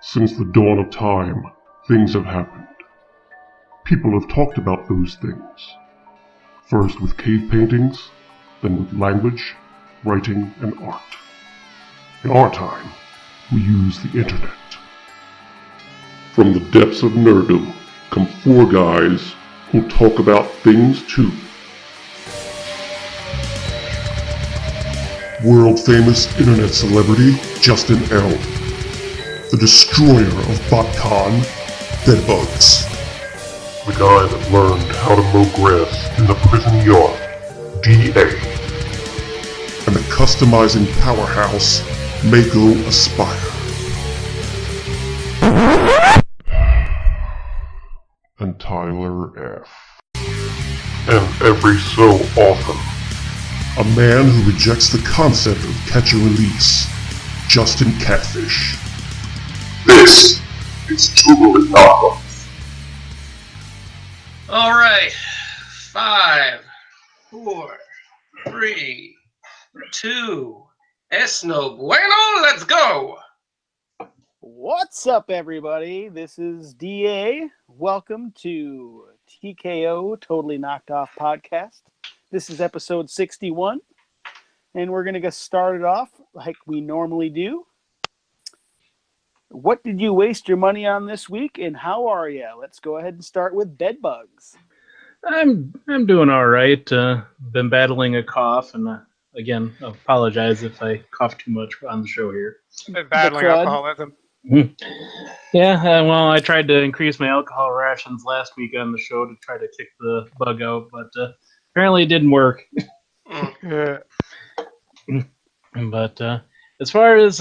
Since the dawn of time, things have happened. People have talked about those things. First with cave paintings, then with language, writing, and art. In our time, we use the internet. From the depths of nerdom come four guys who'll talk about things too. World-famous internet celebrity Justin L. The destroyer of BotCon, Bedbugs. The guy that learned how to mow grass in the prison yard, DA. And the customizing powerhouse, Mako Aspire. And Tyler F. And every so often, a man who rejects the concept of catch-and-release, Justin Catfish. This is Totally Knockoff. Alright, 5, 4, 3, 2, es no bueno, let's go! What's up, everybody? This is DA. Welcome to TKO Totally Knocked Off Podcast. This is episode 61, and we're going to get started off like we normally do. What did you waste your money on this week, and how are you? Let's go ahead and start with Bedbugs. I'm doing all right. Been battling a cough, and again, I apologize if I cough too much on the show here. Been battling alcoholism. Yeah, well, I tried to increase my alcohol rations last week on the show to try to kick the bug out, but apparently it didn't work. Yeah. But as far as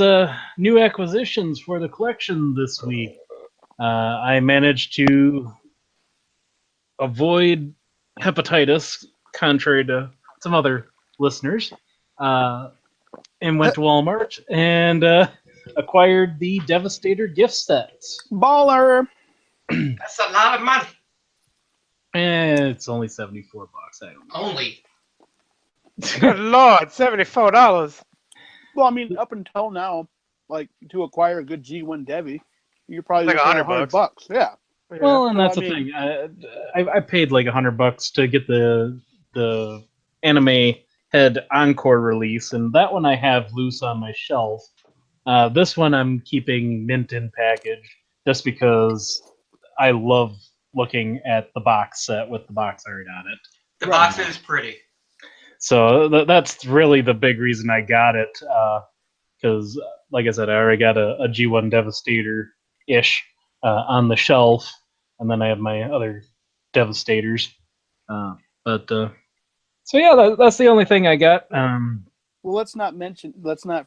new acquisitions for the collection this week, I managed to avoid hepatitis, contrary to some other listeners, and went to Walmart and acquired the Devastator gift sets. Baller! That's a lot of money. And it's only $74. I don't know. Only. Good Lord, $74. Well, I mean, up until now, like, to acquire a good G1 Devi, you're probably Like looking at $100. Yeah. Well, and that's I the mean- thing. I paid like $100 to get the anime head encore release, and that one I have loose on my shelf. This one I'm keeping mint in package just because I love looking at the box set with the box art on it. The box is pretty. So that's really the big reason I got it, because, like I said, I already got a G1 Devastator-ish on the shelf, and then I have my other Devastators. So yeah, that's the only thing I got. Well, let's not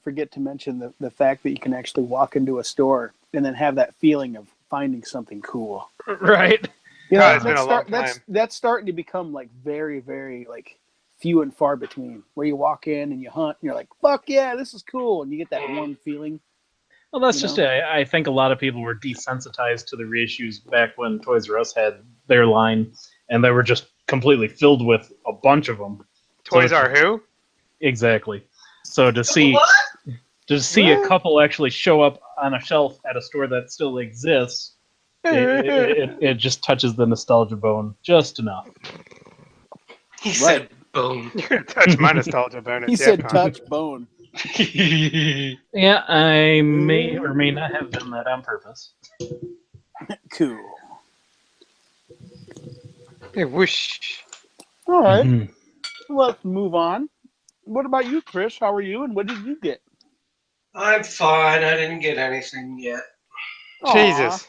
forget to mention the fact that you can actually walk into a store and then have that feeling of finding something cool. Right. You God, know, it's been a long time. that's starting to become like very, very like few and far between. Where you walk in and you hunt and you're like, fuck yeah, this is cool, and you get that warm feeling. Well, that's You just know? it. I think a lot of people were desensitized to the reissues back when Toys R Us had their line, and they were just completely filled with a bunch of them. Toys R Who? Exactly. So to see a couple actually show up on a shelf at a store that still exists, it just touches the nostalgia bone just enough. He said boom. You're going to touch my nostalgia bone. He said touch bone. Yeah, I may or may not have done that on purpose. Cool. Hey, whoosh. All right. Mhm. Let's move on. What about you, Chris? How are you, and what did you get? I'm fine. I didn't get anything yet. Aw. Jesus.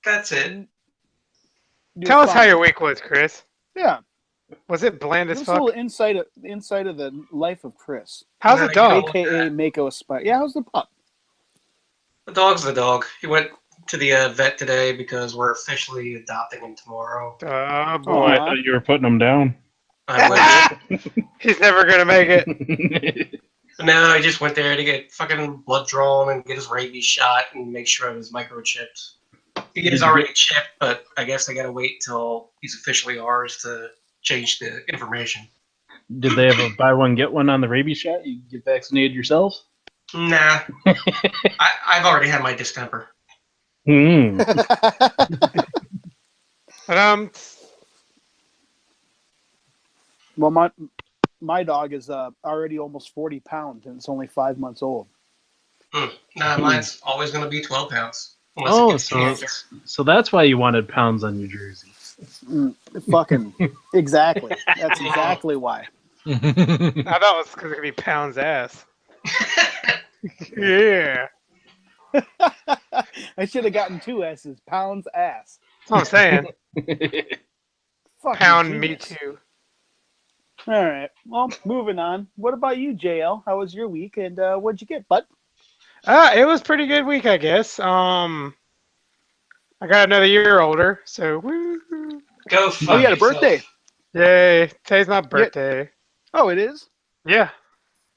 That's it. Tell us fine. how your week was, Chris. Yeah. Was it bland Give as us a little fuck? insight of the life of Chris, How's the dog? aka Mako Aspire. Yeah, how's the pup? The dog's the dog. He went to the vet today because we're officially adopting him tomorrow. Oh, Oh, boy. I thought you were putting them down. I went. He's never going to make it. No, I just went there to get fucking blood drawn and get his rabies shot and make sure I was microchipped. He is already chipped, but I guess I gotta wait till he's officially ours to change the information. Did they have a buy one get one on the rabies shot? You get vaccinated yourself? Nah. I've already had my distemper. Hmm. But Well, my dog is already almost 40 pounds, and it's only 5 months old. Nah, mine's always going to be 12 pounds. Unless it Oh, gets cancer. so that's why you wanted pounds on your jersey. Fucking exactly. That's exactly why. I thought it was because it could be pounds ass. Yeah, I should have gotten 2 S's. Pounds ass. that's what I'm saying. Fucking Pound me genius. too. All right. Well, moving on. What about you, JL? How was your week, and what'd you get, bud? It was a pretty good week, I guess. I got another year older, so woo. Go fuck Oh, you had a yourself. birthday. Yay! Today's my birthday. Oh, it is? Yeah.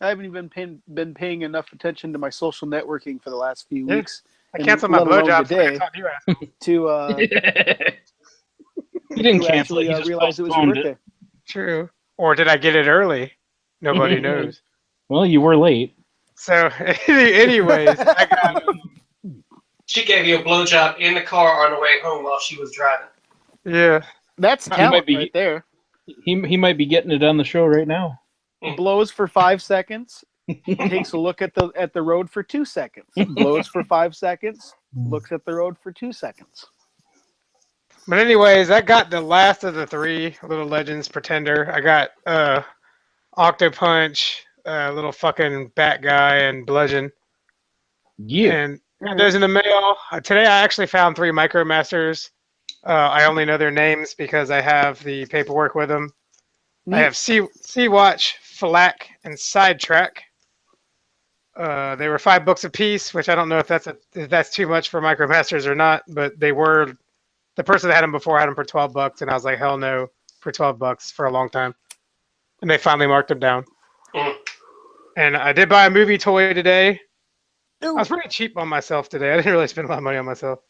I haven't even been paying enough attention to my social networking for the last few Yeah. weeks. I And canceled my let alone blowjob so I today. could talk to you ass. to You didn't to cancel it. actually You just realize it was your postponed birthday. it. True. Or did I get it early? Nobody knows. Well, you were late. So, anyways, I got She gave you a blowjob in the car on the way home while she was driving. yeah. That's might talent be- right there. He might be getting it on the show right now. Blows for 5 seconds. Takes a look at the road for 2 seconds. Blows for 5 seconds. Looks at the road for 2 seconds. But anyways, I got the last of the 3 Little Legends Pretender. I got Octopunch, little fucking Bat Guy, and Bludgeon. Yeah. And those in the mail. Today I actually found 3 Micromasters. I only know their names because I have the paperwork with them. I have Sea-Watch, Flak, and Sidetrack. They were $5 a piece, which I don't know if that's too much for Micromasters or not, but they were. The person that had them before had them for $12, and I was like, hell no, for $12 for a long time. And they finally marked them down. And I did buy a movie toy today. I was pretty cheap on myself today. I didn't really spend a lot of money on myself.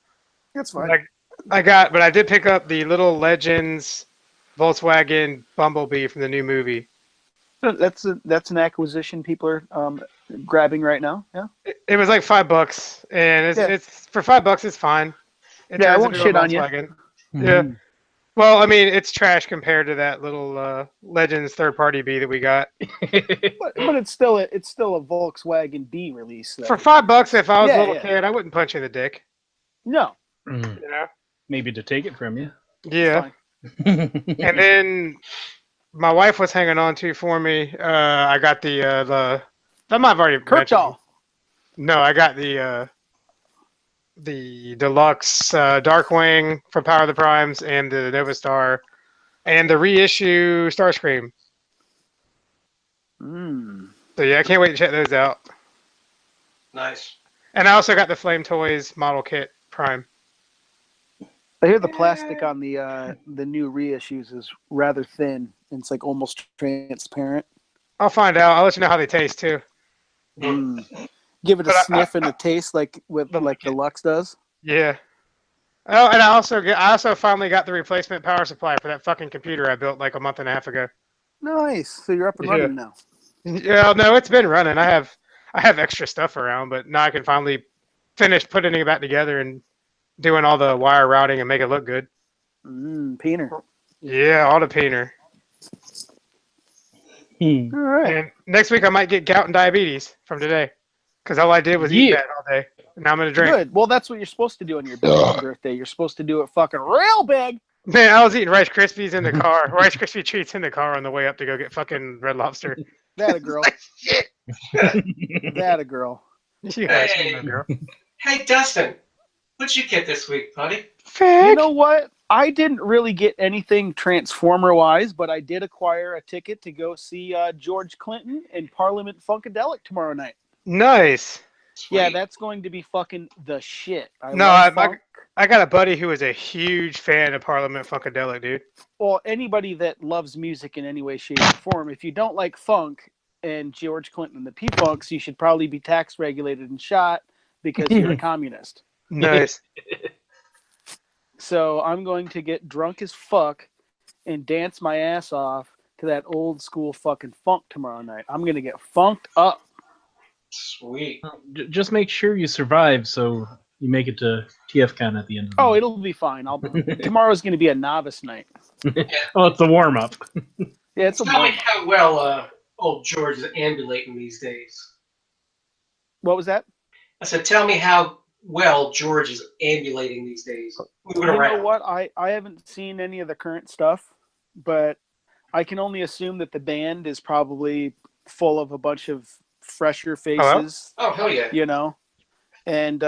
That's fine. But I did pick up the Little Legends Volkswagen Bumblebee from the new movie. That's an acquisition people are grabbing right now. Yeah. It was like $5, and it's for $5. It's fine. It Yeah, I turns won't into a shit on you. Volkswagen. Yeah. Well, I mean, it's trash compared to that little Legends third-party bee that we got. But it's still a Volkswagen B release. Though. For $5, if I was Yeah, a little yeah. kid, I wouldn't punch you in the dick. No. You know? Maybe to take it from you. Yeah. Fine. And then my wife was hanging on to for me. I got the that might have already mentioned. Kirkdoll. No, I got the Deluxe Darkwing from Power of the Primes and the Nova Star and the reissue Starscream. So yeah, I can't wait to check those out. Nice. And I also got the Flame Toys model kit Prime. I hear the plastic on the new reissues is rather thin. And it's like almost transparent. I'll find out. I'll let you know how they taste too. Give it a But sniff and a taste like Deluxe does. Yeah. Oh, and I also finally got the replacement power supply for that fucking computer I built like a month and a half ago. Nice. So you're up and running now. Yeah, no, it's been running. I have extra stuff around, but now I can finally finish putting it back together and doing all the wire routing and make it look good. Peener. Yeah, all the painter. All right. And next week I might get gout and diabetes from today, because all I did was eat that all day. And now I'm gonna drink. Good. Well, that's what you're supposed to do on your birthday. You're supposed to do it fucking real big. Man, I was eating Rice Krispies in the car, Rice Krispie treats in the car on the way up to go get fucking Red Lobster. That a girl. Shit. That a girl. Yeah, she's a girl. Hey, Dustin. What'd you get this week, buddy? You know what? I didn't really get anything Transformer-wise, but I did acquire a ticket to go see George Clinton in Parliament Funkadelic tomorrow night. Nice. Yeah, Sweet. that's going to be fucking the shit. I got a buddy who is a huge fan of Parliament Funkadelic, dude. Well, anybody that loves music in any way, shape, or form, if you don't like funk and George Clinton and the P-Funks, you should probably be tax regulated and shot because you're a communist. Nice. So I'm going to get drunk as fuck and dance my ass off to that old school fucking funk tomorrow night. I'm going to get funked up. Sweet. Just make sure you survive so you make it to TFCon at the end of the Oh, month. it'll be fine. Tomorrow's going to be a novice night. Oh, it's a warm-up. Yeah, it's a Tell me warm. how well old George is ambulating these days. What was that? I said, tell me how well George is ambulating these days. Moving You around. know what? I haven't seen any of the current stuff, but I can only assume that the band is probably full of a bunch of fresher faces, Oh, hell yeah. you know? And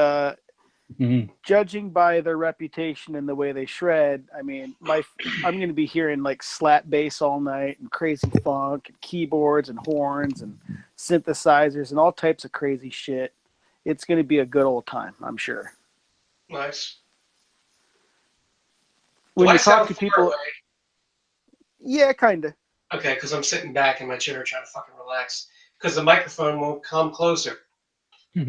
judging by their reputation and the way they shred, I mean, I'm going to be hearing like slap bass all night and crazy funk and keyboards and horns and synthesizers and all types of crazy shit. It's going to be a good old time, I'm sure. Nice. When Do I you talk sound to far people, away? yeah, kind of. Okay, because I'm sitting back in my chair trying to fucking relax. Because the microphone won't come closer. We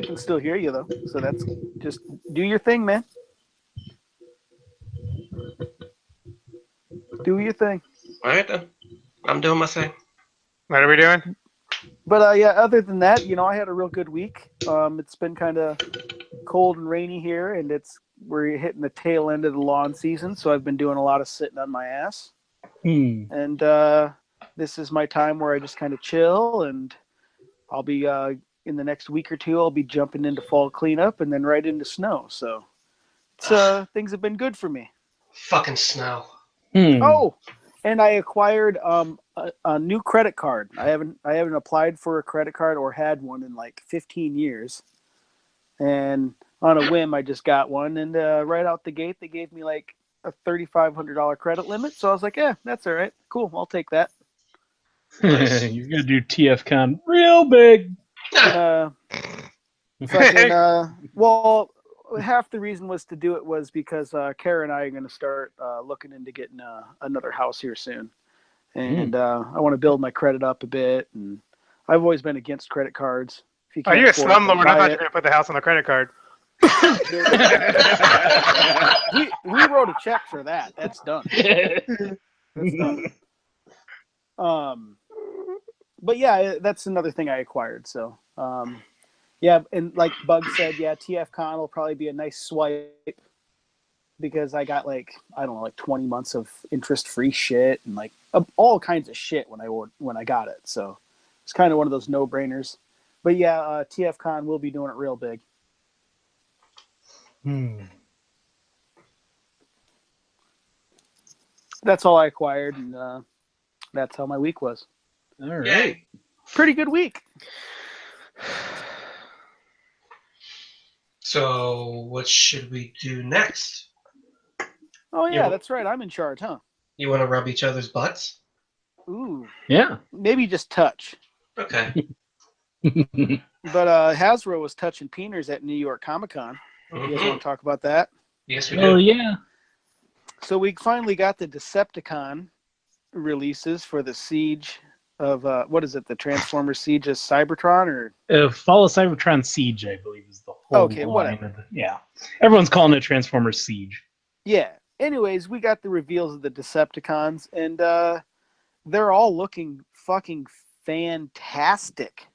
can still hear you though, so that's just do your thing, man. Do your thing. All right, then. I'm doing my thing. What are we doing? But yeah, other than that, you know, I had a real good week. It's been kind of cold and rainy here, and we're hitting the tail end of the lawn season, so I've been doing a lot of sitting on my ass. And this is my time where I just kind of chill, and I'll be in the next week or two, I'll be jumping into fall cleanup and then right into snow. So it's things have been good for me. Fucking snow. Oh, and I acquired a new credit card. I haven't applied for a credit card or had one in like 15 years. And on a whim, I just got one. And right out the gate, they gave me like a $3,500 credit limit. So I was like, yeah, that's all right. Cool. I'll take that. You're going to do TFCon real big. Well, half the reason was to do it was because Kara and I are going to start looking into getting another house here soon. And I want to build my credit up a bit. And I've always been against credit cards. If you Oh, can't you're a afford it, slumlord. I buy thought you it. were going to put the house on the credit card. we wrote a check for that. That's done. That's done. But yeah, that's another thing I acquired. So yeah, and like Bug said, yeah, TFCon will probably be a nice swipe because I got like 20 months of interest-free shit and like all kinds of shit when I got it. So it's kind of one of those no-brainers. But yeah, TFCon will be doing it real big. That's all I acquired, and that's how my week was. All right. Yay. Pretty good week. So, what should we do next? Oh yeah, Yeah. that's right. I'm in charge, huh? You want to rub each other's butts? Ooh, Yeah. maybe just touch. Okay. But Hasbro was touching peeners at New York Comic Con. You guys want to talk about that? Yes, we do. Oh, yeah. So we finally got the Decepticon releases for the Siege of what is it? The Transformers Siege of Cybertron, or Fall of Cybertron Siege, I believe, is the whole Okay, line. whatever. Yeah. Everyone's calling it Transformers Siege. yeah. Anyways, we got the reveals of the Decepticons, and they're all looking fucking fantastic.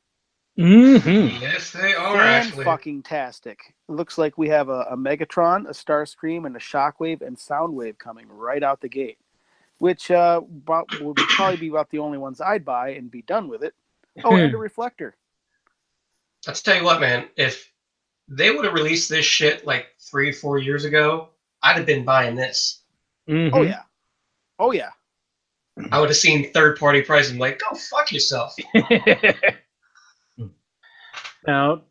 Mm-hmm. Yes, they are actually. Fucking tastic. It looks like we have a Megatron, a Starscream, and a Shockwave and Soundwave coming right out the gate, which would probably be about the only ones I'd buy and be done with it. Oh, and a Reflector. Let's tell you what, man. If they would have released this shit like 3 or 4 years ago, I'd have been buying this. Mm-hmm. Oh yeah. Oh yeah. I would have seen third-party prices and like, go fuck yourself. Now,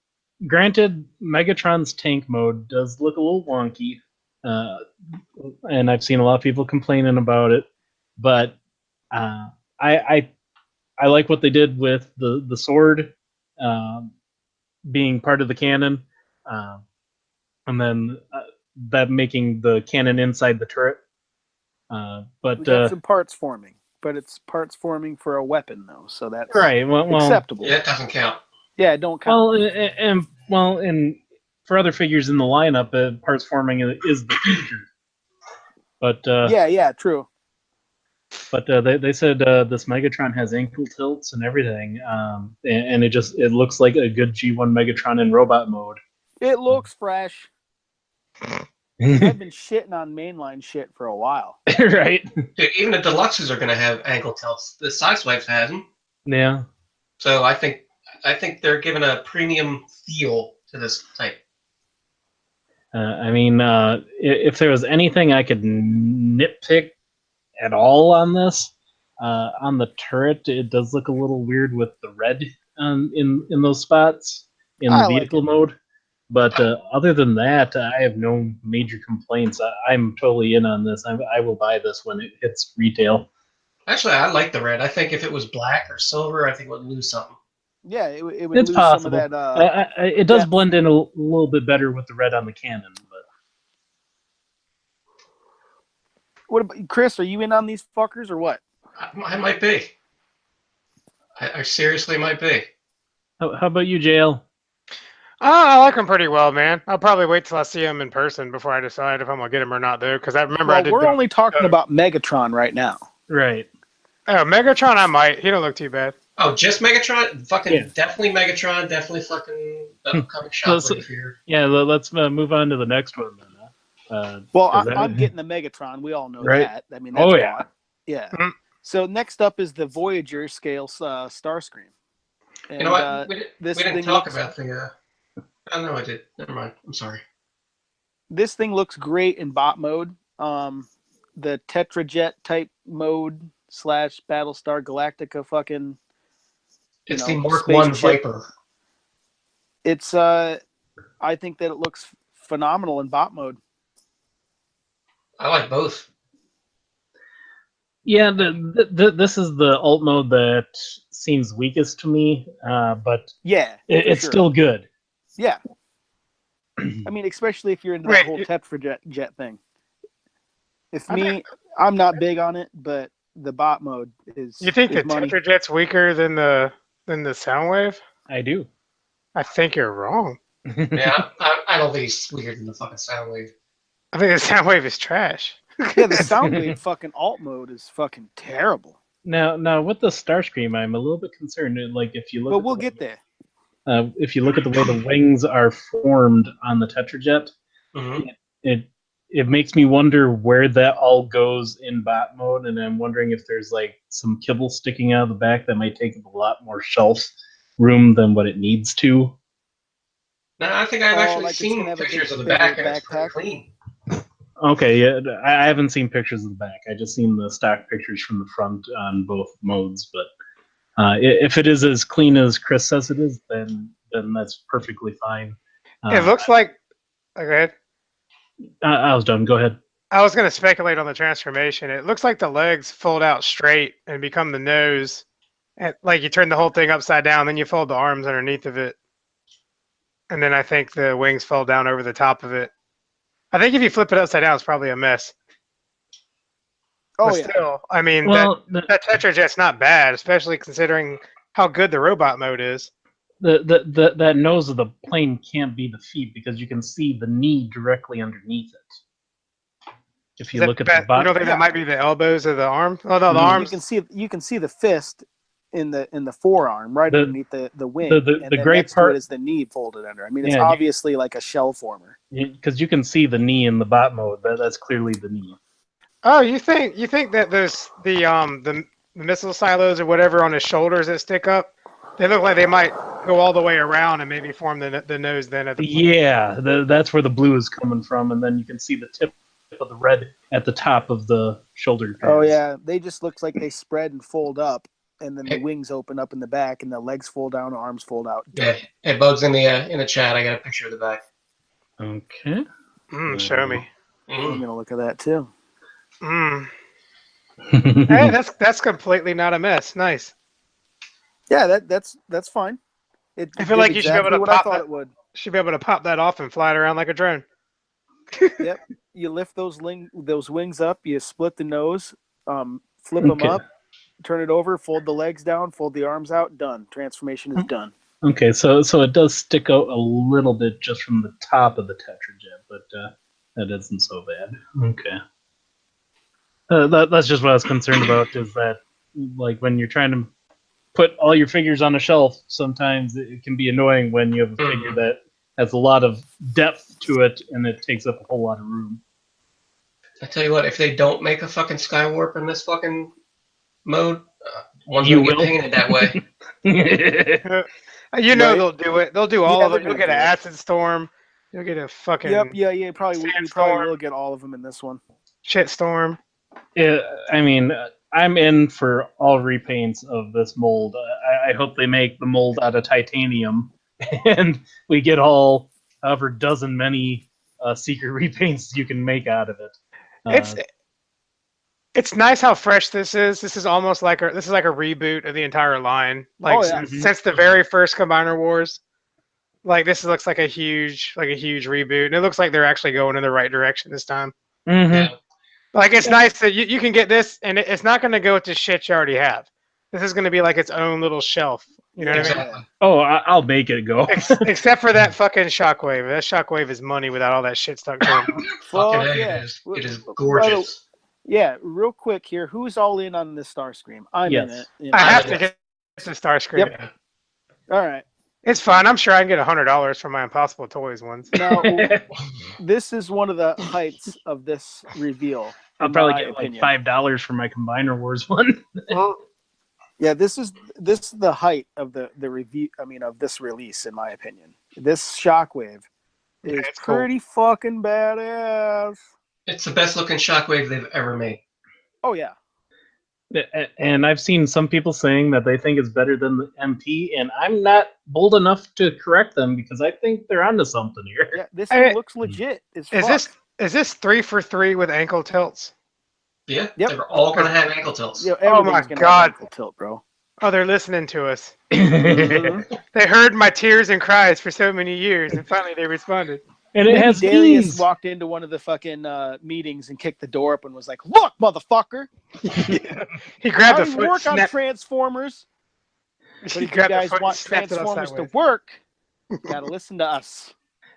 granted, Megatron's tank mode does look a little wonky, and I've seen a lot of people complaining about it. But I like what they did with the sword being part of the cannon, and then that making the cannon inside the turret. But We got some parts forming, but it's parts forming for a weapon though, so that's right, well, acceptable. Yeah, it doesn't count. Yeah, it don't count. well, and for other figures in the lineup, parts forming is the feature. But yeah, true. But they said this Megatron has ankle tilts and everything, and it looks like a good G1 Megatron in robot mode. It looks fresh. I've been shitting on mainline shit for a while. Right? Dude, even the deluxes are going to have ankle tilts. The Sideswipes has them. Yeah. So I think they're giving a premium feel to this type. I mean, if there was anything I could nitpick at all on this, on the turret, it does look a little weird with the red in those spots in the vehicle mode. But other than that, I have no major complaints. I'm totally in on this. I will buy this when it hits retail. Actually, I like the red. I think if it was black or silver, I think it would lose something. Yeah, it would It's lose possible. some of that. It does blend in a little bit better with the red on the cannon. But what about Chris? Are you in on these fuckers or what? I might be. I seriously might be. how about you, JL? I like them pretty well, man. I'll probably wait till I see them in person before I decide if I'm gonna get them or not, though. Because I remember I did. We're only talking about Megatron right now. Right. Oh, Megatron, I might. He don't look too bad. Oh, just Megatron? Fucking Yeah. Definitely Megatron. Definitely fucking upcoming Shockwave here. Yeah, let's move on to the next one then. Well, I'm getting the Megatron. We all know that. I mean, that's yeah. Yeah. Mhm. So next up is the Voyager scale Starscream. And, You know what? We this didn't thing talk looks, about the... Oh, no, I did. Never mind. I'm sorry. This thing looks great in bot mode. The Tetrajet type mode / Battlestar Galactica fucking... It's the Mark 1 Viper. It's I think that it looks phenomenal in bot mode. I like both. Yeah, this is the alt mode that seems weakest to me, but Yeah, it's still good. Yeah. I mean, especially if you're into that whole Tetrajet thing. I'm not big on it, but the bot mode is. You think is the money. Tetrajet's weaker than the Soundwave? I do. I think you're wrong. Yeah, I don't think he's weaker than the fucking Soundwave. I think the Soundwave is trash. Yeah, the Soundwave fucking alt mode is fucking terrible. Now with the Starscream, I'm a little bit concerned. Like if you look, But we'll get there. If you look at the way the wings are formed on the Tetrajet, Mm-hmm. it makes me wonder where that all goes in bot mode, and I'm wondering if there's like some kibble sticking out of the back that might take up a lot more shelf room than what it needs to. No, I think I've actually like it's seen gonna have a pictures of the bigger back, and it's pretty backpack. clean. Okay, yeah, I haven't seen pictures of the back. I just seen the stock pictures from the front on both modes. But if it is as clean as Chris says it is, then that's perfectly fine. It looks like. Okay. I was done. Go ahead. I was going to speculate on the transformation. It looks like the legs fold out straight and become the nose. And, like you turn the whole thing upside down, then you fold the arms underneath of it. And then I think the wings fold down over the top of it. I think if you flip it upside down, it's probably a mess. Oh, But yeah. still, I mean, Well, that Tetrajet's not bad, especially considering how good the robot mode is. that nose of the plane can't be the feet because you can see the knee directly underneath it. If you look at the You bottom, don't think that might be the elbows of the arm? Oh, no, the Mhm. arms. You can see the fist in the forearm right underneath the wing. the and then gray next part- to it is the knee folded under. I mean, it's Yeah, obviously like a shell former. because you can see the knee in the bot mode. That's clearly the knee. Oh, you think that there's the missile silos or whatever on his shoulders that stick up? They look like they might go all the way around and maybe form the nose then at the Yeah, that's where the blue is coming from, and then you can see the tip of the red at the top of the shoulder pads. Oh yeah, they just look like they spread and fold up, and then the wings open up in the back, and the legs fold down, arms fold out. Yeah, it Bugs in the chat. I got a picture of the back. Okay. Show me. I'm gonna look at that too. Hey, that's completely not a mess. Nice. Yeah, that's fine. I feel like you should be able to what I pop thought that. it would. Should be able to pop that off and fly it around like a drone. Yep. You lift those wings up. You split the nose. Flip them Okay. up. Turn it over. Fold the legs down. Fold the arms out. Done. Transformation is done. Okay, so it does stick out a little bit just from the top of the Tetrajet, but that isn't so bad. Okay. That's just what I was concerned about. Is that like when you're trying to put all your figures on a shelf, sometimes it can be annoying when you have a figure that has a lot of depth to it and it takes up a whole lot of room. I tell you what, if they don't make a fucking Skywarp in this fucking mode, one's You gonna get will? painted that way. You know Right. they'll do it. They'll do all Yeah, of it. they're You'll gonna get an do it. acid storm. You'll get a fucking Yep. Probably we probably Sandstorm. will get all of them in this one. shit storm. I mean, I'm in for all repaints of this mold. I hope they make the mold out of titanium, and we get all however dozen many secret repaints you can make out of it. It's nice how fresh this is. This is almost like a reboot of the entire line. Like Oh, yeah. since the very first Combiner Wars. Like this looks like a huge reboot, and it looks like they're actually going in the right direction this time. Mhm. Yeah. Like it's nice that you can get this, and it's not going to go with the shit you already have. This is going to be like its own little shelf. You know what I mean? Exactly. Oh, I'll make it go. Except for that fucking Shockwave. That Shockwave is money without all that shit stuck to it. Fucking Fuck A, yeah. it is By the- gorgeous. Yeah, real quick here. Who's all in on this Starscream? I'm Yes. in it. You I know. have to get the Starscream. Yep. All right. It's fine. I'm sure I can get $100 for my Impossible Toys ones. Now, this is one of the heights of this reveal. I'll in probably my get opinion. like $5 for my Combiner Wars one. Yeah, this is the height of the review. I mean, of this release, in my opinion. This Shockwave is it's cool. pretty fucking badass. It's the best looking Shockwave they've ever made. Oh yeah. And I've seen some people saying that they think it's better than the MP, and I'm not bold enough to correct them because I think they're onto something here. Yeah, this Hey, thing looks legit. Is this 3 for 3 with ankle tilts? Yeah, Yep. they're all gonna have ankle tilts. Yeah, Oh my everything's gonna God. have ankle tilt, bro. Oh, they're listening to us. Mhm. They heard my tears and cries for so many years, and finally they responded. And it Maybe has Darius ease. walked into one of the fucking meetings and kicked the door up and was like, "Look, motherfucker! He grabbed I the foot, work on snapped, Transformers, but he if you grabbed the guys foot and want snapped it Transformers to sideways. work, you gotta listen to us."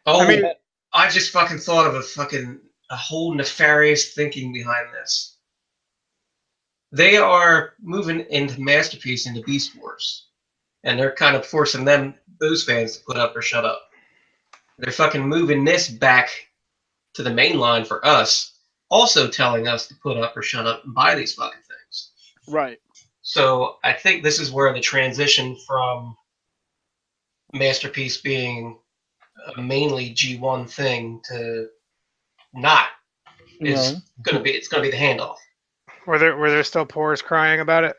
Oh, I mean- I just fucking thought of a whole nefarious thinking behind this. They are moving into Masterpiece into Beast Wars, and they're kind of forcing those fans to put up or shut up. They're fucking moving this back to the main line for us, also telling us to put up or shut up and buy these fucking things. Right. So I think this is where the transition from Masterpiece being a mainly G1 thing to not is gonna be the handoff. Were there still pores crying about it?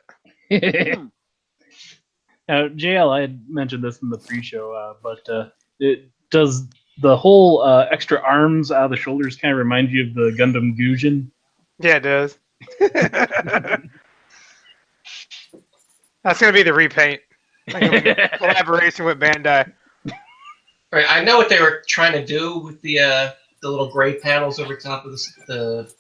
Now, JL, I had mentioned this in the pre-show, but does the whole extra arms out of the shoulders kind of remind you of the Gundam Gujin? Yeah, it does. That's gonna be the repaint. Collaboration with Bandai. Right, I know what they were trying to do with the little gray panels over top of the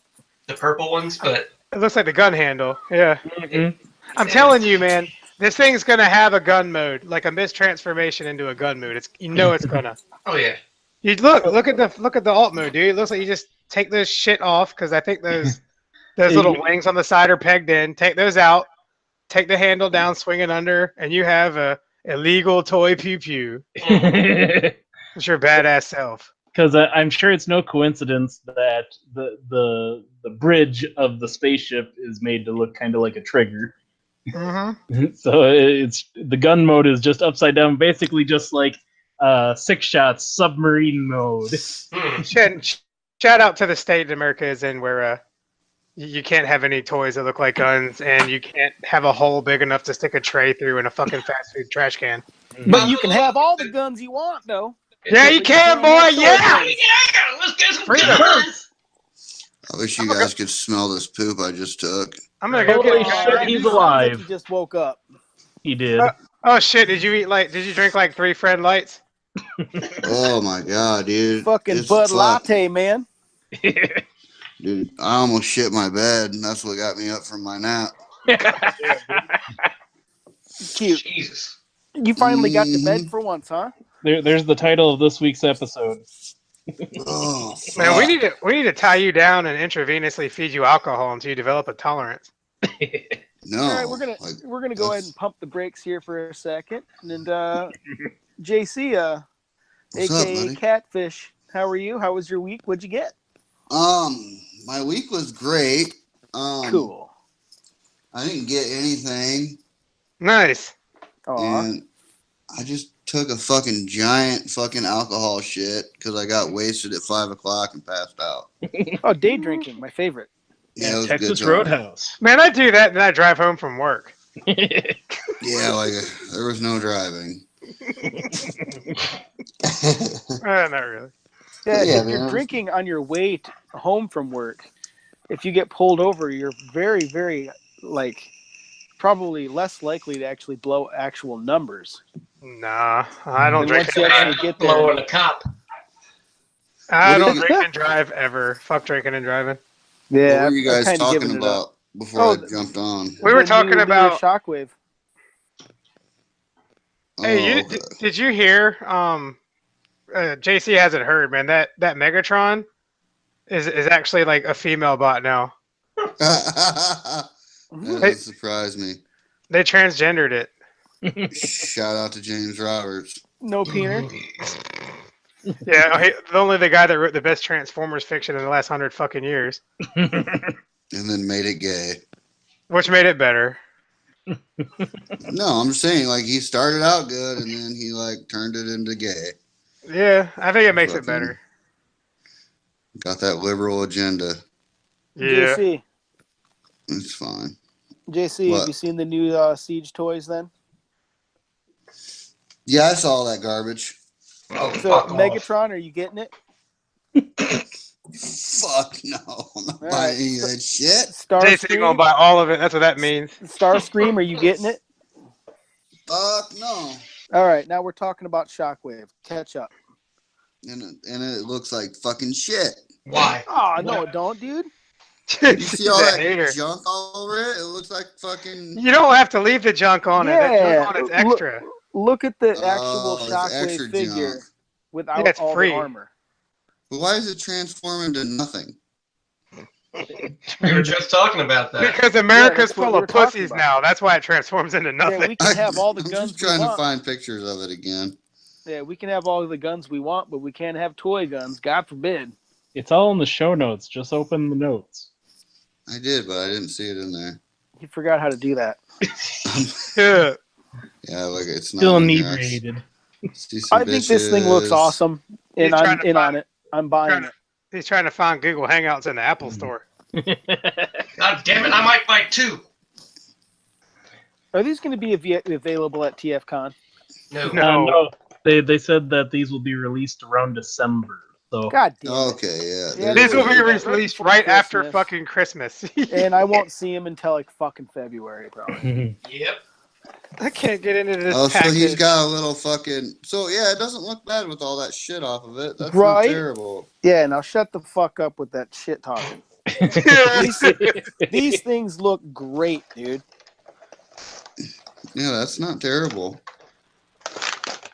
purple ones, but It looks like the gun handle. Yeah. Mhm. I'm telling you, man, this thing's gonna have a gun mode, like a mistransformation into a gun mode. It's it's gonna. oh yeah, You look at the alt mode, dude. It looks like you just take this shit off because I think those little wings on the side are pegged in. Take those out, take the handle down, swing it under, and you have a illegal toy pew pew. It's your badass self. Because I'm sure it's no coincidence that the bridge of the spaceship is made to look kind of like a trigger. Mm-hmm. So it's the gun mode is just upside down, basically just like 6 shots submarine mode. Shout out to the state America is in where you can't have any toys that look like guns, and you can't have a hole big enough to stick a tray through in a fucking fast food trash can. But you can have all the guns you want, though. Yeah, you can, boy. Yeah. Let's get some Freedom. guns. I wish you guys could smell this poop I just took. I'm gonna go Holy get shit, it. he's Sounds alive. like you just woke up. He did. Oh shit! Did you drink like 3 Friend Lights? Oh my god, dude. Fucking It's Bud fuck. Latte, man. Dude, I almost shit my bed, and that's what got me up from my nap. Cute. Jesus. You finally got to bed for once, huh? There's the title of this week's episode. Oh, Man, we fuck. need to tie you down and intravenously feed you alcohol until you develop a tolerance. No. All right, like, we're gonna go ahead and pump the brakes here for a second, and JC, What's up, aka buddy? Catfish, how are you? How was your week? What'd you get? My week was great. Cool. I didn't get anything, Nice. Aw. and I just took a fucking giant fucking alcohol shit because I got wasted at 5 o'clock and passed out. Oh, day drinking, my favorite. Yeah, it was a Texas good time. Roadhouse. Man, I do that and then I drive home from work. Yeah, like there was no driving. Not really. Yeah, Yeah, if you're man. drinking on your way home from work, if you get pulled over, you're very, very, probably less likely to actually blow actual numbers. Nah, I don't And drink. once you actually get there, Blowing a cop. I What do don't you- drink and drive ever. Fuck drinking and driving. yeah, What were you I'm guys kinda talking giving it up. about before Oh, I jumped on? We were The talking new about. Shockwave. Hey, Oh, okay. did you hear? JC hasn't heard, man. That Megatron is actually like a female bot now. That doesn't surprise me. They transgendered it. Shout out to James Roberts. No peener. Yeah, only the guy that wrote the best Transformers fiction in the last 100 fucking years, And then made it gay. which made it better. No, I'm just saying, like, he started out good and then he, like, turned it into gay. Yeah, I think it makes it Fucking better. Got that liberal agenda. Yeah. JC, It's fine. JC, What? have you seen the new Siege toys then? Yeah, I saw that garbage. Oh, So fuck off. Megatron, are you getting it? Fuck no. I'm not All buying right. any of that shit. JC gonna Starscream, buy all of it. That's what that means. Starscream, are you getting it? Fuck no. All right, now we're talking about Shockwave. Catch up. And it looks like fucking shit. Why? Oh, no, it don't, dude. You see all He's a that hater. junk all over it? It looks like fucking... You don't have to leave the junk on it. That Yeah, junk on it's extra. Look at the Oh, actual it's Shockwave extra figure junk. without Yeah, it's all free. the armor. But why does it transform into nothing? We were just talking about that. Because America's that's what full we of were talking pussies about. now. That's why it transforms into Yeah, nothing. we can have all the I'm guns just we trying to want. find pictures of it again. Yeah, we can have all the guns we want, but we can't have toy guns. God forbid. It's all in the show notes. Just open the notes. I did, but I didn't see it in there. He forgot how to do that. Yeah. Yeah, like it's not Still in there. inebriated. See some I think this thing looks bitches. awesome, and He's I'm trying to in find- on it. I'm buying it. He's trying to find Google Hangouts in the Apple Store. God damn it, I might buy two. Are these going to be available at TFCon? No. No. No, they said that these will be released around December. So God damn it. Okay, yeah. Yeah, These will be Right released before right after Christmas. fucking Christmas. And I won't see him until like fucking February, probably. Yep. I can't get into this Oh, so package. he's got a little fucking. So yeah, it doesn't look bad with all that shit off of it. That's Right? not terrible. Yeah, now shut the fuck up with that shit talking. These things look great, dude. Yeah, that's not terrible.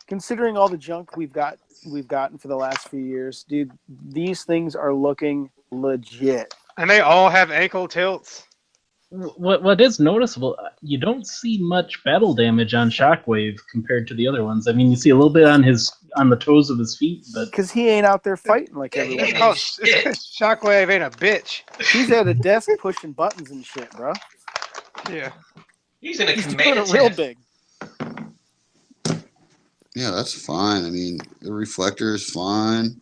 Considering all the junk we've gotten for the last few years, dude, these things are looking legit. And they all have ankle tilts. what is noticeable, you don't see much battle damage on Shockwave compared to the other ones. I mean, you see a little bit on the toes of his feet, but Because he ain't out there fighting like Yeah, everyone yeah. else. It's 'cause Shockwave ain't a bitch. He's at a desk pushing buttons and shit, bro. Yeah. He's in a He's doing command it real tent. big. Yeah, that's fine. I mean, the reflector is fine.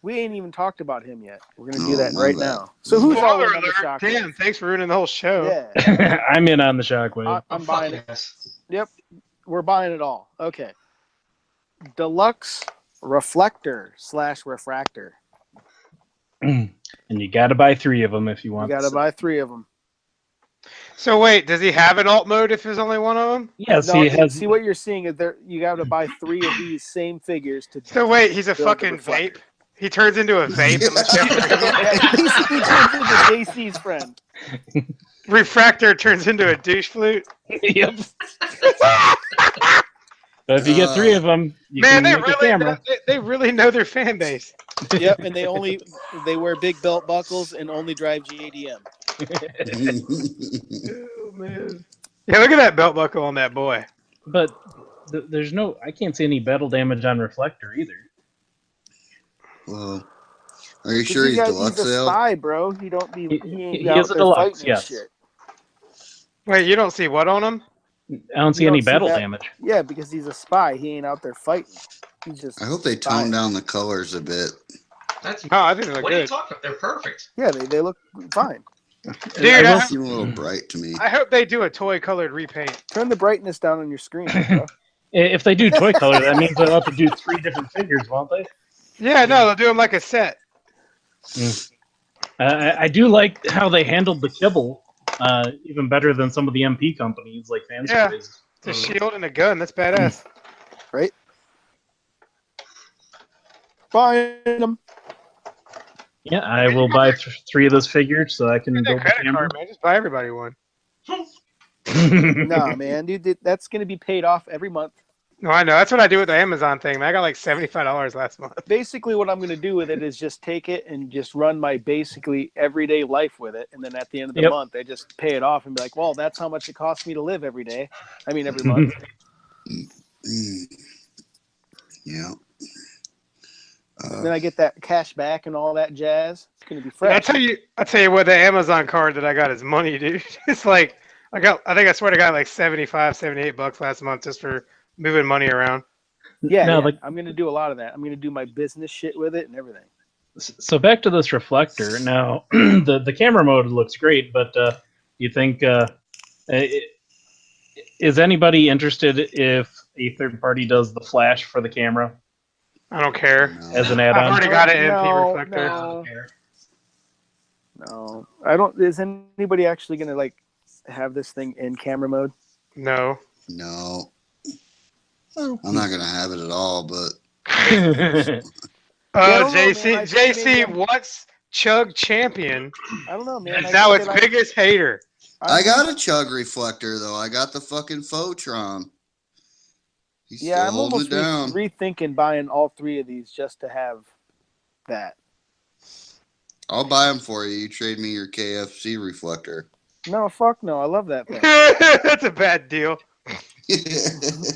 We ain't even talked about him yet. We're gonna do Oh, that my right bad. now. So who's all Spoiler in on the alert. Shockwave? Damn, thanks for ruining the whole show. Yeah, I'm in on the Shockwave. I'm Oh, buying fuck it. yes. Yep, we're buying it all. Okay. Deluxe Reflector / Refraktor. And you got to buy 3 of them if you You want. gotta this. buy 3 of them. So wait, does he have an alt mode if there's only one of them? Yes, No, he has. see what you're seeing is there. You gotta buy 3 of these same figures to. So wait, he's a Build the fucking reflector. vape? He turns into a vape and Yeah, basically turns into JC's friend. Refractor turns into a douche flute. Yep. But if you get 3 of them, you Man, can make a camera. they really know their fan base. Yep, and they wear big belt buckles and only drive GADM. Oh, man. Yeah, look at that belt buckle on that boy. But there's I can't see any battle damage on Reflector either. Well, are you sure he's Deluxe He's a sale? spy, bro. He don't be. He is a Deluxe, yes. Shit. Wait, you don't see what on him? I don't see any battle damage. Yeah, because he's a spy. He ain't out there fighting. He's just. I hope they tone down the colors a bit. I think they look What are you good. talking about? They're perfect. Yeah, they look fine. Dude, They seem a little bright to me. I hope they do a toy-colored repaint. Turn the brightness down on your screen, bro. If they do toy color, that means they'll have to do 3 different figures, won't they? Yeah, no, they'll do them like a set. I do like how they handled the kibble even better than some of the MP companies like Fanspace. It's a shield and a gun. That's badass. Right? Buying them. Yeah, I will buy 3 of those figures so I can Get build that the credit camera. card, man. Just buy everybody one. Nah, man, dude, that's gonna be paid off every month. No, I know. That's what I do with the Amazon thing, man. I got like $75 last month. Basically, what I'm gonna do with it is just take it and just run my basically everyday life with it, and then at the end of the month, I just pay it off and be like, well, that's how much it costs me to live every day. I mean, every month. Yeah. Then I get that cash back and all that jazz. It's gonna be fresh. I tell you what, the Amazon card that I got is money, dude. It's like I think I swear I got like $75-$78 last month just for moving money around. Yeah, No, yeah. like- I'm gonna do a lot of that. I'm gonna do my business shit with it and everything. So back to this Reflector. Now, the camera mode looks great, but you think is anybody interested if a third party does the flash for the camera I don't care. as an I've add-on? already got an MP No, reflector. no. No, I don't. Is anybody actually gonna like have this thing in camera mode? No. No. I'm not gonna have it at all, but JC once Chug champion, I don't know, man. and now its biggest hater. I got a Chug reflector though. I got the fucking Photron. He's Yeah, still I'm holding almost it down. rethinking buying all 3 of these just to have that. I'll buy them for you. You trade me your KFC reflector. No, fuck no. I love that thing. That's a bad deal.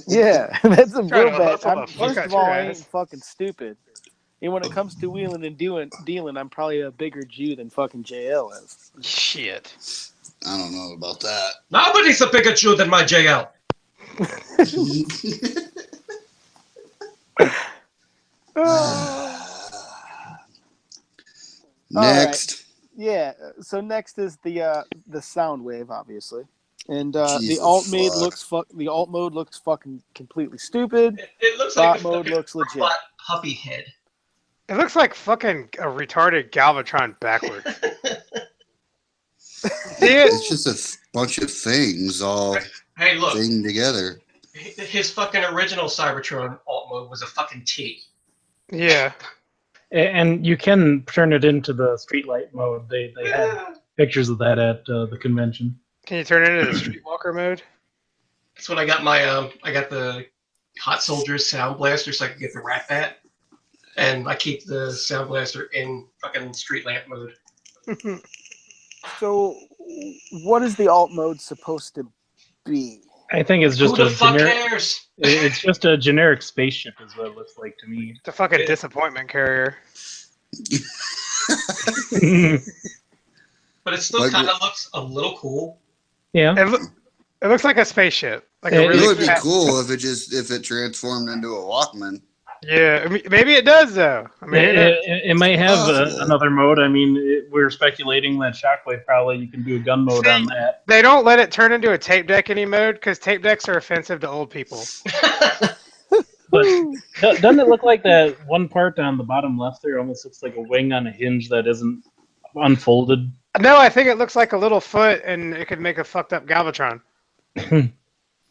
Yeah, that's a Trying real to bad. hustle the fuck First out of all, your I ain't ass. fucking stupid. And when it comes to wheeling and dealing, I'm probably a bigger Jew than fucking JL is. Shit. I don't know about that. Nobody's a bigger Jew than my JL. Next. Yeah. So next is the Soundwave, obviously, and the Jesus alt mode fuck. looks fucking completely stupid. It looks Bot like mode looks legit. puppy head. It looks like fucking a retarded Galvatron backwards. See it? It's just a bunch of things all Hey, look. thing together. His fucking original Cybertron alt mode was a fucking T. Yeah. And you can turn it into the streetlight mode. They had pictures of that at the convention. Can you turn it into the Streetwalker mode? That's when I got my I got the Hot Soldiers Sound Blaster so I could get the Rat Bat. And I keep the Sound Blaster in fucking street lamp mode. So, what is the alt mode supposed to be? I think it's just Who the a fuck generic. cares? It's just a generic spaceship, is what it looks like to me. It's a fucking disappointment carrier. But it still Like kind of looks a little cool. Yeah. It looks like a spaceship. Like It a It really would be fat- cool if it transformed into a Walkman. Yeah, I mean, maybe it does though. I mean, It might have Possible. another mode. I mean, we're speculating that Shockwave probably you can do a gun mode on that. they don't let it turn into a tape deck any mode because tape decks are offensive to old people. But doesn't it look like that one part on the bottom left there almost looks like a wing on a hinge that isn't unfolded? No, I think it looks like a little foot, and it could make a fucked up Galvatron.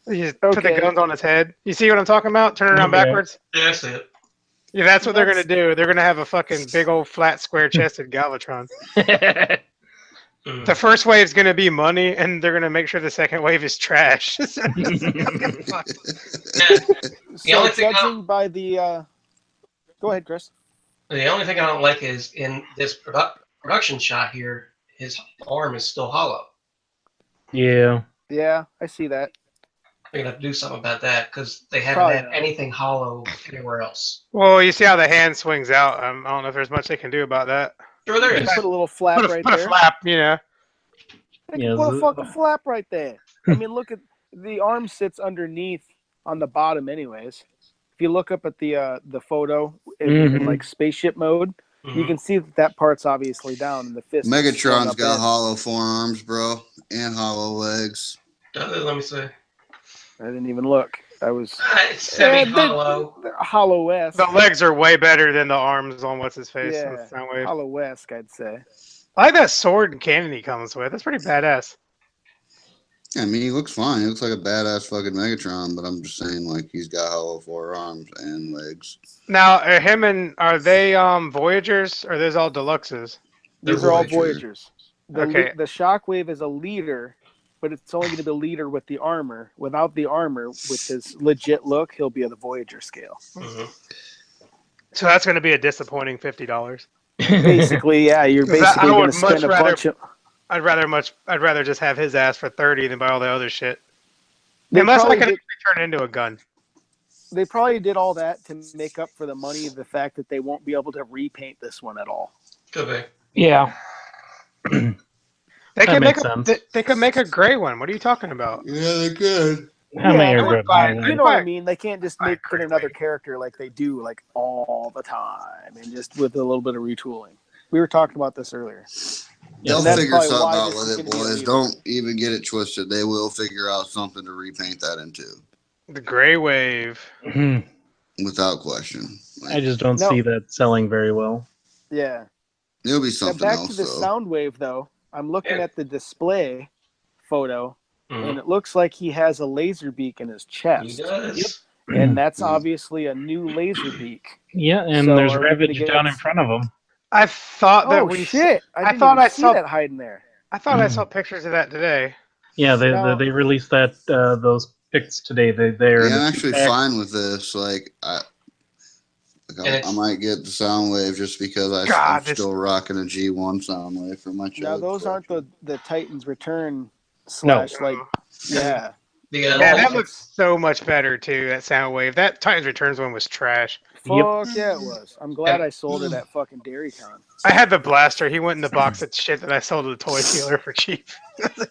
You just put the Okay. guns on its head. You see what I'm talking about? Turn it around Okay. backwards. Yeah, that's it. Yeah, that's what they're gonna do. They're gonna have a fucking big old flat square chested Galvatron. Mm. The first wave's going to be money, and they're going to make sure the second wave is trash. So it's gonna be fun. So only thing judging by the, go ahead, Chris. The only thing I don't like is in this production shot here, his arm is still hollow. Yeah. Yeah, I see that. They're gonna have to do something about that because they haven't Probably had not. anything hollow anywhere else. Well, you see how the hand swings out. I don't know if there's much they can do about that. Sure, there is. Put a little flap Put a, right put a there. flap, you know. They Yeah, can put a the- fucking flap right there. I mean, look at the arm sits underneath on the bottom, anyways. If you look up at the photo in like spaceship mode, you Mhm. can see that part's obviously down, and the fist. is swung Megatron's up got in. hollow forearms, bro, and hollow legs. Let me see. I didn't even look. I was It's semi they're- hollow. they're hollow-esque. The legs are way better than the arms on what's his face. Yeah, with Soundwave. hollow-esque, I'd say. I like that sword and cannon he comes with. That's pretty badass. I mean, he looks fine. He looks like a badass fucking Megatron, but I'm just saying, like, he's got hollow forearms and legs. Now, are they Voyagers or are those all Deluxes? These They're are all Voyager. Voyagers. The Shockwave is a leader, but it's only going to be a leader with the armor. Without the armor, with his legit look, he'll be at the Voyager scale. Mhm. So that's going to be a disappointing $50. Basically, yeah, you're 'Cause basically I would going to spend much a rather- bunch of. I'd rather just have his ass for 30 than buy all the other shit. They Unless I probably can did- actually turn it into a gun. They probably did all that to make up for the money of the fact that they won't be able to repaint this one at all. Could be. Yeah. They That could makes make sense. they could make a gray one. What are you talking about? Yeah, they could. How many Yeah, are I would good? buy by it. the way? You know what I mean? They can't just I make agree it another with you. character like they do, like all the time, and just with a little bit of retooling. We were talking about this earlier. They'll that's figure probably something why out this is with it, gonna be a boys. leader. Don't even get it twisted. They will figure out something to repaint that into, The gray wave. Mhm. without question. I just don't No. see that selling very well. Yeah. It'll be Now something back else, to the though. Soundwave, though. I'm looking Yeah. at the display photo, Mhm. and it looks like he has a laser beak in his He chest, does. and that's Mhm. obviously a new laser beak. Yeah, and So there's are we gonna Ravage get down it- in front of him. I thought that Oh we. shit! I I didn't thought even I see saw- that hiding there. I thought I saw pictures of that today. Yeah, No. they released that those pics today. They're in Yeah, the I'm actually two-pack. fine with this. I might get the Soundwave just because I'm still rocking a G1 Soundwave for my Now Chug those aren't collection. the Titans Return / No. like yeah. The, Yeah, that looks so much better too. That Soundwave. That Titans Returns one was trash. Fuck yeah, it was. I'm glad I sold it at fucking DairyCon. I had the blaster. He went in the box of shit that I sold to the toy dealer for cheap.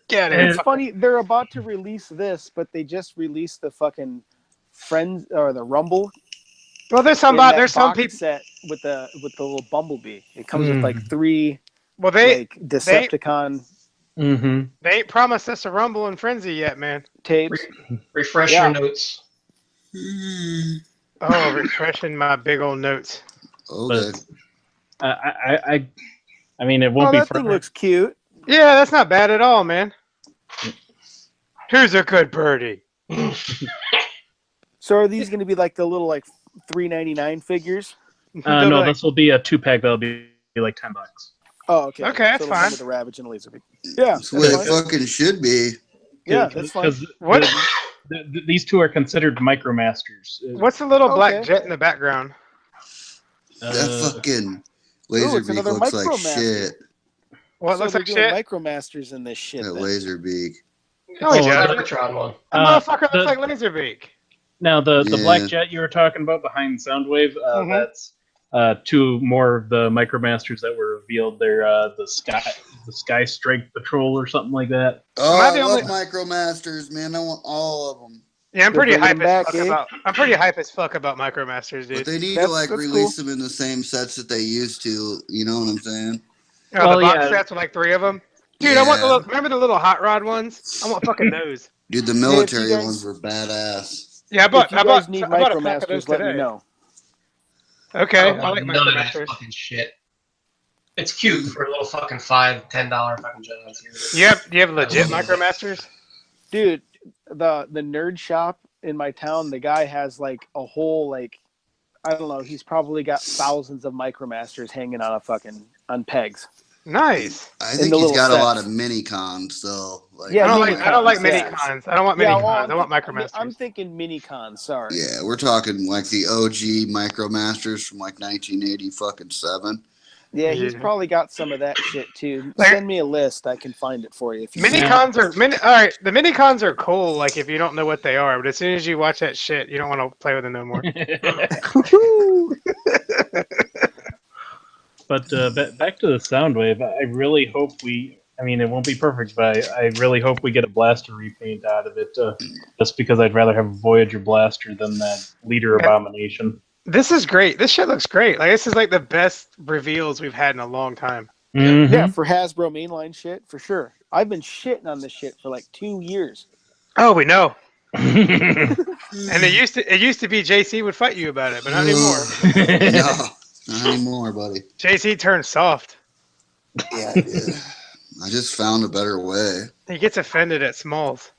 Get And it? it's funny, they're about to release this, but they just released the fucking Friends or the Rumble. Well, there's some in that there's some box people. set with the little bumblebee. It comes with like 3 Well, they like Decepticon Mm-hmm. they ain't promised us a Rumble and Frenzy yet, man. tapes. refresh Yeah. your notes. Oh, refreshing my big old notes. Okay. I mean, it Oh, won't be that for thing looks cute. Yeah, that's not bad at all, man. Who's a good birdie? So are these going to be like the little like $3.99 figures? They'll no, be like, this will be a 2-pack. That'll be like $10. Oh, okay. Okay, that's so it'll come fine. With the Ravage and the Laserbeak. Yeah, That's the way that's it fine. fucking should be. Yeah, that's fine. Because What? these two are considered Micromasters. What's the little black Okay. jet in the background? That fucking it's Laserbeak another looks like Micromaster. shit. What So looks they're like doing shit? Micromasters in this shit. That then. Laserbeak. No, he It's a doesn't. Megatron one. That motherfucker the- looks like Laserbeak. Now the Yeah. black jet you were talking about behind Soundwave, Mhm. that's two more of the Micromasters that were revealed. They're the Sky Strike Patrol or something like that. Oh, Am I I the love only- Micromasters, man. I want all of them. Yeah, I'm They're pretty bringing hype them as back, fuck eh? about. I'm pretty hype as fuck about Micromasters, But dude. they need That's- to like that's release them in the same sets that they used to. You know what I'm saying? Oh, Well, the box yeah. sets with like 3 of them. Dude, I want the Yeah. remember the little hot rod ones? I want fucking those. Dude, the if you military guys- ones were badass. Yeah, I If bought. you I guys bought. need I bought a pack of Micromasters, those let me today. know. Okay, I I like none of that Micromasters. fucking shit. It's cute for a little fucking $5, $10 fucking jobs here. You have legit Micromasters? Dude, the nerd shop in my town, the guy has like a whole like I don't know, he's probably got thousands of Micromasters hanging on pegs. Nice. I think the he's little got a lot sets. of mini cons though. Like, Yeah, I don't like mini yeah. cons. I don't want mini Yeah, well, cons. I want Micromasters. I'm thinking mini cons. Sorry. yeah, we're talking like the OG Micromasters from like 1987. Yeah, he's Yeah. probably got some of that shit too. Like- Send me a list. I can find it for you. If you Mini want. cons are all right. The mini cons are cool, like if you don't know what they are, but as soon as you watch that shit, you don't want to play with them no more. But back to the Soundwave, I really hope I mean, it won't be perfect, but I really hope we get a blaster repaint out of it, just because I'd rather have a Voyager blaster than that leader abomination. This is great. This shit looks great. Like this is like the best reveals we've had in a long time. Mhm. Yeah, for Hasbro mainline shit, for sure. I've been shitting on this shit for like 2 years. Oh, we know. And it used to be JC would fight you about it, but not anymore. No, not anymore, buddy. JC turned soft. Yeah, I did. I just found a better way. He gets offended at Smalls.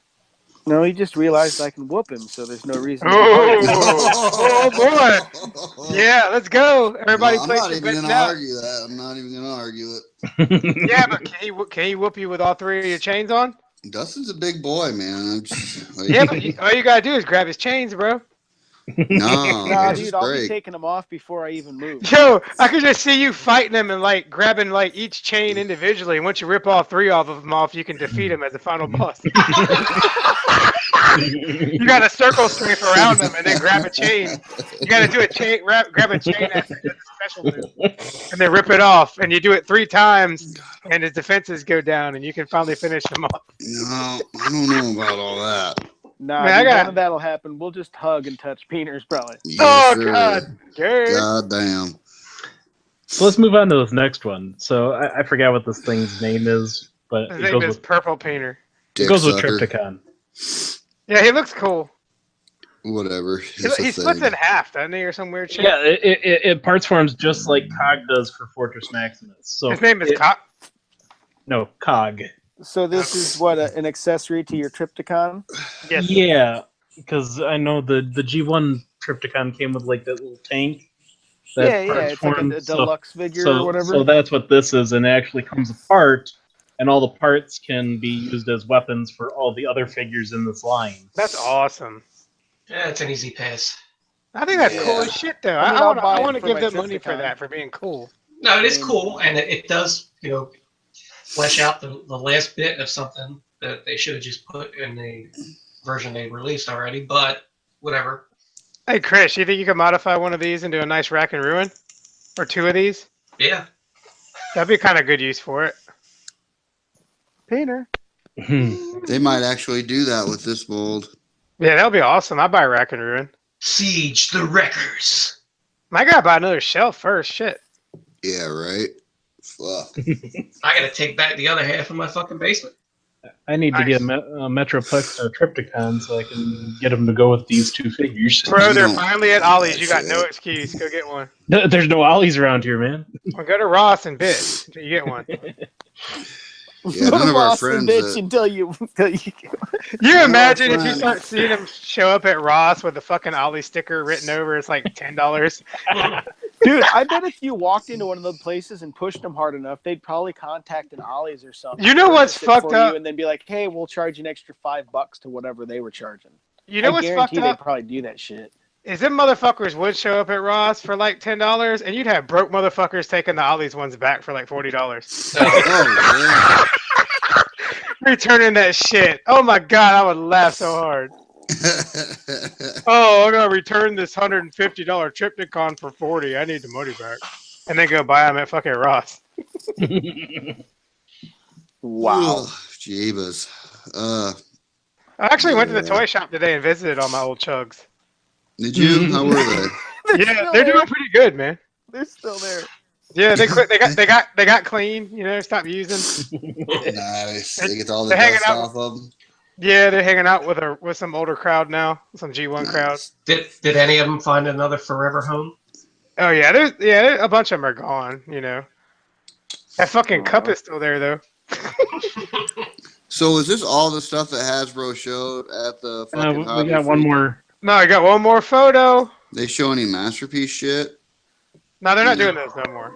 No, he just realized I can whoop him, so there's no reason. Oh boy! Yeah, let's go. Everybody No, I'm play not some even bets gonna now. argue that. I'm not even gonna argue it. Yeah, but can he whoop you with all three of your chains on? Dustin's a big boy, man. I'm just, like, Yeah, but all you gotta do is grab his chains, bro. no, Nah, this is dude, I'll be great. taking them off before I even move. Yo, I could just see you fighting him and like grabbing like each chain individually. And once you rip all three of them off, you can defeat him as the final boss. You got to circle strafe around him and then grab a chain. You got to do a chain, grab a chain after the special move, and then rip it off. And you do it 3 times, and his defenses go down, and you can finally finish him off. No, I don't know about all that. Nah, Man, dude, none of that'll happen. We'll just hug and touch Peter's probably. Yes, Oh sir. God, Gary. God damn. So let's move on to this next one. So I forgot what this thing's name is, but His it name goes, is with, Purple Painter. Dick it goes with sucker. Trypticon. Yeah, he looks cool. Whatever. He It's a splits thing. in half, doesn't he, or some weird shit? Yeah, it parts forms just like Cog does for Fortress Maximus. So His name is Cock. No, Cog. So this is what an accessory to your Trypticon. Yes. Yeah, because I know the G1 Trypticon came with like that little tank. that Yeah, parts it's like formed. a deluxe figure So or whatever. that's what this is, and it actually comes apart, and all the parts can be used as weapons for all the other figures in this line. That's awesome. Yeah, it's an easy pass. I think that's Yeah. cool as shit, though. I mean, I'll I buy want it to for give my them money for Trypticon. that, for being cool. No, it is I mean- cool, and it does, flesh out the last bit of something that they should have just put in the version they released already, but whatever. Hey, Chris, you think you could modify one of these into a nice Rack and Ruin? Or 2 of these? Yeah. That'd be kind of good use for it. Peter. They might actually do that with this mold. Yeah, that would be awesome. I'd buy Rack and Ruin. Siege the Wreckers. I gotta buy another shelf first. Shit. Yeah, right? Fuck. I gotta take back the other half of my fucking basement. I need to Nice. get a Metroplex Trypticon so I can get them to go with these 2 figures. Bro, You they're don't finally at do Ollie's. that You got shit. no excuse. Go get one. There's no ollies around here, man. Or go to Ross and bitch until you get one. Yeah, none of our Boston friends. bitch until you. You imagine if you friends. start seeing them show up at Ross with the fucking Ollie sticker written over, it's like $10. Dude, I bet if you walked into one of those places and pushed them hard enough, they'd probably contact an Ollie's or something. You know what's purchase it fucked for up? You and then be like, hey, we'll charge you an extra $5 to whatever they were charging. You know I what's fucked guarantee they'd up? probably do that shit. Is them motherfuckers would show up at Ross for like $10, and you'd have broke motherfuckers taking the Ollie's ones back for like $40. Oh, Returning that shit. Oh my god, I would laugh so hard. yeah. Oh, I'm gonna return this $150 Trypticon for $40. I need the money back. And then go buy them at fucking Ross. Wow. Ugh, Jeebus. I actually went to the Yeah. toy shop today and visited all my old chugs. Did you? How were they? Yeah, still they're there. doing pretty good, man. They're still there. Yeah, they quit. They got clean. You know, stopped using. Nice. They get all the They're hanging dust out- off of them. Yeah, they're hanging out with some older crowd now, some G1 crowd. Did any of them find another forever home? Oh yeah, a bunch of them are gone. You know, that fucking cup is still there though. So is this all the stuff that Hasbro showed at the fucking we Hobby got one Freak? more. No, I got one more photo. They show any masterpiece shit? No, they're not doing those no more.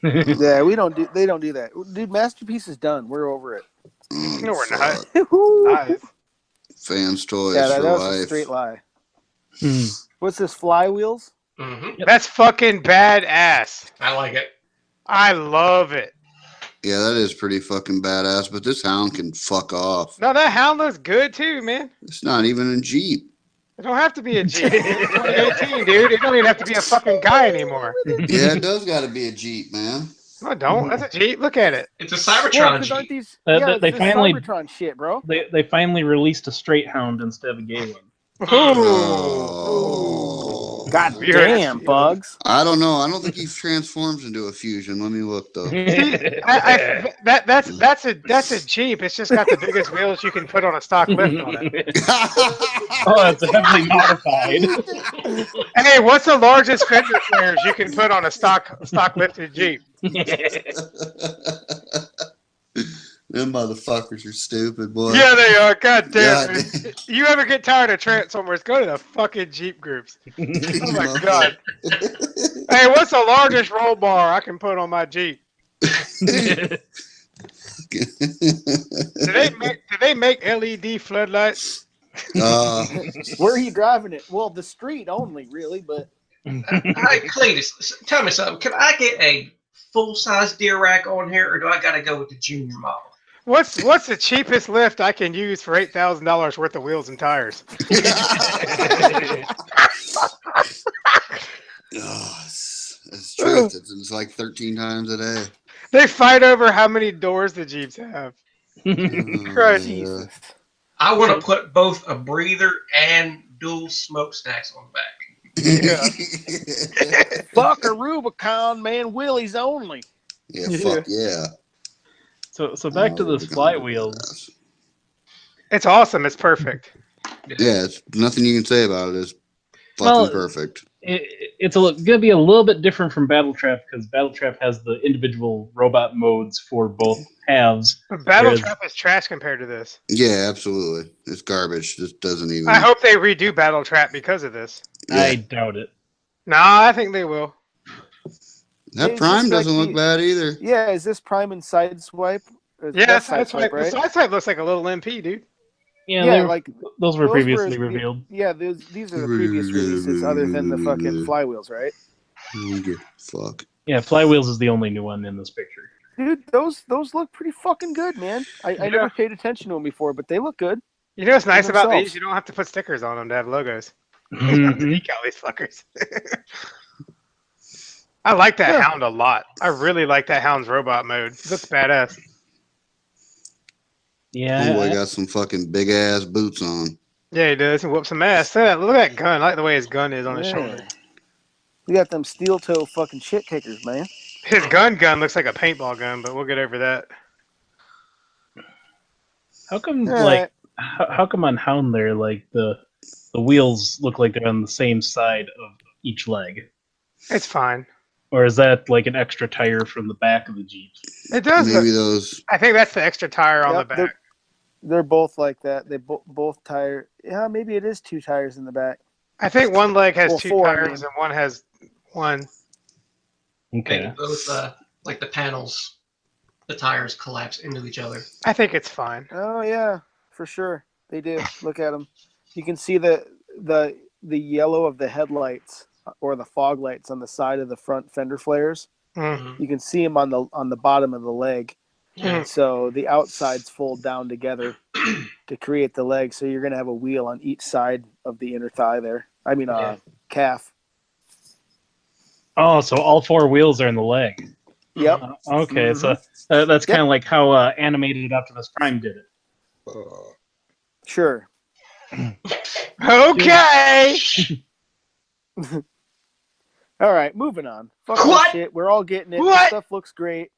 Yeah, we don't do. They don't do that, dude. Masterpiece is done. We're over it. No, we're not. Woo-hoo. Nice. Fans toys Yeah, for that was life. a straight lie. Hmm. What's this? Flywheels? Mm-hmm. That's fucking badass. I like it. I love it. Yeah, that is pretty fucking badass. But this hound can fuck off. No, that hound looks good too, man. It's not even a Jeep. It don't have to be a Jeep. It's 2018, dude. It don't even have to be a fucking guy anymore. Yeah, it does got to be a Jeep, man. No, it don't. That's a Jeep. Look at it. It's a Cybertron Yeah, 'cause Jeep. aren't these? They Yeah, they it's finally- Cybertron shit, bro. They finally released a straight hound instead of a gay one. Oh. God Weird. damn, Bugs. I don't know. I don't think he transforms into a fusion. Let me look though. That's a Jeep. It's just got the biggest wheels you can put on a stock lift on it. Oh, it's heavily modified. Hey, what's the largest fender flares you can put on a stock lifted Jeep? Them motherfuckers are stupid, boy. Yeah, they are. God damn God. it. You ever get tired of Transformers, go to the fucking Jeep groups. Oh my God. Hey, what's the largest roll bar I can put on my Jeep? Do they make LED floodlights? Where are you driving it? Well, the street only, really, but Hey, Cletus, tell me something. Can I get a full-size deer rack on here, or do I got to go with the junior model? What's the cheapest lift I can use for $8,000 worth of wheels and tires? It's true. It's like 13 times a day. They fight over how many doors the Jeeps have. Christ. Yeah. I want to put both a breather and dual smokestacks on the back. fuck a Rubicon, man. Wheelies only. Yeah, fuck yeah. So back to this Flywheels. It's awesome. It's perfect. Yeah, it's nothing you can say about it. It's fucking perfect. It's gonna be a little bit different from Battletrap because Battletrap has the individual robot modes for both halves. But Battletrap is trash compared to this. Yeah, absolutely. It's garbage. This doesn't even. I hope they redo Battletrap because of this. Yeah. I doubt it. No, I think they will. That It's Prime just like doesn't look the- bad either. Yeah, is this Prime and Sideswipe? Yeah, That's Sideswipe. right? The Sideswipe looks like a little MP, dude. Yeah, Yeah, like those were those previously were- revealed. yeah, these are the previous releases, other than the fucking Flywheels, right? Fuck. Yeah, Flywheels is the only new one in this picture. Dude, those look pretty fucking good, man. I Yeah. never paid attention to them before, but they look good. You know what's nice about themselves. these? You don't have to put stickers on them to have logos. Mhm. Decal these fuckers. I like that Yeah. hound a lot. I really like that hound's robot mode. It looks badass. Yeah, Boy got some fucking big ass boots on. Yeah, he does. He whoops some ass. Look at that gun. I like the way his gun is on his Yeah. shoulder. We got them steel toe fucking shit kickers, man. His gun looks like a paintball gun, but we'll get over that. how come All like right. how come on Hound there like the wheels look like they're on the same side of each leg, It's fine. or is that like an extra tire from the back of the Jeep? It does. Maybe those. I think that's the extra tire on Yep, the back. They're both like that. They both tire. Yeah, maybe it is 2 tires in the back. I think one leg has Well, 2 4, I tires mean. and one has 1. Okay. Maybe both, like the panels, the tires collapse into each other. I think it's fine. Oh yeah, for sure. They do. Look at them. You can see the yellow of the headlights or the fog lights on the side of the front fender flares. Mm. You can see them on the bottom of the leg. Yeah. So the outsides fold down together to create the leg. So you're gonna have a wheel on each side of the inner thigh there. I mean, Yeah. calf. Oh, so all 4 wheels are in the leg. Yep. Okay, Mhm. so that's kind of like how Animated Optimus Prime did it. Sure. Okay. All right, moving on. Fuck this What? shit. We're all getting it. What? This stuff looks great.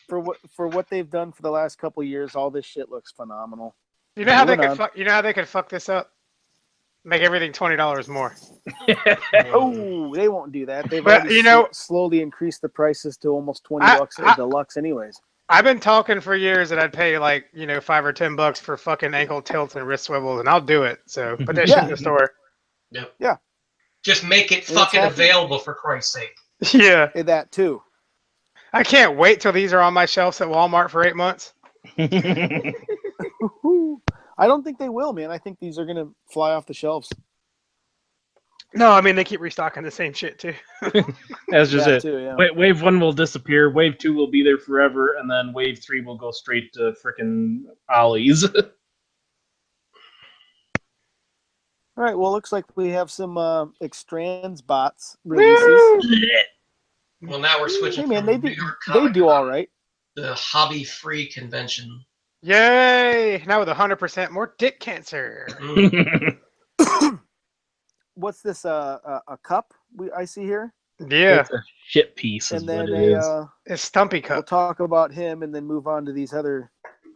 For what they've done for the last couple of years, all this shit looks phenomenal. You know how they Moving could on. fuck? You know how they could fuck this up? Make everything $20 more. Oh, they won't do that. They've But, already you know- slowly increased the prices to almost $20 I- at Deluxe, anyways. I've been talking for years that I'd pay like $5 or $10 for fucking ankle tilts and wrist swivels, and I'll do it. So put that shit in the store. Yep. Yeah. Just make it it's fucking happening. available for Christ's sake. Yeah. That too. I can't wait till these are on my shelves at Walmart for 8 months. I don't think they will, man. I think these are going to fly off the shelves. No, I mean, they keep restocking the same shit, too. That's just it. Too, yeah. Wave 1 will disappear. Wave 2 will be there forever, and then Wave 3 will go straight to frickin' Ollie's. All right. Well, looks like we have some Xtransbots releases. Well, now we're switching. Hey, man, from they New York do Comic all Con right. to the hobby-free convention. Yay! Now with 100% more dick cancer. What's this? A cup I see here, Yeah, It's a shit piece is and then what it is. it's Stumpy we'll Cup. talk about him, and then move on to these other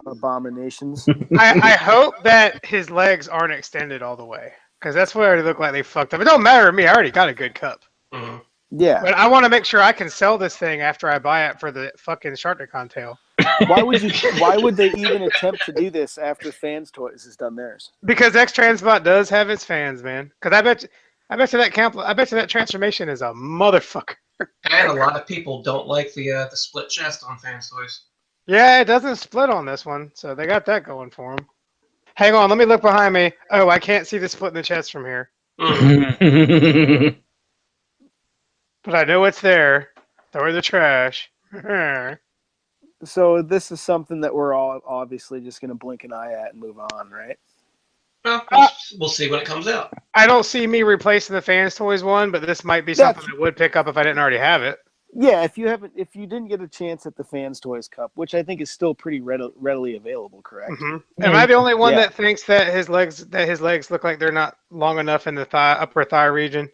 abominations. I hope that his legs aren't extended all the way, because that's what already look like they fucked up. It don't matter to me. I already got a good cup. Mhm. Yeah. But I want to make sure I can sell this thing after I buy it for the fucking Sharkticon tail. Why would they even attempt to do this after Fans Toys has done theirs? Because Xtransbot does have its fans, man. Because I bet you that transformation is a motherfucker. And a lot of people don't like the split chest on Fans Toys. Yeah, it doesn't split on this one, so they got that going for them. Hang on, let me look behind me. Oh, I can't see the split in the chest from here, but I know it's there. Throw the trash. So this is something that we're all obviously just going to blink an eye at and move on, right? Well, we'll see when it comes out. I don't see me replacing the Fans Toys one, but this might be something I would pick up if I didn't already have it. Yeah, if you didn't get a chance at the Fans Toys Cup, which I think is still pretty readily available, correct? Mm-hmm. Am I the only one that thinks that his legs look like they're not long enough in the upper thigh region?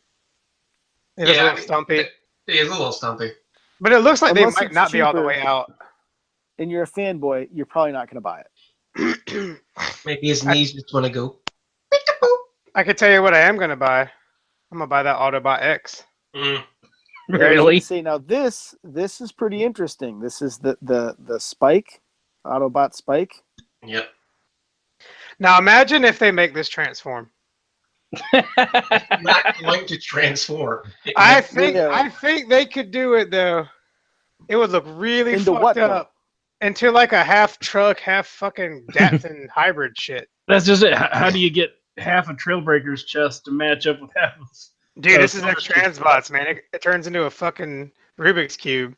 It's a little stumpy. It is a little stumpy. But it looks like Unless they might it's not be all the cheaper. way out. And you're a fanboy, you're probably not going to buy it. Maybe his knees just want to go. I can tell you what I am going to buy. I'm going to buy that Autobot X. Mm. Really? See, now this is pretty interesting. This is the Spike, Autobot Spike. Yep. Now imagine if they make this transform. Not going to transform. I think they could do it though. It would look really Into fucked what, up. Into like a half truck, half fucking Datsun hybrid shit. That's just it. How do you get half a Trailbreaker's chest to match up with half of... Dude, this is Xtransbots, man. It turns into a fucking Rubik's Cube.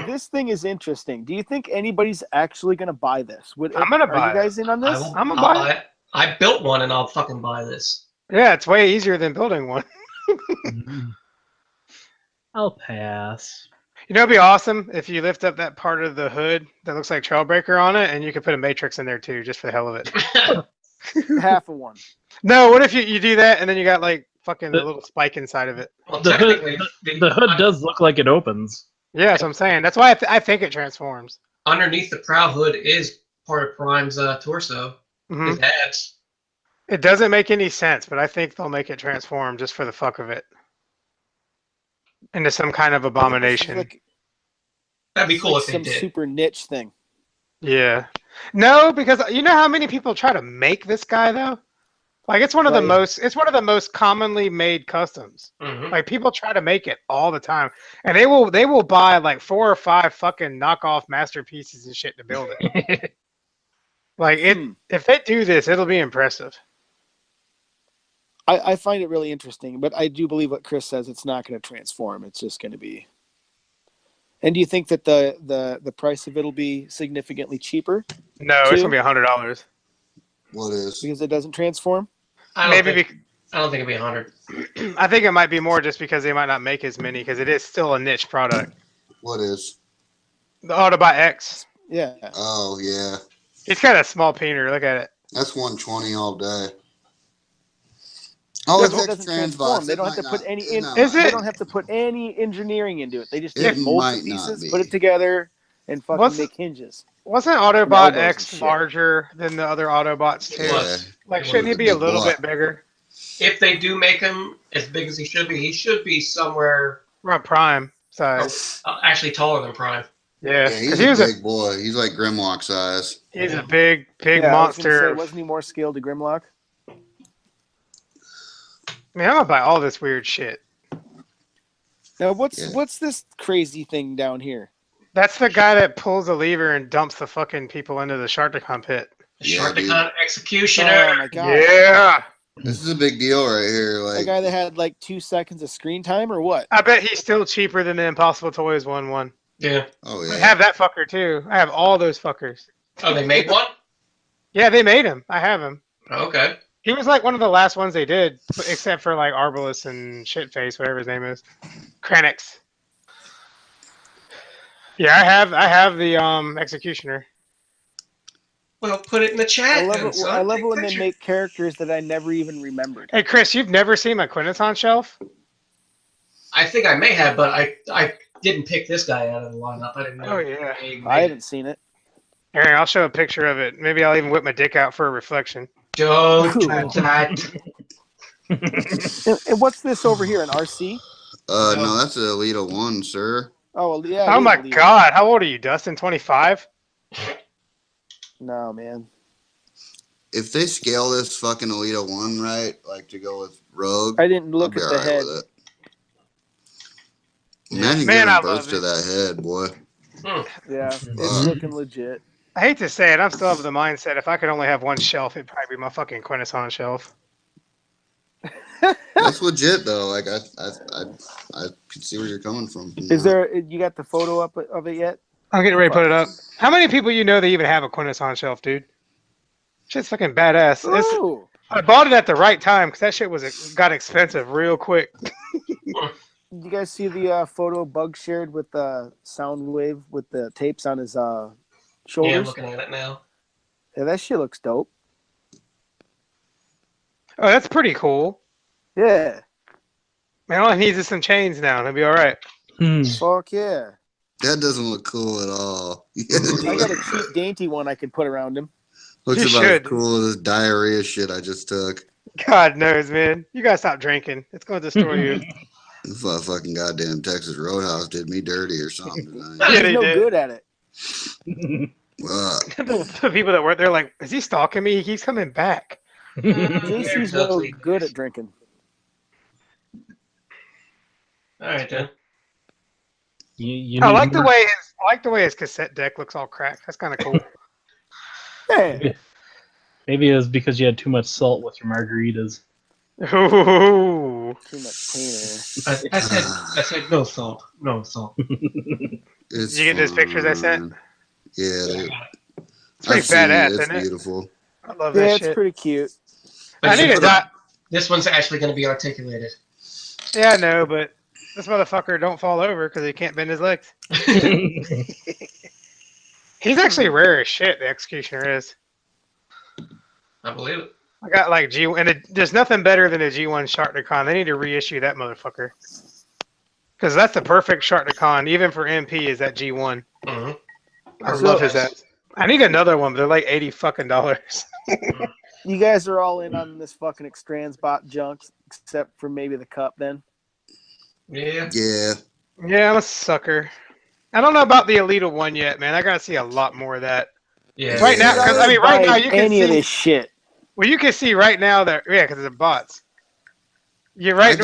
This thing is interesting. Do you think anybody's actually going to buy this? I'm gonna buy Are you guys in on this? I'm gonna I'll buy buy it. I built one and I'll fucking buy this. Yeah, it's way easier than building one. I'll pass. You know, it'd be awesome if you lift up that part of the hood that looks like Trailbreaker on it, and you could put a Matrix in there too, just for the hell of it. Half of one. No, what if you do that and then you got like fucking a little spike inside of it? Well, The technically, hood does look like it opens. Yeah, that's what I'm saying. That's why I think it transforms. underneath the prow hood is part of Prime's torso. Mhm. His abs. It doesn't make any sense, but I think they'll make it transform just for the fuck of it into some kind of abomination. Like, That'd be cool like if they some did. super niche thing. Yeah. No, because you know how many people try to make this guy though? Like it's one of the most commonly made customs. Mhm. Like people try to make it all the time. And they will buy like 4 or 5 fucking knockoff masterpieces and shit to build it. Like if they do this, it'll be impressive. I find it really interesting, but I do believe what Chris says. It's not going to transform. It's just going to be. And do you think that the price of it'll be significantly cheaper No, it's gonna be $100. What is? because it doesn't transform? I don't think it'd be 100. I think it might be more just because they might not make as many because it is still a niche product. What is? The Autobot X. Yeah. Oh yeah, It's got a small peener. Look at it. that's 120 all day. Oh, Yeah, it's but it doesn't transform. They don't have to put any in. Is They it? don't have to put any engineering into it. They just It take both might the not pieces, be. put it together, and fucking What's- make hinges. Wasn't Autobot elbows X and shit. larger than the other Autobots too? Yeah. Like, shouldn't he be a little bit bigger? If they do make him as big as he should be somewhere Around Prime size. actually taller than Prime. Yeah, Yeah, because he's a big boy. He's like Grimlock size. he's a big Yeah, I was gonna monster. say, wasn't he more scaled to Grimlock? Man, I'm gonna buy all this weird shit. Now, what's Yeah. what's this crazy thing down here? That's the guy that pulls the lever and dumps the fucking people into the Sharkticon pit. The Yeah, Sharkticon Executioner. Oh my god. Yeah. This is a big deal right here. The Like, guy that had like 2 seconds of screen time or what? I bet he's still cheaper than the Impossible Toys 1/1. Yeah. oh I yeah. have that fucker too. I have all those fuckers. Oh, they made one? Yeah, they made him. I have him. Okay. He was like one of the last ones they did, except for like Arbalest and Shitface, whatever his name is. Kranix. Yeah, I have the Executioner. Well, put it in the chat. I love then, it. son. I love Take it when they pictures. make characters that I never even remembered. Hey Chris, you've never seen my Quintesson shelf? I think I may have, but I didn't pick this guy out of the lineup. I didn't know. Oh yeah. I haven't seen it. Here, I'll show a picture of it. Maybe I'll even whip my dick out for a reflection. Don't Ooh. do that. And what's this over here? An RC? No, that's an Alita 1, sir. Oh, well, yeah. Oh it my is a leader. god, how old are you, Dustin? 25? No, man. If they scale this fucking Alita 1 right, like to go with Rogue, I didn't look I'll be at the alright head. with it. Imagine Man, getting I a burst love to it. that head, boy. Yeah, it's looking legit. I hate to say it, I'm still of the mindset if I could only have one shelf, it'd probably be my fucking Quintesson shelf. That's legit though. Like I can see where you're coming from. Is there? You got the photo up of it yet? I'm getting ready to put it up. How many people you know that even have a Quintesson shelf, dude? Shit's fucking badass. Ooh. I bought it at the right time because that shit got expensive real quick. Did you guys see the photo Bug shared with Soundwave with the tapes on his Yeah, I'm shoulders? looking at it now. Yeah, that shit looks dope. Oh, that's pretty cool. Yeah. Man, all he needs is some chains now, and he'll be all right. Fuck yeah. That doesn't look cool at all. I got a cheap dainty one I could put around him. Looks You about should. as cool as this diarrhea shit I just took. God knows, man. You gotta stop drinking. It's gonna destroy you. This fucking goddamn Texas Roadhouse did me dirty or something tonight. Yeah, He's they no did. good at it. The people that work there, like, is he stalking me? He keeps coming back. JC's no good at drinking. All right, then. You I need like the more- way his cassette deck looks all cracked. That's kind of cool. Yeah. Maybe it was because you had too much salt with your margaritas. Ooh. Too much pain I said no salt. No salt. It's Did you get those pictures I sent? fine. Yeah, It's pretty I've seen badass, it. It's isn't it? beautiful. I love there. that Yeah, it's shit. pretty cute. But I need to die. this one's actually going to be articulated. Yeah, I know, but this motherfucker don't fall over because he can't bend his legs. He's actually rare as shit, the Executioner is. I believe it. I got like G1, and there's nothing better than a G1 Sharkticon. They need to reissue that motherfucker. Because that's the perfect Sharkticon, even for MP, is that G1. Mm-hmm. I love his ass. I need another one, but they're like $80 fucking. You guys are all in on this fucking Xtransbot junk, except for maybe the cup then. Yeah. Yeah. Yeah, I'm a sucker. I don't know about the Alita one yet, man. I gotta see a lot more of that. Yeah. Right now, because I mean, right now you can any of see. this shit. Well, you can see right now that because it's bots. You're right.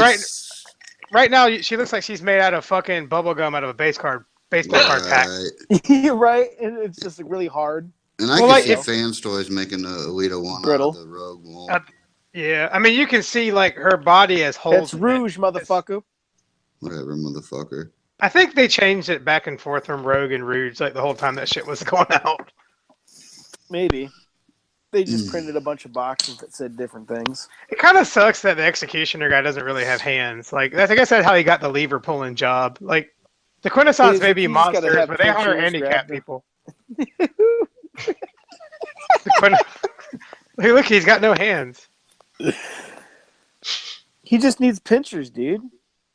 Right now, she looks like she's made out of fucking bubble gum out of a baseball card pack. You're right, and it's just really hard. And I Well, can like, see if- Fans Toys making the Alita 1 Brittle. out of the Rogue mold. Yeah, I mean, you can see like her body has holes. That's in it. Rouge, motherfucker. Whatever, motherfucker. I think they changed it back and forth from Rogue and Rouge like the whole time that shit was going out. Maybe. They just printed a bunch of boxes that said different things. It kind of sucks that the Executioner guy doesn't really have hands. Like I guess that's how he got the lever pulling job. Like the Quintessons may be You just gotta monsters, have but they hire pinchers, handicapped grab them. people. Hey, look, he's got no hands. He just needs pinchers, dude.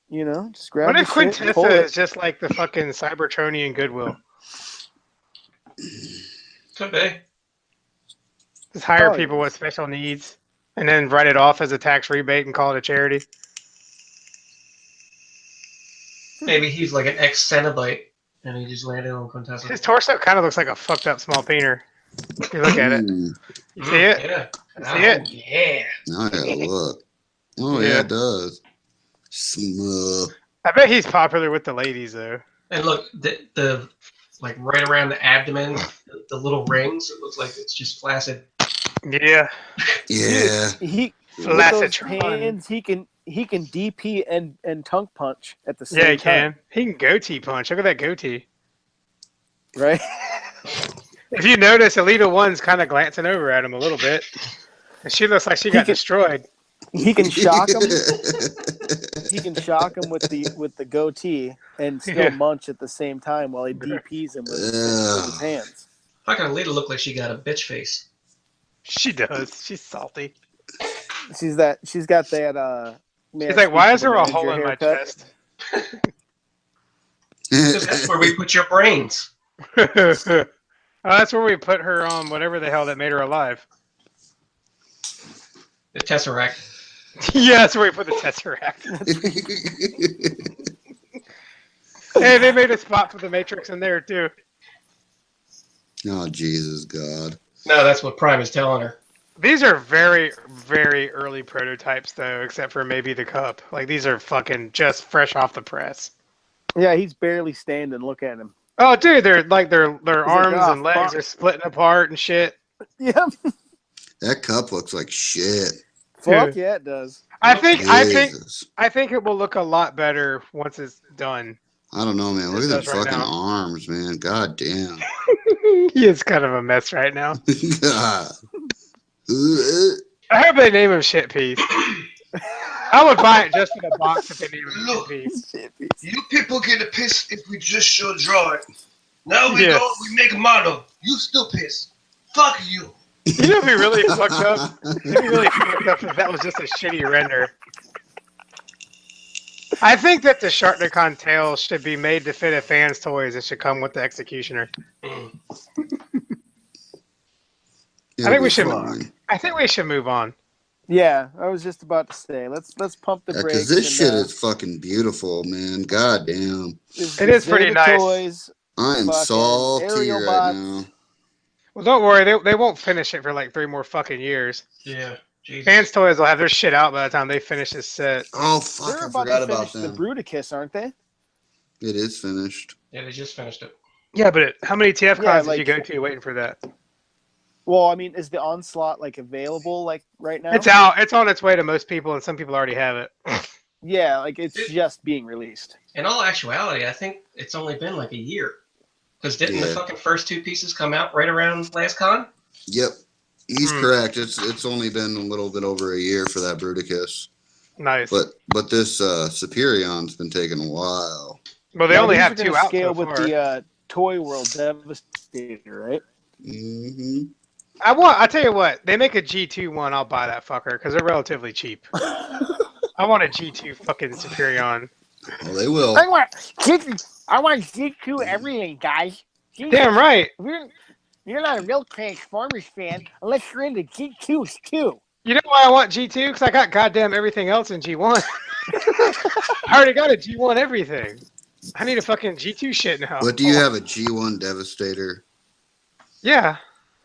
You know, just grab What the if shit and pull Quintessa it. is just like the fucking Cybertronian Goodwill? Could be. Just hire Oh, people yes. with special needs and then write it off as a tax rebate and call it a charity. Maybe he's like an ex-Cenobite, and he just landed on Contessa. His torso kind of looks like a fucked up small peener. If you look at it. Ooh, You see it? Yeah. See it? Yeah. now I gotta look. Oh, Yeah. yeah, it does. Smug. I bet he's popular with the ladies, though. And look, the like right around the abdomen, the little rings. It looks like it's just flaccid. Yeah. Yeah. He with those Flacitron. hands, he can DP and tongue punch at the same Yeah, he time. can. He can goatee punch. Look at that goatee. Right? If you notice, Alita 1's kind of glancing over at him a little bit. And she looks like she got destroyed. He can shock him. He can shock him with the goatee and still munch at the same time while he DPs him with his hands. Fucking Alita look like she got a bitch face. She does. She's salty. She's got that. She's like, why is there a hole in my chest? That's where we put your brains. Oh, that's where we put her on whatever the hell that made her alive. The Tesseract. Yeah, that's where we put the Tesseract. Hey, they made a spot for the Matrix in there, too. Oh, Jesus God. No, that's what Prime is telling her. These are very, very early prototypes, though, except for maybe the cup. Like, these are fucking just fresh off the press. Yeah, he's barely standing. Look at him. Oh, dude, their arms like, and legs are splitting apart and shit. Yep. That cup looks like shit. Fuck yeah, it does. I think Jesus. it will look a lot better once it's done. I don't know, man. Look at It them does right fucking now. arms, man. God damn. He is kind of a mess right now. God. I hope they name him Shit Piece. I would buy it just for the box if they name him Look. Shit Piece. You people get a piss if we just show draw it. Now we Yes. go, we make a model. You still piss. Fuck you. You know, it'd be really fucked up. It'd be really fucked up if that was just a shitty render. I think that the Sharkticon tail should be made to fit a fan's toys. It should come with the Executioner. I think we should. I think we should move on. Yeah, I was just about to say, let's pump the brakes. Because this shit is fucking beautiful, man. God damn. It is pretty Zeta nice. Toys, I am fucking salty aerial right bots. now. Well, don't worry. They won't finish it for like 3 more fucking years. Yeah. Jesus. Fans Toys will have their shit out by the time they finish this set. Oh, fuck. They're I about forgot to about finish the them. Bruticus, aren't they? It is finished. Yeah, they just finished it. Yeah, but how many TF Yeah, cons like- did you go to waiting for that? Well, I mean, is the Onslaught like available like right now? It's out. It's on its way to most people, and some people already have it. Yeah, like it's just being released. In all actuality, I think it's only been like a year. Because didn't the Yeah. fucking first 2 pieces come out right around last con? Yep. He's correct. It's only been a little bit over a year for that Bruticus. Nice. But this Superion's been taking a while. Well, they Now, only these have are 2 gonna out scale so with far. the Toy World Devastator, right? Mm-hmm. I tell you what, they make a G2 one, I'll buy that fucker because they're relatively cheap. I want a G2 fucking Superion. Well, they will. I want G2 everything, guys. Damn right. You're not a real Transformers fan unless you're into G2s too. You know why I want G2? Because I got goddamn everything else in G1. I already got a G1 everything. I need a fucking G2 shit now. But do you have a G1 Devastator? Yeah.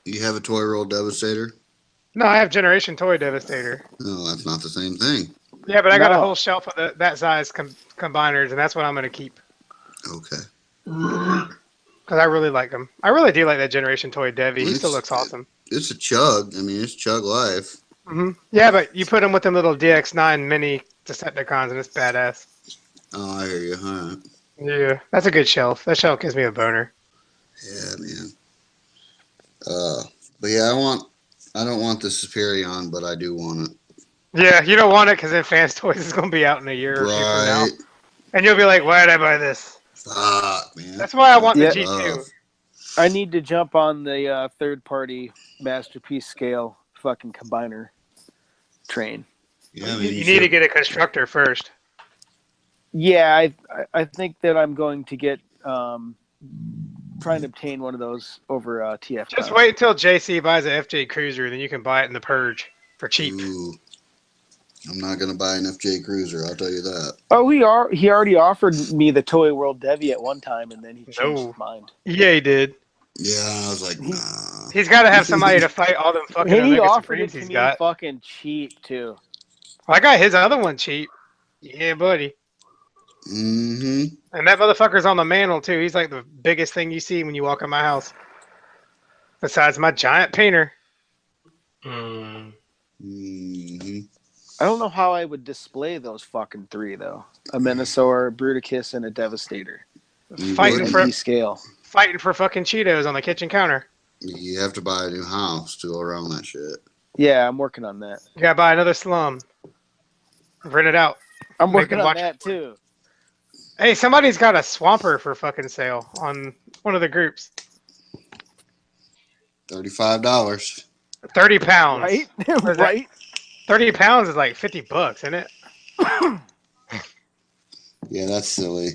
You have a Toy Roll Devastator? No, I have Generation Toy Devastator. No, that's not the same thing. Yeah, but I got a No. whole shelf of that size combiners, and that's what I'm going to keep. Okay. Because I really like them. I really do like that Generation Toy Devi. He still looks awesome. It's a chug. I mean, it's chug life. Yeah, but you put them with them little DX9 mini Decepticons, and it's badass. Oh, I hear you, huh? Yeah, that's a good shelf. That shelf gives me a boner. Yeah, man. But yeah, I don't want the Superion, but I do want it. Yeah, you don't want it because then Fans Toys is going to be out in a year or 2 from now. Right. And you'll be like, why did I buy this? Fuck, man. That's why I want Yeah. the G2. I need to jump on the third-party Masterpiece scale fucking combiner train. Yeah, I You mean, need to get a constructor first. Yeah, I think that I'm going to get try and obtain one of those over TF. Just wait until JC buys a FJ Cruiser, then you can buy it in the Purge for cheap. Ooh. I'm not gonna buy an FJ Cruiser. I'll tell you that. Oh, he already offered me the Toy World Devi at one time, and then he changed his mind. Yeah, he did. Yeah, I was like, nah. He's got to have somebody to fight all them fucking And he Omega offered it Supremes to he's me got. fucking cheap too. Well, I got his other one cheap. Yeah, buddy. Mm-hmm. And that motherfucker's on the mantle too. He's like the biggest thing you see when you walk in my house. Besides my giant painter. Mm. Mm-hmm. I don't know how I would display those fucking three though. A Minosaur, a Bruticus, and a Devastator. Fighting for scale. Fighting for fucking Cheetos on the kitchen counter. You have to buy a new house to go around that shit. Yeah, I'm working on that. You gotta buy another slum. Rent it out. I'm Make working them on watch that too. Hey, somebody's got a Swamper for fucking sale on one of the groups. $35. 30 pounds. Right? What is that? Right? 30 pounds is like $50, isn't it? Yeah, that's silly.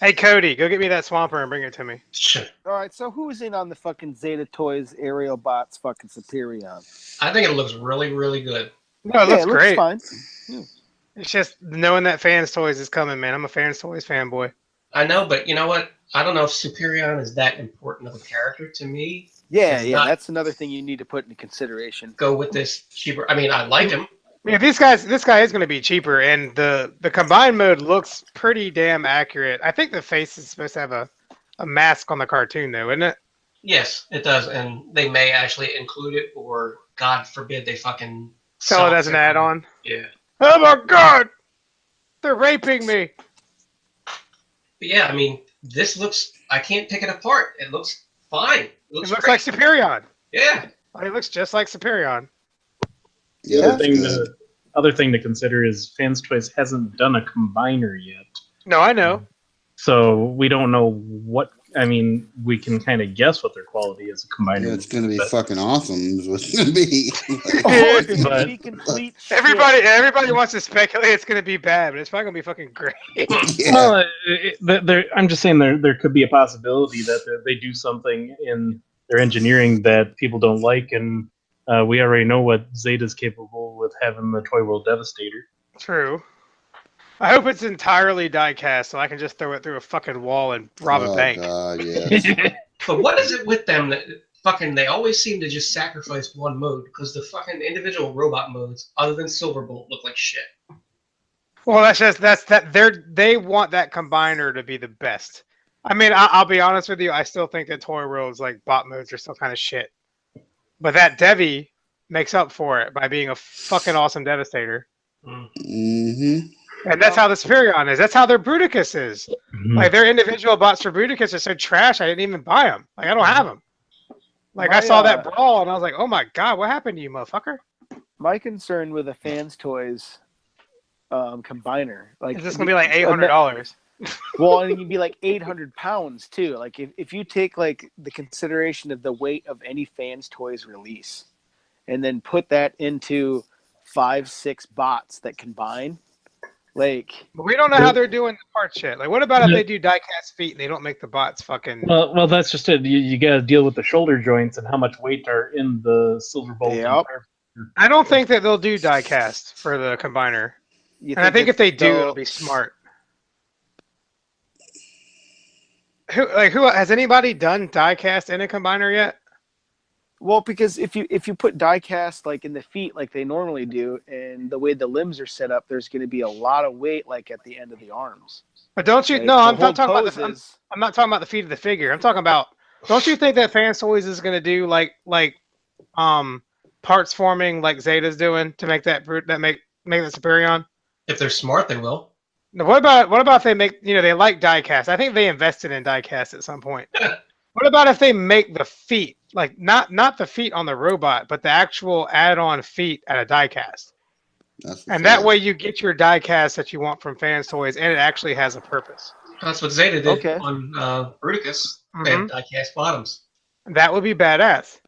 Hey, Cody, go get me that Swamper and bring it to me. Sure. All right, so who's in on the fucking Zeta Toys aerial bots fucking Superion? I think it looks really, really good. No, it looks great. Fine. It's just knowing that Fans Toys is coming, man. I'm a Fans Toys fanboy. I know, but you know what? I don't know if Superion is that important of a character to me. Yeah, It's yeah, not- that's another thing you need to put into consideration. Go with this cheaper. I mean, I like him. Yeah, this guy is going to be cheaper, and the combined mode looks pretty damn accurate. I think the face is supposed to have a mask on the cartoon, though, isn't it? Yes, it does, and they may actually include it, or God forbid they fucking Sell it as an add-on. Yeah. Oh my god! They're raping me! But yeah, I mean, this looks. I can't pick it apart. It looks fine. It It looks great. like Superion. Yeah. It looks just like Superion. Yeah, Other that's thing, good. other thing to consider is Fans Toys hasn't done a combiner yet. No, I know. So we don't know what. I mean, we can kind of guess what their quality is. A combiner. Yeah, it's going to be but- fucking awesome is what it's going to be. Oh, it's gonna But- be complete shit. Everybody wants to speculate it's going to be bad, but it's probably going to be fucking great. Yeah. Well, I'm just saying there could be a possibility that they do something in their engineering that people don't like, and we already know what Zeta's capable with having the Toy World Devastator. True. I hope it's entirely die-cast so I can just throw it through a fucking wall and rob a bank. God, yes. But what is it with them that fucking they always seem to just sacrifice one mode because the fucking individual robot modes, other than Silverbolt, look like shit. Well, they want that combiner to be the best. I mean, I'll be honest with you. I still think that Toy World's like bot modes are still kind of shit. But that Devi makes up for it by being a fucking awesome Devastator. Mm-hmm. And that's how the Superion is. That's how their Bruticus is. Mhm. Like, their individual bots for Bruticus are so trash, I didn't even buy them. Like, I don't have them. Like, I saw that brawl, and I was like, oh my god, what happened to you, motherfucker? My concern with a Fans Toys combiner, like, Is this going to be like $800? well, and you'd be like 800 pounds too. Like if you take like the consideration of the weight of any Fans Toys release, and then put that into 5-6 bots that combine, like But we don't know how they're doing the part shit. Like, what about if they do die-cast feet and they don't make the bots fucking... Well, that's just it. You got to deal with the shoulder joints and how much weight are in the Silverbolt. Yep. I don't think that they'll do die-cast for the combiner. you And I think if they do, they'll- it'll be smart. Who has anybody done die-cast in a combiner yet? Well, because if you put die cast like in the feet like they normally do, and the way the limbs are set up, there's going to be a lot of weight like at the end of the arms. But don't you? Like, No, the I'm whole not talking about pose the. is- I'm not talking about the feet of the figure. I'm talking about. Don't you think that Fans Toys is going to do like parts forming like Zeta's doing to make that make that Superion? If they're smart, they will. Now, what about if they make they like die-cast? I think they invested in die-cast at some point. What about if they make the feet like not the feet on the robot, but the actual add-on feet at a die-cast? And that way you get your die-cast that you want from Fans Toys, and it actually has a purpose. That's what Zeta did Okay. on Bruticus. They Mhm. had die-cast bottoms. That would be badass.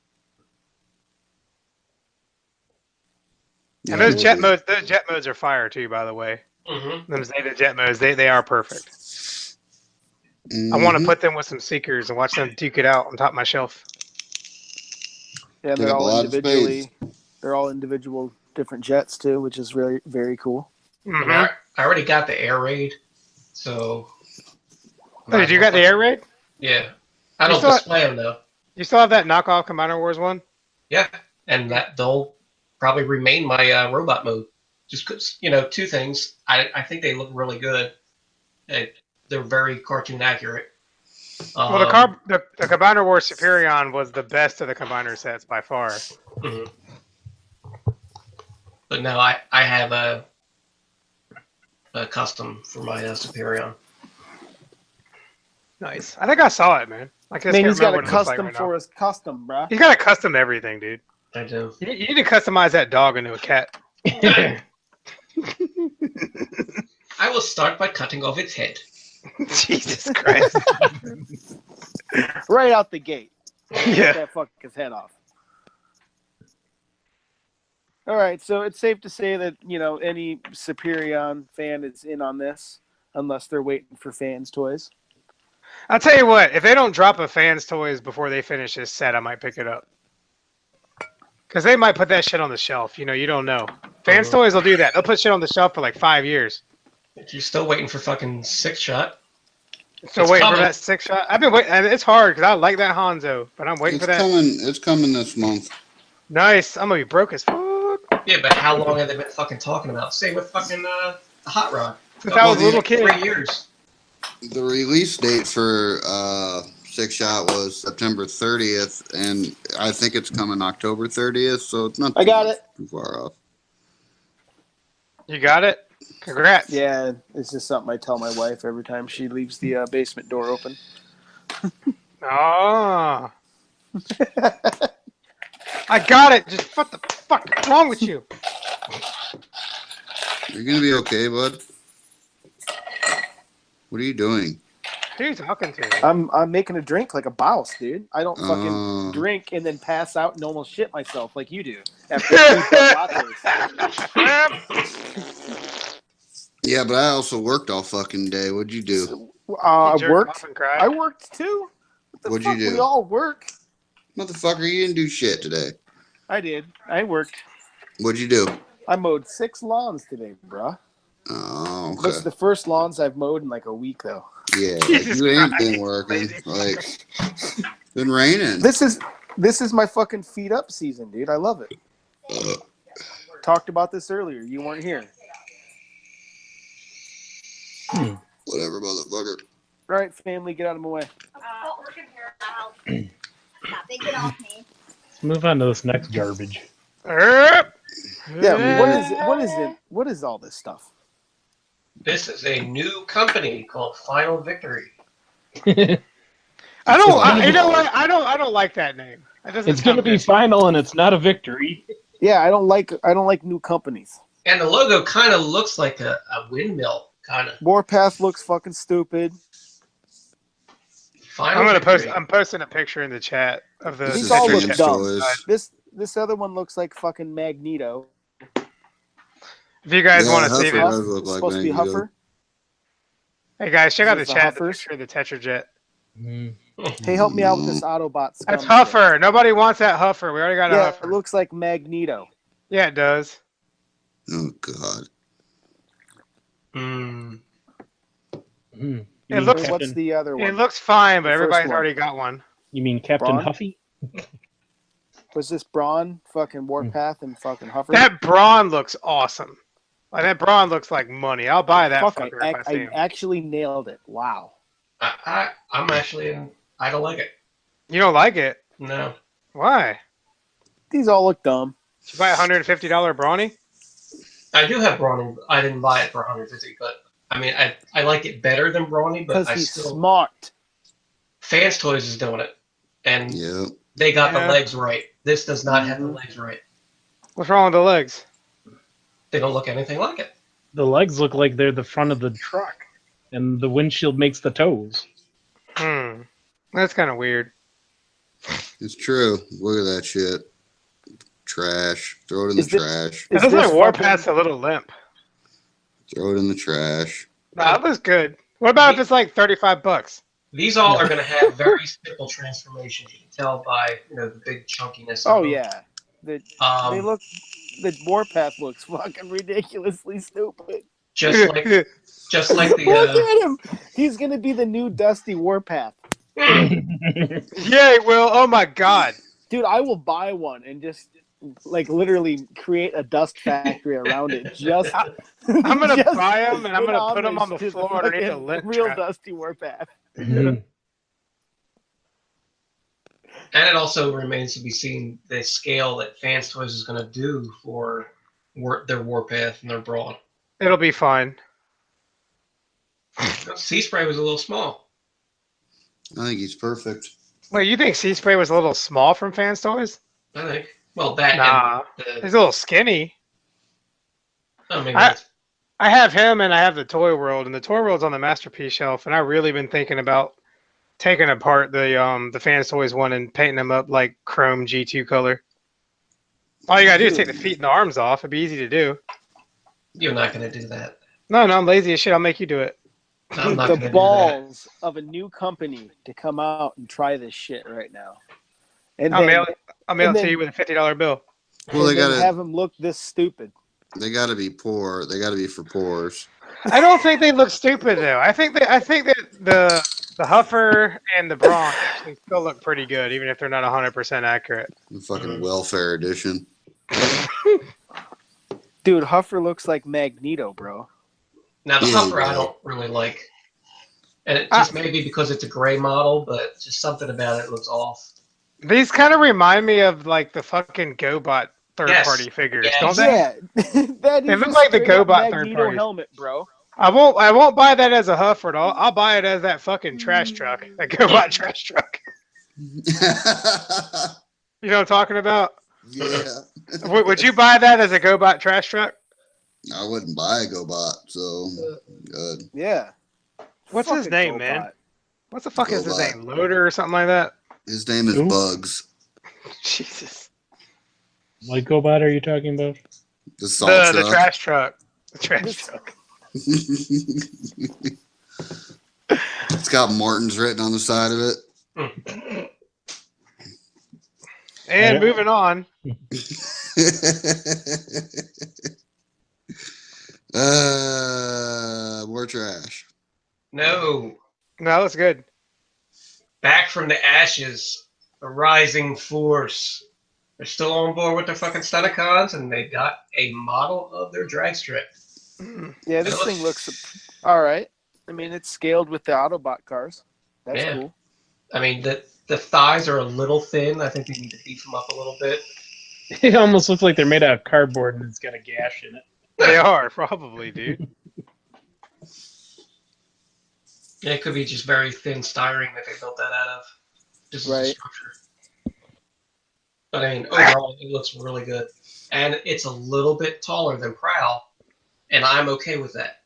And those jet modes are fire too, by the way. Mm-hmm. Them Zeta jet modes, they are perfect. I want to put them with some Seekers and watch them duke it out on top of my shelf. Yeah, Take they're up a all lot of individually. They're all individual different jets too, which is really very cool. Mhm. I already got the air raid, so. Oh, did you got the air raid? Yeah. I You don't still- display them though. You still have that knockoff Combiner Wars one? Yeah, and that they'll probably remain my robot mode. just 'cause, two things. I think they look really good. They're very cartoon accurate. Well, the Combiner Wars Superion was the best of the Combiner sets by far. Mhm. But no, I have a custom for my Superion. Nice. I think I saw it, man. Man, he's got a custom for his custom, bro. He's got a custom everything, dude. I do. You need to customize that dog into a cat. I will start by cutting off its head. Jesus Christ. Right out the gate. Yeah. Cut that fucker's head off. All right, so it's safe to say that, any Superion fan is in on this, unless they're waiting for Fans Toys. I'll tell you what, if they don't drop a Fans Toys before they finish this set, I might pick it up. Because they might put that shit on the shelf. You don't know. Fans Toys will do that. They'll put shit on the shelf for like 5 years. You're still waiting for fucking 6-shot. Still waiting for that 6-shot? I've been waiting. And it's hard because I like that Hanzo, but I'm waiting for that. It's coming this month. Nice. I'm going to be broke as fuck. Yeah, but how long have they been fucking talking about? Same with fucking Hot Rod. Since I was a little kid. 3 years. The release date for 6-shot was September 30th, and I think it's coming October 30th, so it's not too far off. You got it? Congrats. Yeah, it's just something I tell my wife every time she leaves the basement door open. Oh. I got it. Just what the fuck is wrong with you? You're going to be okay, bud. What are you doing? Who are you talking to? I'm making a drink like a boss, dude. I don't fucking drink and then pass out and almost shit myself like you do after Yeah, but I also worked all fucking day. What'd you do? I worked. I worked too. What'd you do? We all work. Motherfucker, you didn't do shit today. I did. I worked. What'd you do? I mowed 6 lawns today, bruh. Oh, okay. This is the first lawns I've mowed in like a week, though. Yeah, you ain't been working. Like, been raining. This is my fucking feet up season, dude. I love it. Talked about this earlier. You weren't here. Whatever, motherfucker. All right, family, get out of my way. Get off me. Let's move on to this next garbage. Yeah, what is it? What is all this stuff? This is a new company called Final Victory. I don't like that name. It's going to be final, and it's not a victory. Yeah, I don't like new companies. And the logo kind of looks like a windmill, kind of. Warpath looks fucking stupid. I'm posting a picture in the chat of the. These all look dumb. This other one looks like fucking Magneto. If you guys want to see this, it's supposed to be Huffer. Hey guys, check out the chat. The picture of the Tetrajet. Hey, help me out with this Autobot. That's Huffer. Nobody wants that Huffer. We already got a Huffer. It looks like Magneto. Yeah, it does. Oh God. It looks. What's the other one? It looks fine, but everybody's already got one. You mean Captain Huffy? Was this Brawn, fucking Warpath, and fucking Huffer? That Brawn looks awesome. Like that Brawn looks like money. I'll buy that fucker if I see him. I actually nailed it. Wow. I'm actually. I don't like it. You don't like it? No. Why? These all look dumb. Did you buy a $150 Brawny? I do have Brawny. I didn't buy it for $150, but I mean, I like it better than Brawny, but because he's smart. Fans Toys is doing it, and they got the legs right. This does not have the legs right. What's wrong with the legs? They don't look anything like it. The legs look like they're the front of the truck, and the windshield makes the toes. That's kind of weird. It's true. Look at that shit. Trash. Throw it in the trash. It looks like Warpath's a little limp. Throw it in the trash. Nah, that looks good. What about if it's like $35? These all are going to have very simple transformations. You can tell by the big chunkiness. Oh yeah, they look. The Warpath looks fucking ridiculously stupid. Just like the. Look at him. He's gonna be the new Dusty Warpath. Yeah, he will. Oh my god, dude, I will buy one and just like literally create a dust factory around it. Just I'm gonna just buy them and I'm gonna put them on the homage to floor underneath the fucking lint real trap. Dusty Warpath. And it also remains to be seen the scale that Fans Toys is going to do for their Warpath and their Brawn. It'll be fine. Sea Spray was a little small. I think he's perfect. Wait, you think Sea Spray was a little small from Fans Toys? I think. Well, that Nah, and he's a little skinny. I I have him and I have the Toy World, and the Toy World's on the Masterpiece shelf, and I've really been thinking about taking apart the Fans Toys one and painting them up like chrome G2 color. All you gotta do is take the feet and the arms off. It'd be easy to do. You're not going to do that. No, I'm lazy as shit. I'll make you do it. I'm not The gonna do balls of a new company to come out and try this shit right now. And I'll then, mail it to then- you with a $50 bill. Well, they and then gotta have them look this stupid. be poor. They gotta be for poors. I don't think they look stupid though. I think that the Huffer and the Brawn actually still look pretty good, even if they're not 100% accurate. The fucking welfare edition. Dude, Huffer looks like Magneto, bro. Now, the Yeah, Huffer I right. don't really like. And it just may be because it's a gray model, but just something about it looks off. These kind of remind me of like the fucking GoBot third-party figures, Yes. don't they? Yeah, that is They look a like the straight up GoBot Magneto third-party. helmet, bro. I won't buy that as a Huffer. I'll buy it as that fucking trash truck, that GoBot trash truck. You know what I'm talking about? Yeah. Would you buy that as a GoBot trash truck? I wouldn't buy a GoBot, so good. Yeah. What's his Fucking name, GoBot. man? What the fuck is his GoBot. name? Loader or something like that? His name is Who? Bugs. Jesus. What GoBot are you talking about? The salt The truck. trash truck. The trash truck. It's got Martin's written on the side of it. And moving on. More trash. No. No, that's good. Back from the ashes, a rising force. They're still on board with their fucking Stunticons, and they got a model of their drag strip. Yeah, this thing looks all right. I mean, it's scaled with the Autobot cars. That's Yeah. cool. I mean, the thighs are a little thin. I think they need to beef them up a little bit. It almost looks like they're made out of cardboard and it's got a gash in it. They are, probably, dude. Yeah, it could be just very thin styrene that they built that out of. Just as a Right. structure. But I mean, overall, it looks really good. And it's a little bit taller than Prowl, and I'm okay with that.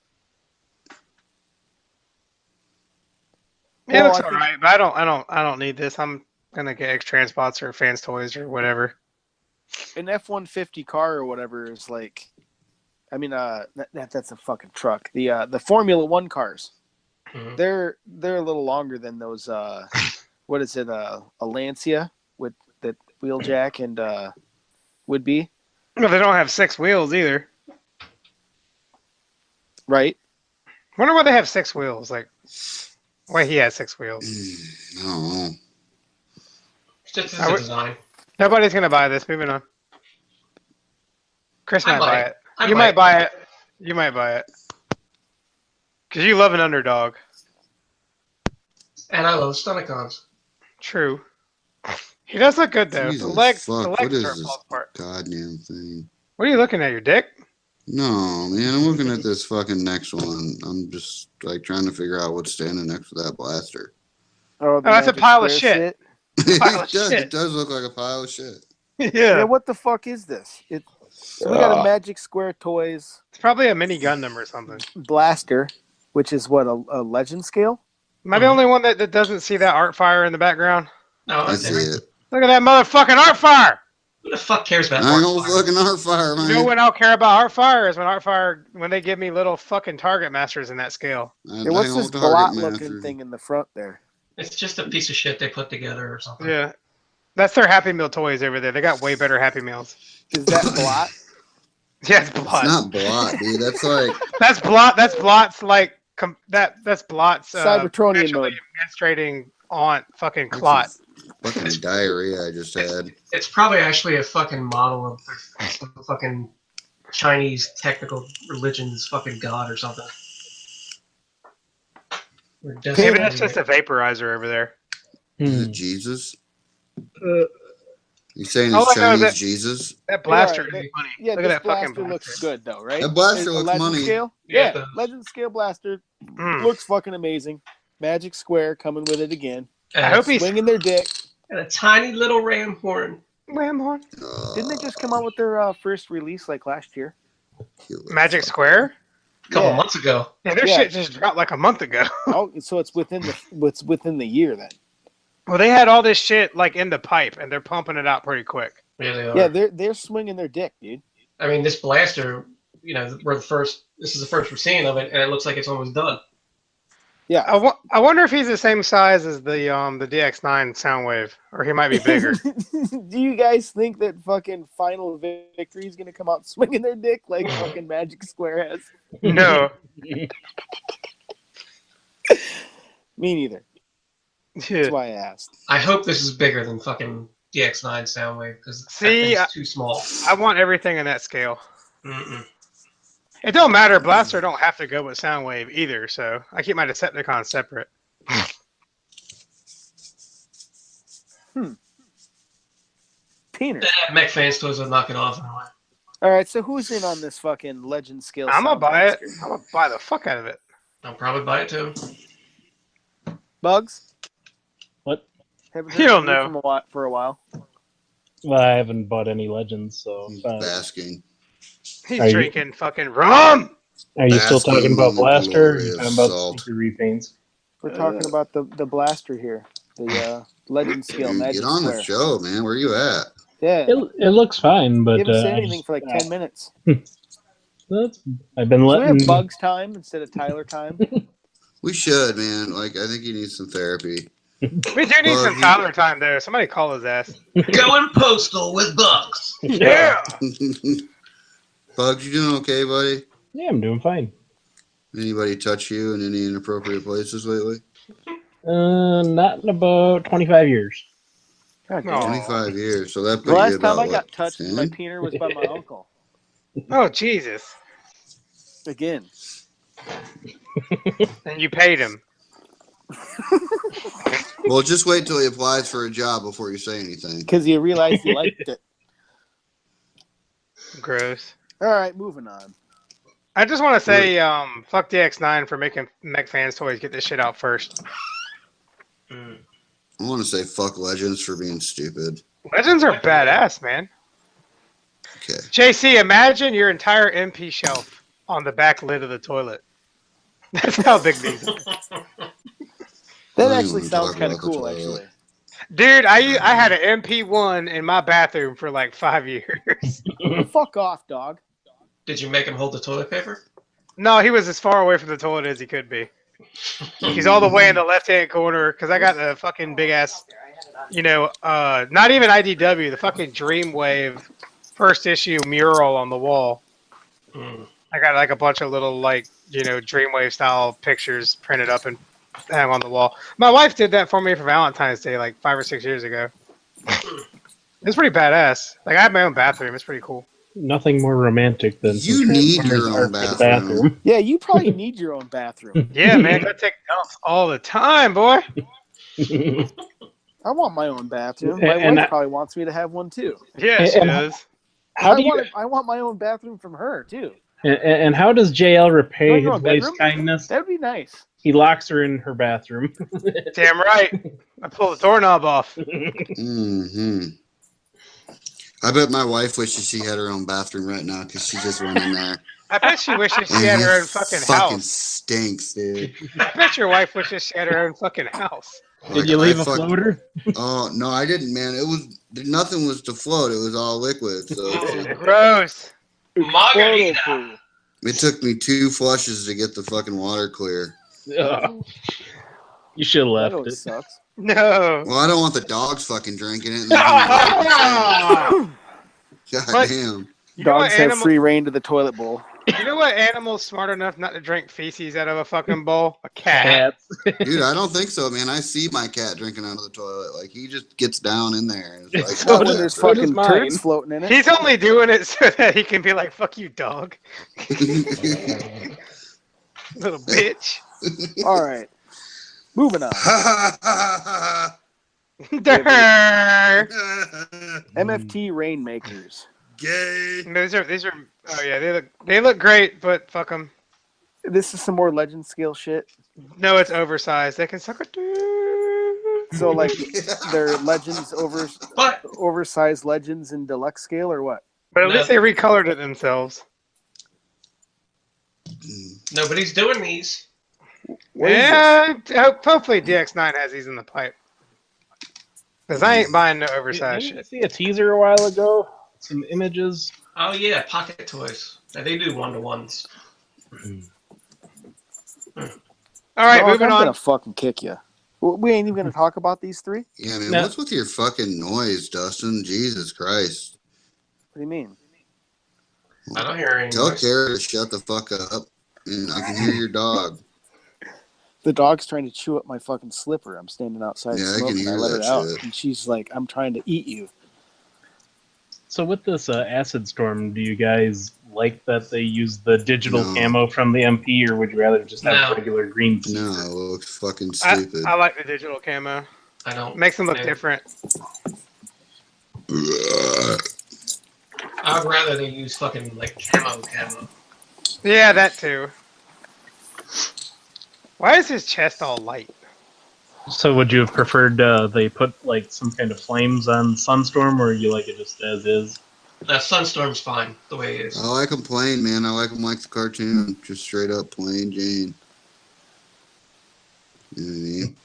Yeah, it Well, looks I think- alright, but I don't need this. I'm gonna get Xtransbots or Fans Toys or whatever. An F-150 car or whatever is like, I mean, that's a fucking truck. The Formula One cars, Mhm. they're a little longer than those. What is it? A Lancia with that wheel jack and would be No, they don't have 6 wheels either. right. Wonder why they have 6 wheels. Like, why he has 6 wheels? I don't know. It's just I a would- design. Nobody's gonna buy this. Moving on. Chris I might might. buy it. I You might buy it. You might buy it. Because you love an underdog. And I love Stunticons. True. He does look good though. Jesus the legs fuck, what are is falling this apart. goddamn thing? What are you looking at? Your dick? No, man, I'm looking at this fucking next one. I'm just like trying to figure out what's standing next to that blaster. Oh, the that's a Magic pile of Square shit. It Pile of does, shit. it does look like a pile of shit. Yeah, Yeah. what the fuck is this? So we got a Magic Square Toys It's probably a mini Gundam or something. blaster, which is what, a legend scale? Am I the only one that doesn't see that art fire in the background? No, I see it. Look at that motherfucking art fire! Who the fuck cares about I ain't Art no Fire? fucking art fire, man. You know when I'll care about art fire is when they give me little fucking target masters in that scale. Yeah, what's this blot looking thing in the front there? It's just a piece of shit they put together or something. Yeah. That's their Happy Meal toys over there. They got way better Happy Meals. Is that blot? Yeah, it's blot. It's not blot, dude. That's like That's blot. That's blot's like that's blot's Cybertronian actually mode. menstruating aunt fucking clot. Fucking diarrhea I just had. It's probably actually a fucking model of the fucking Chinese technical religion's fucking god or something. Maybe that's just a vaporizer over there. Is it Jesus? You saying it's Chinese Jesus? That blaster is funny. Yeah, Look this at that fucking blaster looks good though, right? That blaster looks Legend money. Scale? Yeah, Legend Scale blaster looks fucking amazing. Magic Square coming with it again. I hope he's swinging their dick. And a tiny little ram horn. Ram horn. Didn't they just come out with their first release like last year? Magic Square? A couple months ago. Yeah, their shit just dropped like a month ago. Oh, so it's within the year then. Well, they had all this shit like in the pipe, and they're pumping it out pretty quick. Yeah, they are. Yeah, they're swinging their dick, dude. I mean, this blaster, you know, this is the first we're seeing of it, and it looks like it's almost done. Yeah. I wonder if he's the same size as the DX9 Soundwave, or he might be bigger. Do you guys think that fucking Final Victory is going to come out swinging their dick like fucking Magic Square has? No. Me neither. That's why I asked. I hope this is bigger than fucking DX9 Soundwave, because it's too small. I want everything in that scale. Mm-mm. It don't matter. Blaster don't have to go with Soundwave either, so I keep my Decepticons separate. Peener. Mech Fans Toys will knock it off anyway. All right, so who's in on this fucking Legend Scale? I'm gonna buy it. I'm gonna buy the fuck out of it. I'll probably buy it too. Bugs? What? Haven't You don't heard from know. you for a while. Well, I haven't bought any Legends, so. Basking. He's drinking fucking rum. Are you still talking about Blaster? Or are you talking about Salt. the repaints? We're talking about the blaster here, the Legend Scale Dude, Magic get on Square. the show, man. Where you at? Yeah. It looks fine, but You haven't said I anything for like 10 minutes. I've been So we letting. have Bugs time instead of Tyler time. We should, man. Like, I think you need some therapy. We do need some Tyler time there. Somebody call his ass. Going postal with Bugs. Yeah. Bugs, you doing okay, buddy? Yeah, I'm doing fine. Anybody touch you in any inappropriate places lately? Not in about 25 years. God damn. 25 years. So that put The last you about, time I got what, touched 10? by Peener was by my uncle. Oh Jesus! Again. And you paid him. Well, just wait till he applies for a job before you say anything. Because he realized he liked it. Gross. All right, moving on. I just want to say, fuck DX9 for making Mech Fans Toys get this shit out first. I want to say fuck Legends for being stupid. Legends are badass, man. Okay. JC, imagine your entire MP shelf on the back lid of the toilet. That's how big these are. That I actually don't sounds talk kind of about the cool, toilet. actually. Dude, I had an MP1 in my bathroom for like 5 years. Fuck off, dog. Did you make him hold the toilet paper? No, he was as far away from the toilet as he could be. He's all the way in the left-hand corner because I got the fucking big-ass, not even IDW, the fucking Dreamwave first issue mural on the wall. I got like a bunch of little Dreamwave style pictures printed up and hang on the wall. My wife did that for me for Valentine's Day like 5 or 6 years ago. It's pretty badass. Like I have my own bathroom. It's pretty cool. Nothing more romantic than You some need Transformers your own art for the bathroom. Yeah, you probably need your own bathroom. Yeah, man. I take dumps all the time, boy. I want my own bathroom. And My wife probably wants me to have one too. Yeah, she does. I want my own bathroom from her too. And how does JL repay You his want your own wife's bedroom? kindness? That'd be nice. He locks her in her bathroom. Damn right. I pull the doorknob off. Mm-hmm. I bet my wife wishes she had her own bathroom right now because she just went in there. I bet she wishes she had her own fucking house. Stinks, dude. I bet your wife wishes she had her own fucking house. Did you leave a floater? Oh no, I didn't, man. Nothing was to float. It was all liquid. So Gross. Margarita. it took me 2 flushes to get the fucking water clear. Ugh. You should have That left always it. sucks. No. Well, I don't want the dogs fucking drinking it. God But- damn. You know what Dogs have animal- free reign to the toilet bowl. You know what animal's smart enough not to drink feces out of a fucking bowl? A cat. Dude, I don't think so, man. I see my cat drinking out of the toilet. Like, he just gets down in there. And it's like, So Not when does- there's so does fucking mine. turds floating in it. He's only doing it so that he can be like, "Fuck you, dog, little bitch." All right. Moving on. Durr. MFT Rainmakers. Gay. These are. Oh yeah, they look great, but fuck them. This is some more legend scale shit. No, it's oversized. They can suck a dick. So like they're legends But oversized legends in deluxe scale or what? But at least they recolored it themselves. nobody's doing these. What is Yeah, hopefully DX9 has these in the pipe. Because I ain't buying no oversized Didn't you shit. see a teaser a while ago? Some images. Oh yeah, pocket toys. Now, they do 1-to-1s. All right, Dog, moving I'm on. gonna fucking kick you. We ain't even gonna talk about these three. Yeah, man, No. what's with your fucking noise, Dustin? Jesus Christ. What do you mean? I don't hear any Tell noise. Kara to shut the fuck up. And I can hear your dog. The dog's trying to chew up my fucking slipper. I'm standing outside Yeah, I can smoking. hear let that her out, shit. and she's like, "I'm trying to eat you." So with this Acid Storm, do you guys like that they use the digital No. camo from the MP, or would you rather just have No. regular green? No, Caesar? it looks fucking I stupid. like the digital camo. I don't. Makes them look Yeah. different. I'd rather they use fucking like camo. Yeah, that too. Why is his chest all light? So would you have preferred they put like some kind of flames on Sunstorm, or you like it just as is? Sunstorm's fine the way it is. I like him plain, man. I like him like the cartoon. Just straight up plain Jane. You know what I mean?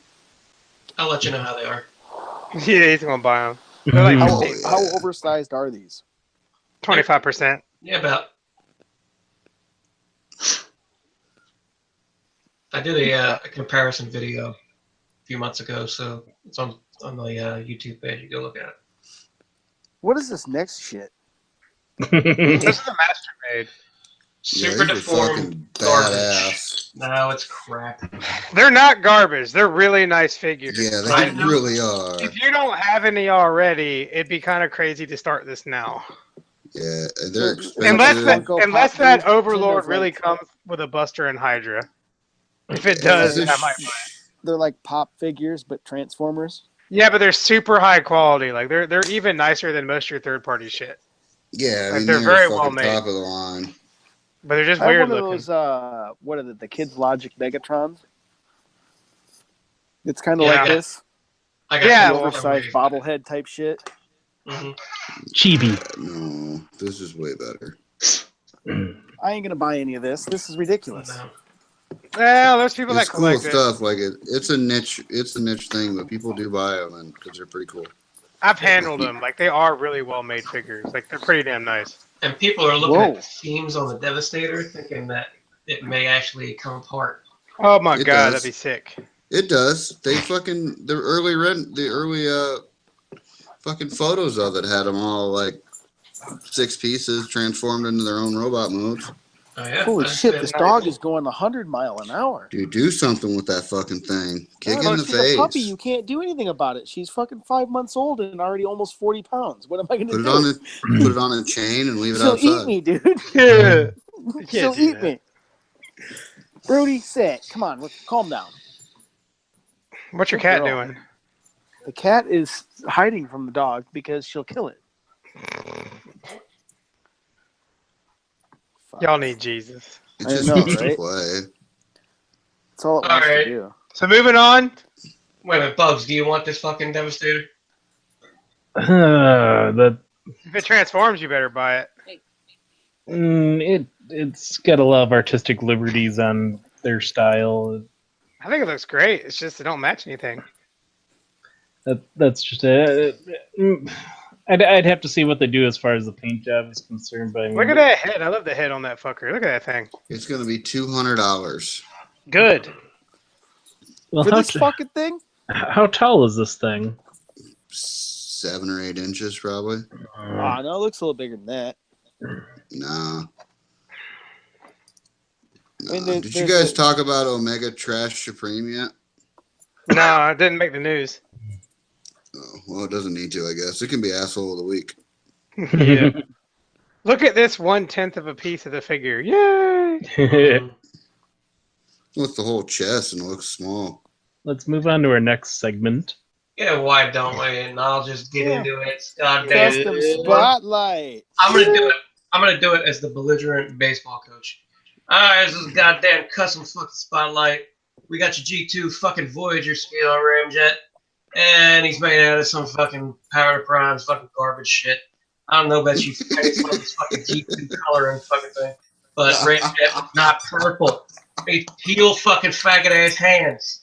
I'll let you know how they are. Yeah, he's gonna buy them. They're like How, yeah. how oversized are these? 25%. Yeah, about. I did a comparison video a few months ago, so it's on the YouTube page. You go look at it. What is this next shit? This is the master made. Yeah, Super these are deformed fucking garbage. badass. No, it's crap. They're not garbage. They're really nice figures. Yeah, I they know. really are. If you don't have any already, it'd be kind of crazy to start this now. Yeah, and they're So- expensive. Unless that Funko Pop Overlord kind of really like- comes with a Buster and Hydra. If it does, Is then I this- might buy it. They're like pop figures, but Transformers. Yeah, but they're super high quality. Like they're even nicer than most of your third party shit. Yeah, I Like, mean, they're they're very fucking well made. top of the line. But they're just I have weird one of looking. those. What are the Kids Logic Megatrons? It's kind of Yeah. like this, I got Yeah, the two of oversized them. bobblehead type shit. Mhm. Chibi. No, this is way better. I ain't gonna buy any of this. This is ridiculous. No. Well, there's people It's that cool collect it. stuff. Like it's a niche thing, but people do buy them and because they're pretty cool. I've handled them. Like they are really well made figures. Like they're pretty damn nice. And people are looking Whoa. at the seams on the Devastator, thinking that it may actually come apart. Oh my It god, does. that'd be sick. It does. They fucking the early fucking photos of it had them all like 6 pieces transformed into their own robot modes. Oh yeah. Holy that's shit! it. This dog is going 100 miles an hour. Dude, do something with that fucking thing. Kick No, in the she's face. a puppy. You can't do anything about it. She's fucking 5 months old and already almost 40 pounds. What am I gonna Put do? it on a chain and leave it She'll outside. eat me, dude. Yeah. She'll do eat that. me. Brody, sit. Come on, calm down. What's your Good cat girl. doing? The cat is hiding from the dog because she'll kill it. Fuck. Y'all need Jesus. It I just know, wants right? to play. That's all it wants Alright. to do. So moving on. Wait a minute, Bugs, do you want this fucking Devastator? That If it transforms, you better buy it. it's got a lot of artistic liberties on their style. I think it looks great. It's just it don't match anything. That's just it. I'd have to see what they do as far as the paint job is concerned. But I mean, Look at that head. I love the head on that fucker. Look at that thing. It's gonna be $200. Good. Well, For how, this fucking thing? how tall is this thing? 7 or 8 inches, probably. Ah, no, it looks a little bigger than that. Nah. I mean, Did you guys talk about Omega Trash Supreme yet? No, it didn't make the news. Oh, well, it doesn't need to, I guess. It can be asshole of the week. Yeah. Look at this 1/10 of a piece of the figure. Yay! With the whole chest and it looks small. Let's move on to our next segment. Yeah, why don't we? And I'll just get into it. Goddamn. Custom Spotlight. I'm gonna do it. I'm gonna do it as the belligerent baseball coach. Alright, this is goddamn custom fucking spotlight. We got your G2 fucking Voyager scale Ramjet. And he's made out of some fucking Power to Primes fucking garbage shit. I don't know about you guys on this fucking G2 coloring fucking thing. But Ramjet was not purple. It's teal fucking faggot ass hands.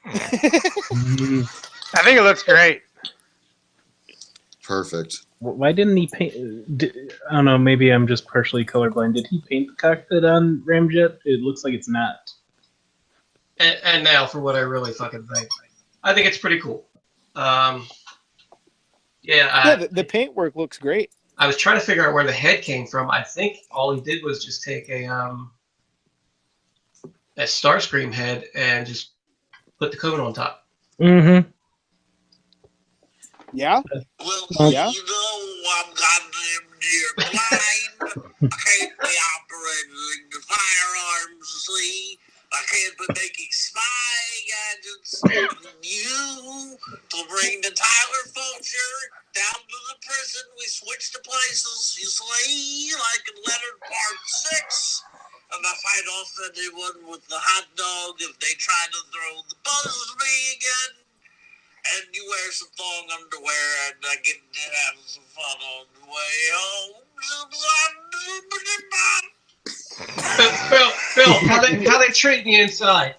I think it looks great. Perfect. Why didn't he paint? I don't know. Maybe I'm just partially colorblind. Did he paint the cockpit on Ramjet? It looks like it's not. And now for what I really fucking think. I think it's pretty cool. The paintwork looks great. I was trying to figure out where the head came from. I think all he did was just take a Starscream head and just put the cone on top. Mm-hmm. Yeah? Well, Yeah. you know, I'm goddamn near blind. I can't be operating the firearms, see? I can't be making spy gadgets. You to bring the Tyler Fulcher down to the prison. We switched the places, you see, like in Leonard Part 6. And I fight off anyone with the hot dog if they try to throw the buzz me again. And you wear some thong underwear and I get to have some fun on the way home. Phil, how they treating you inside?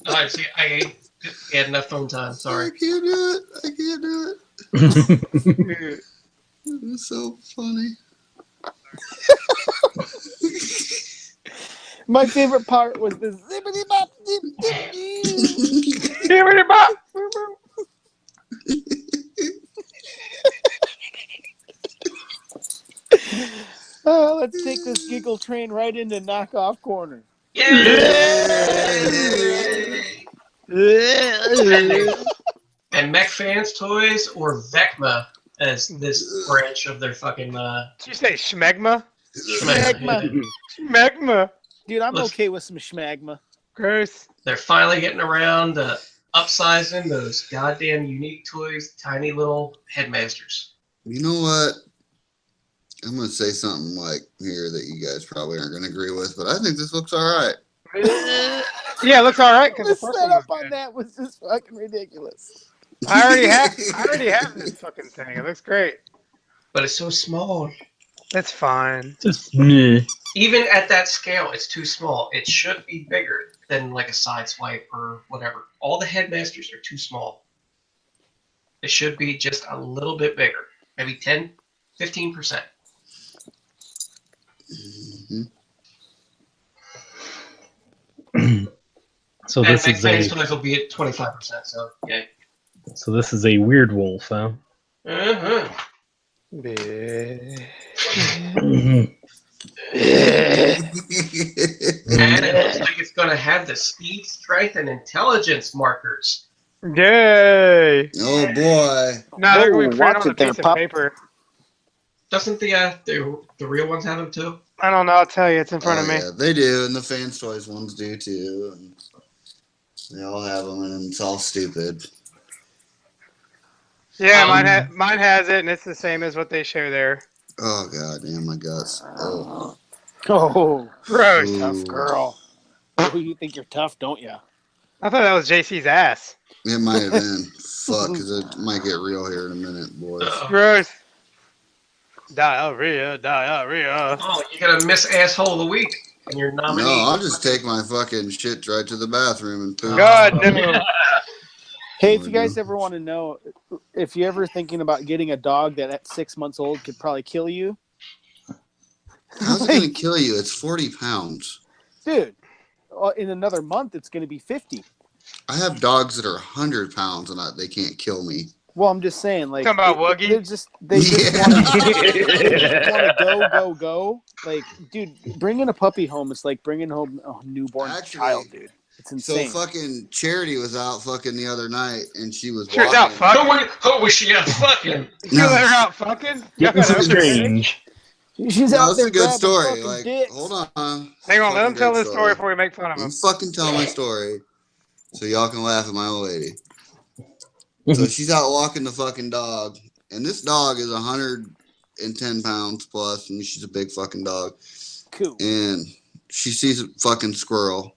All right, see, I had enough phone time. Sorry. I can't do it. It's so funny. My favorite part was the zippity bop zip zip zip. Zippity bop. Oh, let's take this giggle train right into knockoff corner. And Mech Fans Toys or Vecma as this branch of their fucking Did you say schmegma? Schmagma. Schmegma. Dude, I'm okay with some schmagma. Gross. They're finally getting around to upsizing those goddamn unique toys, tiny little headmasters. You know what? I'm going to say something like here that you guys probably aren't going to agree with, but I think this looks all right. Yeah, it looks all right. The setup on that was just fucking ridiculous. I already have this fucking thing. It looks great. But it's so small. That's fine. Just me. Even at that scale, it's too small. It should be bigger than like a Sideswipe or whatever. All the headmasters are too small. It should be just a little bit bigger. Maybe 10, 15%. Mm-hmm. So And this Mech is Fans a Toys will be at 25%, so yeah. so this is a weird wolf, huh? Uh-huh. Mhm. And it looks like it's going to have the speed, strength, and intelligence markers. Yay! Oh boy! Now they're going to Oh, be printed watch on a it there, piece of pup. paper. Doesn't the real ones have them too? I don't know. I'll tell you. It's in front of me. Yeah, they do, and the Fans Toys ones do too. And they all have them, and it's all stupid. Yeah, mine has it, and it's the same as what they show there. Oh god damn my guts! Oh, Oh, Gross. Ooh. tough girl. Oh, you think you're tough, don't you? I thought that was JC's ass. it might have been. Fuck, because it might get real here in a minute, boys. Gross. Diarrhea. Oh, you got a Miss Asshole of the Week in your nominee. No, I'll just take my fucking shit right to the bathroom and poop. God no. Hey, if you guys ever want to know, if you're ever thinking about getting a dog that at 6 months old could probably kill you, How's it going to kill you? It's 40 pounds. dude, in another month it's going to be 50. I have dogs that are 100 pounds and they can't kill me. Well, I'm just saying, like, Talking about Woogie? they just want to go. Like, dude, bringing a puppy home is like bringing home a newborn child, dude. It's insane. So fucking Charity was out fucking the other night, and she was She was walking. out fucking? Oh, was she out fucking? You let her out fucking? Getting strange. She's out there It's a good grabbing story. fucking Like, dicks. hold on. Hang on, let him Fucking tell great his story before we make fun of You him. fucking tell my story, so y'all can laugh at my old lady. So she's out walking the fucking dog, and this dog is 110 pounds plus, and she's a big fucking dog. Cool. And she sees a fucking squirrel.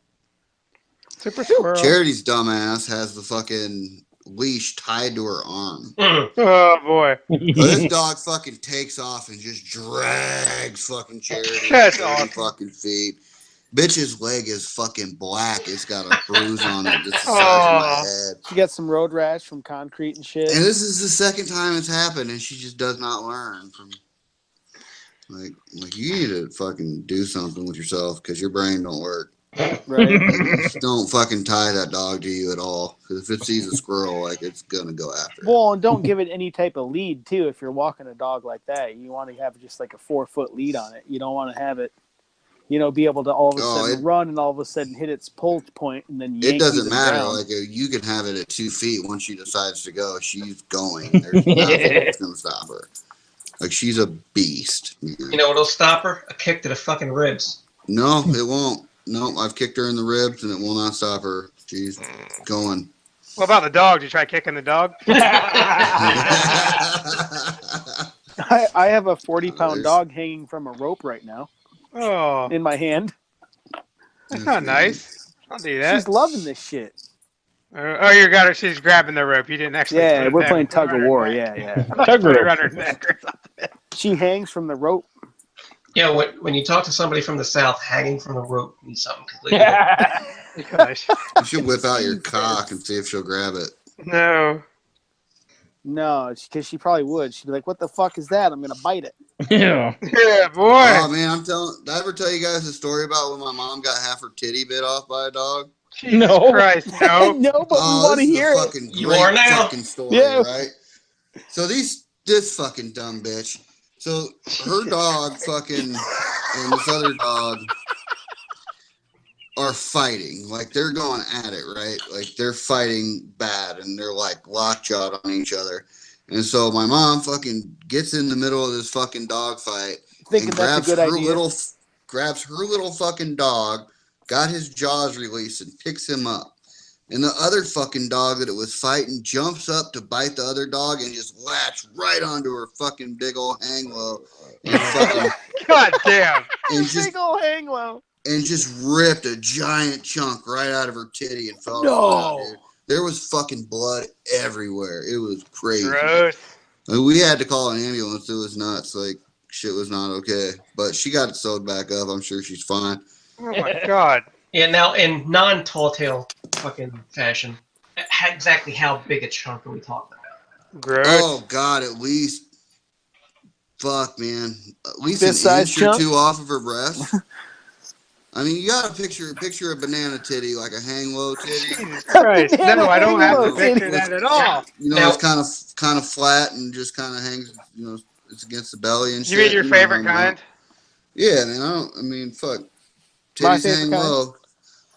Super squirrel. Charity's dumbass has the fucking leash tied to her arm. Oh boy. But this dog fucking takes off and just drags fucking Charity That's 30 awesome. fucking feet. Bitch's leg is fucking black. It's got a bruise on it that's the size of my head. She got some road rash from concrete and shit. And this is the second time it's happened, and she just does not learn from. Like you need to fucking do something with yourself because your brain don't work. Right. Just don't fucking tie that dog to you at all. Because if it sees a squirrel, like it's gonna go after it. Well, and don't give it any type of lead too. If you're walking a dog like that, you want to have just like a 4-foot lead on it. You don't want to have it, be able to all of a sudden run and all of a sudden hit its pull point and then yank It doesn't you matter. down. Like you can have it at 2 feet. Once she decides to go, she's going. There's nothing that's gonna stop her. Like she's a beast. You know what'll stop her? A kick to the fucking ribs. No, it won't. No, I've kicked her in the ribs and it will not stop her. She's going. What about the dog? Did you try kicking the dog? I have a 40-pound dog hanging from a rope right now. Oh, in my hand. That's not nice. I'll do that. She's loving this shit. Oh, you got her. She's grabbing the rope. You didn't actually. Yeah, we're playing tug of war. Yeah. Tug rope. Around her neck or something. She hangs from the rope. Yeah, when you talk to somebody from the South, hanging from the rope means something completely Gosh. You should whip out your cock and see if she'll grab it. No, because she probably would. She'd be like, "What the fuck is that? I'm gonna bite it." Yeah. Yeah, boy. Oh man, did I ever tell you guys a story about when my mom got half her titty bit off by a dog? Jesus No. Christ, no. No, but we want to hear it. You are now. Fucking story, Yeah. right? So this fucking dumb bitch. So her dog fucking and this other dog are fighting. Like they're going at it, right? Like they're fighting bad and they're like lockjawed on each other. And so my mom fucking gets in the middle of this fucking dog fight Thinking and that's a good idea. grabs her little fucking dog, got his jaws released and picks him up. And the other fucking dog that it was fighting jumps up to bite the other dog and just latch right onto her fucking big old hang low. And fucking God damn. and just Big old hang low. and just ripped a giant chunk right out of her titty and fell No. down, dude. There was fucking blood everywhere. It was crazy. Gross. We had to call an ambulance. It was nuts. Like, shit was not okay. But she got it sewed back up. I'm sure she's fine. Oh my God. Yeah, now in non-tall tale fucking fashion, exactly how big a chunk are we talking about? Gross. Oh, God, at least, fuck, man. At least This an size inch chunk? or two off of her breast. I mean, you got to picture a banana titty, like a hang low titty. Jesus Christ. No, I don't have to Hang-low picture titty. that at all. You know, Now- it's kind of flat and just kind of hangs, you know, it's against the belly and shit. You mean your know what favorite I'm talking kind? about. Yeah, man. I mean, fuck. My Titties favorite hang kind. low,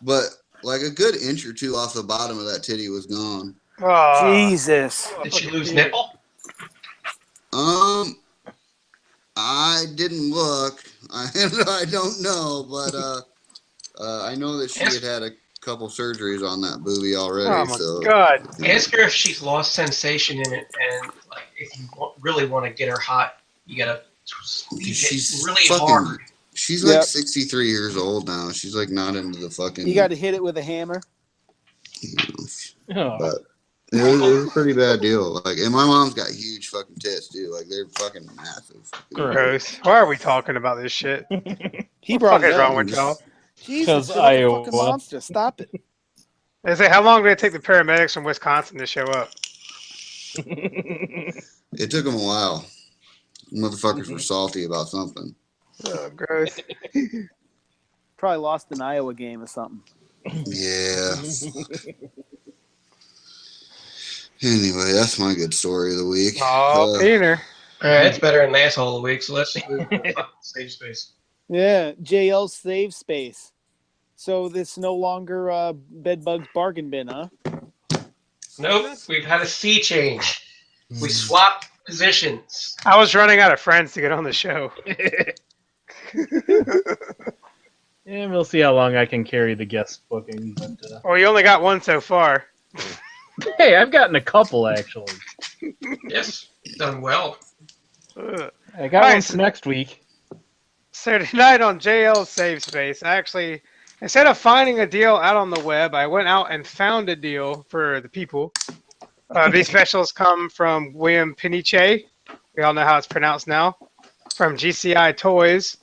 but like a good inch or two off the bottom of that titty was gone. Oh, Jesus. Did she lose nipple? I didn't look. I don't know, but I know that she had a couple surgeries on that booby already. Oh my so God. Ask her if she's lost sensation in it, and like if you really want to get her hot, you gotta squeeze she's it really fucking. hard. She's Yep. like 63 years old now. She's like not into the fucking. You got to hit it with a hammer. Oh. But it was a pretty bad deal. Like, and my mom's got huge fucking tits too. Like they're fucking massive. Gross. Why are we talking about this shit? He brought What it is wrong up. with y'all? Jesus, 'Cause you're like a Iowa. fucking monster. Stop it. I say, how long did it take the paramedics from Wisconsin to show up? It took them a while. Motherfuckers were salty about something. Oh, gross. Probably lost an Iowa game or something. Yeah. Anyway, that's my good story of the week. Oh, Peter. All right, it's better than an asshole of the week. So let's move to fucking save space. Yeah, JL save space. So this no longer Bedbug's bargain bin, huh? Nope, we've had a sea change. We swapped positions. I was running out of friends to get on the show. And we'll see how long I can carry the guest booking. But, Well, you only got one so far. hey, I've gotten a couple actually. Yes, done well. Ugh. I got one for next week. So tonight on JL Save Space, I actually, instead of finding a deal out on the web, I went out and found a deal for the people. These specials come from William Piniche. We all know how it's pronounced now. From GCI Toys.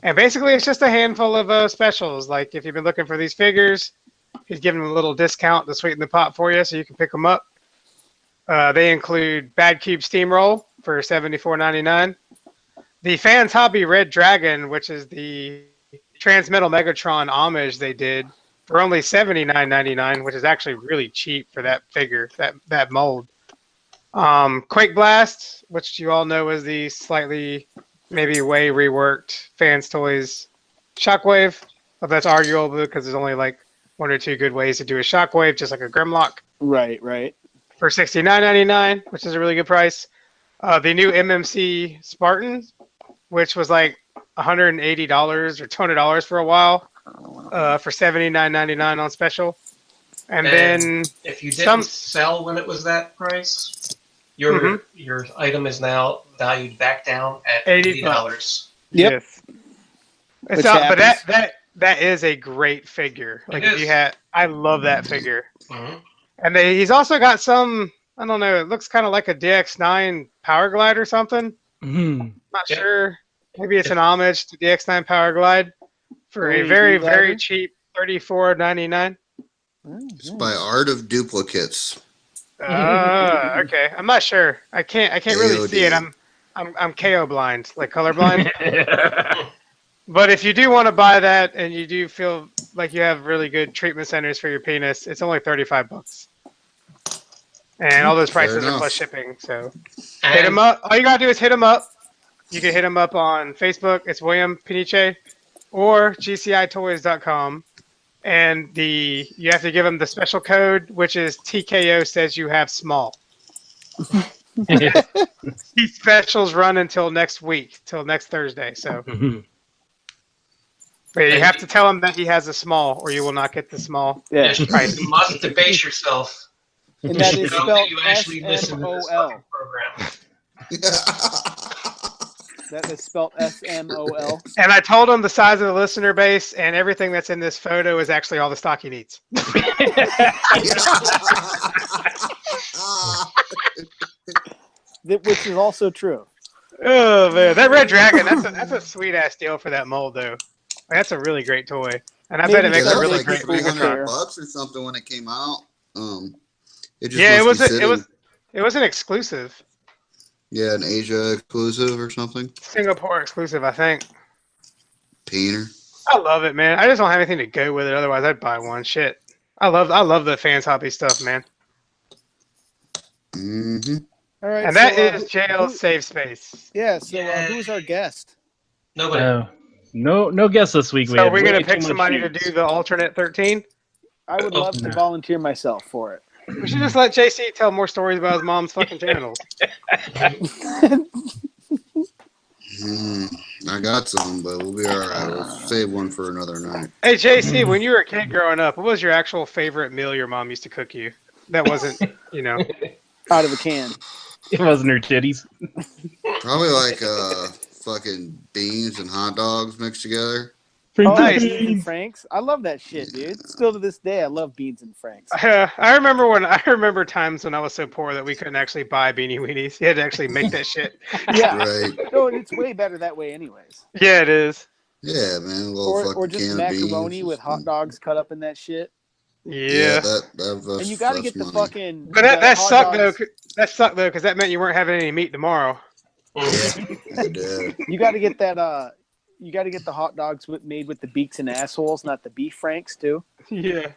And basically, it's just a handful of specials. Like, if you've been looking for these figures, he's giving them a little discount to sweeten the pot for you so you can pick them up. They include Bad Cube Steamroll for $74.99. The Fans Hobby Red Dragon, which is the Transmetal Megatron homage they did, for only $79.99, which is actually really cheap for that figure, that mold. Quakeblast, which you all know is the slightly, maybe way reworked Fans Toys Shockwave. But that's arguable because there's only like one or two good ways to do a Shockwave, just like a Grimlock. Right, right. For $69.99, which is a really good price. The new MMC Spartan, which was like $180 or $200 for a while, for $79.99 on special. And then if you didn't sell when it was that price, your item is now valued back down at $80. Yep. Yes. It's not, but that is a great figure. Like if you had, I love that figure. And he's also got some, I don't know, it looks kind of like a DX9 Power Glide or something. Not sure. Maybe it's an homage to DX9 Power Glide for a very, very cheap $34.99. It's by Art of Duplicates. Okay. I'm not sure. I can't really see it. I'm KO blind, like colorblind. But if you do want to buy that and you do feel like you have really good treatment centers for your penis, it's only $35. And all those prices are plus shipping. So hit him up. All you gotta do is hit him up. You can hit him up on Facebook. It's William Piniche, or GCIToys.com. And you have to give him the special code, which is TKO says you have small. These specials run until next week, till next Thursday. So, but you have to tell him that he has a small, or you will not get the small. Yeah, price. You must debase yourself. And that is spelled you actually listen to this fucking program. That is spelled SMOL. And I told him the size of the listener base, and everything that's in this photo is actually all the stock he needs. Which is also true. Oh man, that Red Dragon, that's a sweet ass deal for that mold though. That's a really great toy, and I bet it makes a really like great $300 or something when it came out. It was an exclusive. Yeah, an Asia exclusive or something. Singapore exclusive, I think. Painter. I love it, man. I just don't have anything to go with it. Otherwise, I'd buy one. Shit, I love the Fans Hobby stuff, man. All right, and that is JL Save Space. Yeah. So who's our guest? Nobody. No guess this week. So we're gonna pick somebody to do the alternate 13. I would love to volunteer myself for it. We should just let JC tell more stories about his mom's fucking genitals. I got some, but we'll be all right. We'll save one for another night. Hey, JC, when you were a kid growing up, what was your actual favorite meal your mom used to cook you? That wasn't, out of a can. It wasn't her titties. Probably like fucking beans and hot dogs mixed together. Beans and Franks. I love that shit, dude. Still to this day, I love beans and Franks. I remember times when I was so poor that we couldn't actually buy Beanie Weenies. You had to actually make that shit. Yeah. Right. No, and it's way better that way anyways. Yeah, it is. Yeah, man. Or just macaroni with hot dogs cut up in that shit. Yeah. And you got to get the fucking. But that sucked though. That sucked though, because that meant you weren't having any meat tomorrow. Yeah, you got to get that. You got to get the hot dogs made with the beaks and assholes, not the beef Franks too. Yeah.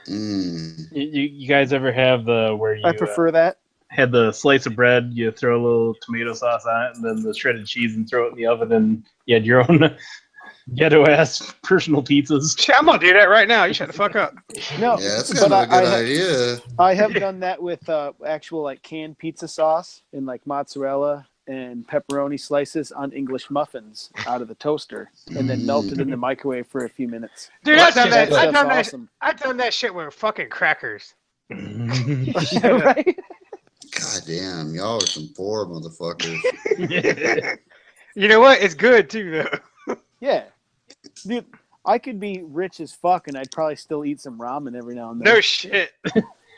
You guys ever have the where you I prefer that. had the slice of bread, you throw a little tomato sauce on it, and then the shredded cheese, and throw it in the oven, and you had your own ghetto ass personal pizzas. Shit, I'm gonna do that right now. You shut the fuck up. No, Yeah, that's kind of a good idea. I have done that with actual like canned pizza sauce and like mozzarella and pepperoni slices on English muffins out of the toaster, and then melted in the microwave for a few minutes. Dude, I've done That that. I've stuff's done that. awesome. I've done that shit with fucking crackers. Right? God damn, y'all are some poor motherfuckers. You know what? It's good too, though. Yeah, dude, I could be rich as fuck, and I'd probably still eat some ramen every now and then. No shit.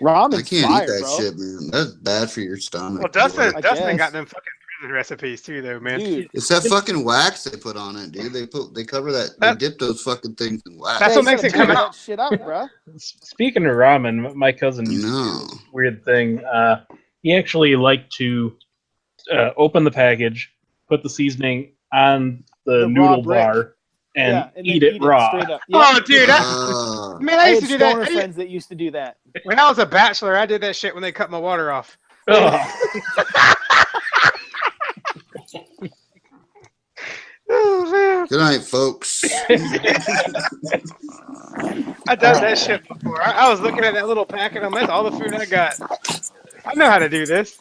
Ramen's I can't fire, eat that bro. shit, man. That's bad for your stomach. Well, Dustin I got guess. them fucking prison recipes too, though, man. Dude, It's that fucking wax they put on it, dude. They cover that. They dip those fucking things in wax. That's hey, what you makes gotta it come figure out. that shit out, bro. Speaking of ramen, my cousin used to do No. this weird thing. He actually liked to open the package, put the seasoning on the The raw noodle brick. bar, and Yeah, and eat then it raw. straight up. Oh, dude, man, I I used had to do that. stoner friends that used to do that. When I was a bachelor, I did that shit when they cut my water off. Oh. Oh man, Good night, folks. I done that shit before. I was looking at that little packet. That's all the food I got. I know how to do this.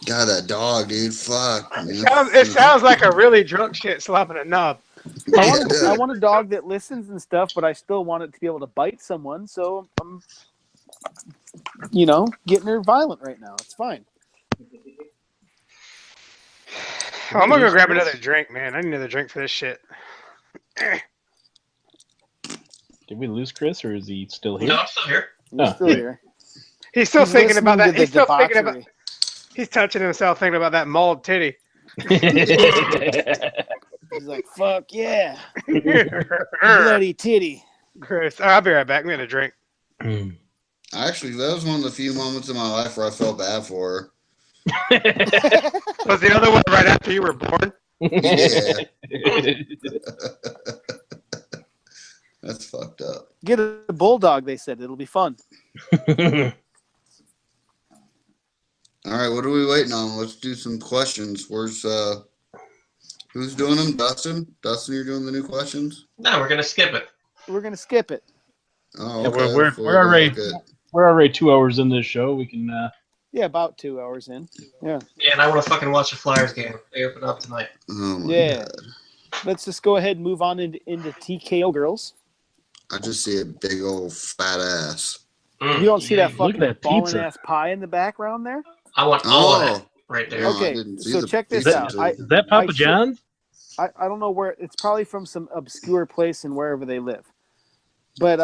God, that dog, dude. Fuck. It sounds like a really drunk shit slapping a knob. I want a dog that listens and stuff, but I still want it to be able to bite someone. So I'm, getting her violent right now. It's fine. I'm gonna go grab another drink, man. I need another drink for this shit. Did we lose Chris, or is he still here? No, I'm still here. We're Oh. still here. He's still He's thinking about listening that. to He's the still thinking about. debauchery. He's touching himself, thinking about that mauled titty. He's like, "Fuck yeah, bloody titty." Chris, I'll be right back. I'm gonna drink. Actually, that was one of the few moments in my life where I felt bad for her. Was the other one right after you were born? Yeah. That's fucked up. Get a bulldog. They said it'll be fun. All right, what are we waiting on? Let's do some questions. Who's doing them? Dustin? Dustin, you're doing the new questions? No, we're gonna skip it. We're gonna skip it. Oh, Yeah, okay. we're already 2 hours into the show. We can. Yeah, about 2 hours in. Yeah. Yeah, and I want to fucking watch the Flyers game. They open up tonight. Oh my Yeah. God. Let's just go ahead and move on into TKO Girls. I just see a big old fat ass. You don't see that look at fucking that ballin' pizza. ass pie in the background there? I want all of it right there. No, I Okay, didn't see so the check this pizza, out. dude. I- Is that Papa I- John's? I don't know where. It's probably from some obscure place and wherever they live. But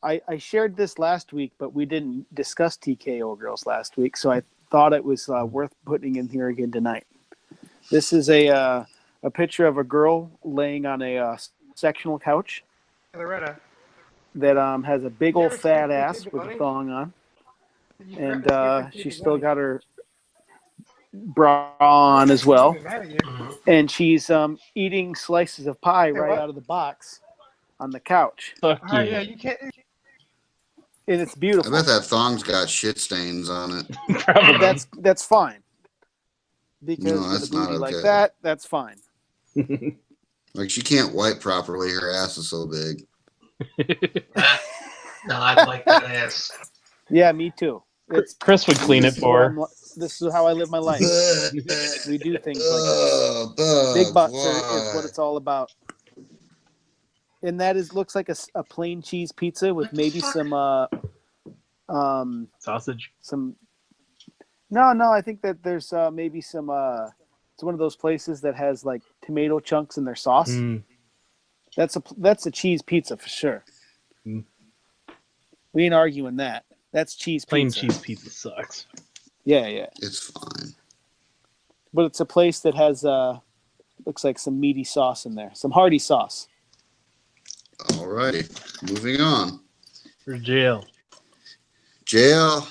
I shared this last week, but we didn't discuss TKO Girls last week, so I thought it was worth putting in here again tonight. This is a picture of a girl laying on a sectional couch Loretta. that has a big old fat ass with a thong on, and she's still got her bra on as well, and she's eating slices of pie right out of the box on the couch, Fuck Oh, you. yeah, you can't. and it's I beautiful. bet that thong's got shit stains on it. Probably. That's fine, because No, with that's a booty not like okay. that, that's fine. Like, she can't wipe properly. Her ass is so big. No, I like that ass. Yeah, me too. It's Chris would clean it this is for what her. this is how I live my life. We do things like that. Bugs, Big butts is why? what it's all about. And that looks like a plain cheese pizza with maybe some Sausage. No, I think that there's maybe some it's one of those places that has like tomato chunks in their sauce. Mm. That's a cheese pizza for sure. Mm. We ain't arguing that. That's cheese Plain pizza. cheese pizza sucks. Yeah. It's fine. But it's a place that has looks like some meaty sauce in there. Some hearty sauce. Alrighty. Moving on. For jail. Jail.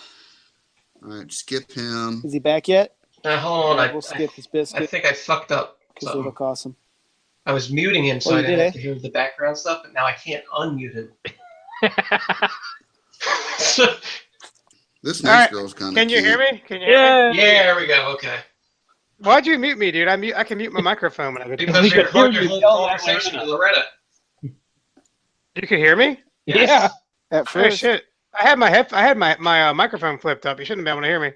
Alright, skip him. Is he back yet? Hold on. We'll skip this I biscuit think I fucked up. because it'll something. cost him. I was muting him so Oh, I you didn't did, have to hear the background stuff, but now I can't unmute him. This All right, next girl's kind of Can you cute. hear me? Can you hear Yeah. Yeah, there we go. Okay. me? Why'd you mute me, dude? I can mute my microphone when I go. Because We you could recorded hear your you whole yell that conversation way. to Loretta. You can hear me? Yeah. At Oh first. shit! I had my microphone flipped up. You shouldn't be able to hear me.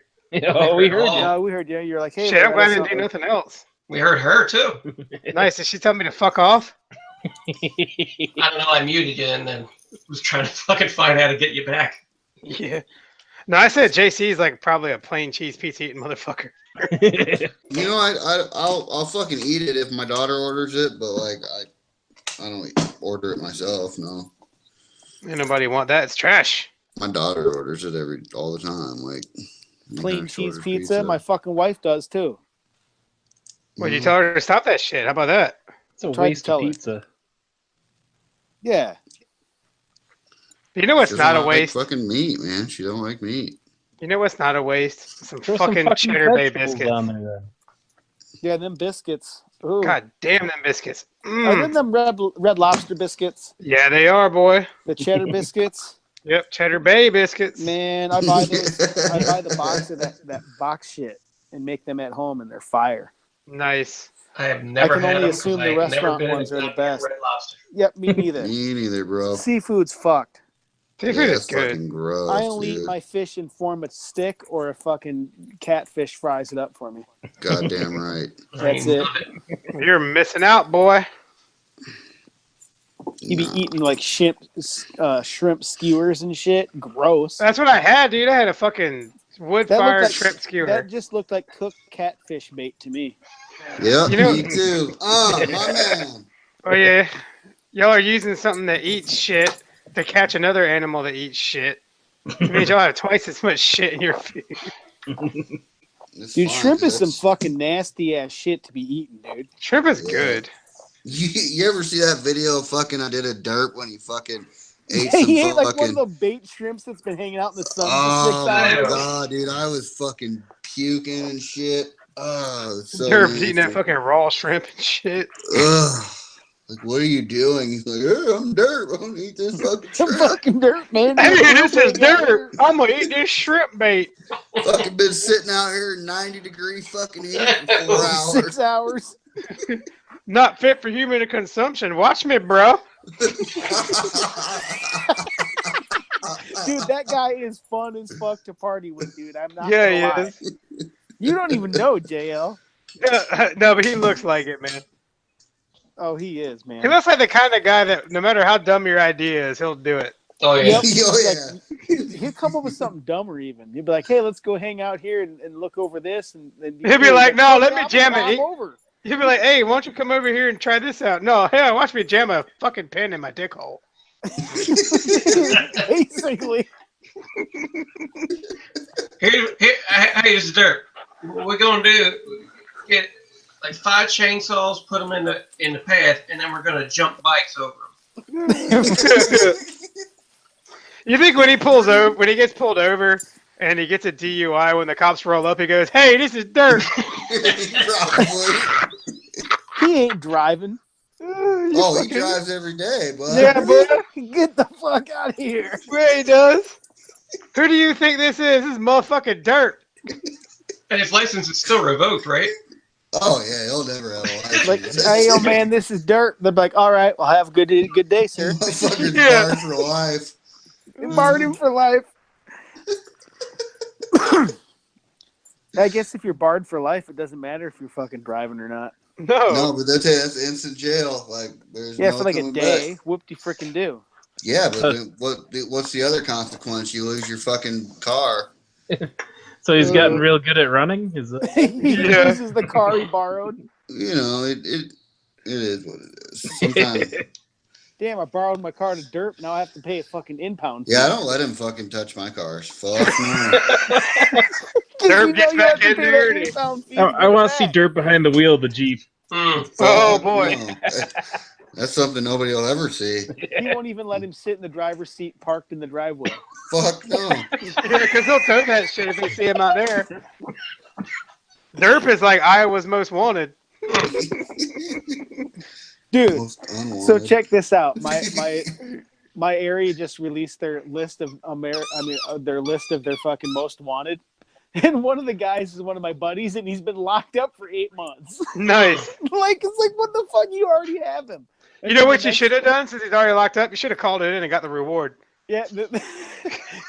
Oh, we heard you. No, we heard you. You're like, hey, Shit, I'm glad I Loretta, didn't do something. nothing else. We heard her too. Nice. Did she tell me to fuck off? I don't know. I muted you and then was trying to fucking find how to get you back. Yeah. No, I said JC is like probably a plain cheese pizza eating motherfucker. You know, I'll fucking eat it if my daughter orders it, but like I don't order it myself. No, Ain't nobody want that. It's trash. my daughter orders it all the time. Like Plain she cheese orders pizza. My fucking wife does too. Well, you tell her to stop that shit. How about that? It's a Tried to waste tell of her. pizza. Yeah. You know what's She not doesn't a like waste? fucking meat, man. She don't like meat. You know what's not a waste? Some Throw some fucking fucking Cheddar Bay vegetables biscuits. on there then. Yeah, them biscuits. Ooh. God damn them biscuits. Are them red lobster biscuits? Yeah, they are, boy. The cheddar biscuits? Yep, Cheddar Bay biscuits. Man, I buy those. I buy the box of that box shit and make them at home, and they're fire. Nice. I have never can had only them assume 'cause the I have never restaurant been in ones a are the goddamn best. Red Lobster. Yep, me neither. Me neither, bro. Seafood's fucked. Seafood Yeah, is good. fucking gross. I only dude. eat my fish in form of stick or a fucking catfish fries it up for me. Goddamn right. That's it. You're missing out, boy. You be Nah. eating like shrimp skewers and shit. Gross. That's what I had, dude. I had a fucking wood That fire looked like- shrimp skewer. That just looked like cooked catfish bait to me. Yep, You know- me too. My man. Oh yeah, y'all are using something that eats shit to catch another animal that eats shit. It means y'all have twice as much shit in your food. It's Dude, fine, shrimp 'cause is some that's- fucking nasty ass shit to be eaten, dude. Shrimp is Yeah. good. You ever see that video of fucking I did a derp when he fucking ate some He ate like one fucking... of the bait shrimps that's been hanging out in the sun Oh for 6 my hours. god, dude. I was fucking puking and shit. Oh, it's so Derp eating that nasty. fucking raw shrimp and shit. Ugh. Like, what are you doing? He's like, hey, I'm derp. I'm gonna eat this fucking Some shrimp. fucking dirt, man. Hey, this is Get out of dirt. I'm gonna eat this shrimp bait. Fucking been sitting out here in 90-degree fucking heat for 4 here. hours. 6 hours. Not fit for human consumption. Watch me, bro. Dude, that guy is fun as fuck to party with, dude. I'm not Yeah, gonna he lie. is. You don't even know JL. No, but he looks like it, man. Oh, he is, He man. looks like the kind of guy that no matter how dumb your idea is, he'll do it. Oh yeah. Yep. Oh, yeah. Like, he'll come up with something dumber even. He'll be like, hey, let's go hang out here and look over this. And He'll be like, no, let me jam it. I'm over. He'll be like, hey, why don't you come over here and try this out? No, hell, watch me jam a fucking pen in my dick hole. Basically. Hey, this is Dirt. What we're gonna do? Get like 5 chainsaws, put them in the path, and then we're gonna jump bikes over them. You think when he gets pulled over and he gets a DUI, when the cops roll up, he goes, hey, this is Dirt. Probably. He ain't driving. Oh, he drives every day, but Yeah, boy. Get the fuck out of here. Yeah, he does. Who do you think this is? This is motherfucking Dirt. And his license is still revoked, right? oh yeah, he'll never have a license. Like, hey, yo, man, this is Dirt. They're like, all right, well, have a good day, sir. Motherfucker's Yeah. barred for life. Barred him for life. I guess if you're barred for life, it doesn't matter if you're fucking driving or not. No, but that's instant jail. Like, there's Yeah, no for like a coming day. back. Whoop de frickin' do. Yeah, but then what's the other consequence? You lose your fucking car. So he's gotten real good at running? Is that... He Yeah. uses the car he borrowed. You know, it is what it is. Sometimes. Damn, I borrowed my car to Dirt. Now I have to pay a fucking impound. Yeah, I don't let him fucking touch my cars. Fuck no. Dirt gets back in dirty. I want to see Dirt behind the wheel of the Jeep. Oh, Fuck boy. no. That's something nobody will ever see. He won't even let him sit in the driver's seat parked in the driveway. Fuck no. Yeah, because he'll tow that shit if they see him out there. Derp is like Iowa's most wanted. Dude, Most unwanted. so check this out. my area just released their list of their list of their fucking most wanted. And one of the guys is one of my buddies, and he's been locked up for 8 months. Nice. It's like, what the fuck? You already have him. And You know what you should have done since he's already locked up? You should have called it in and got the reward. Yeah. Then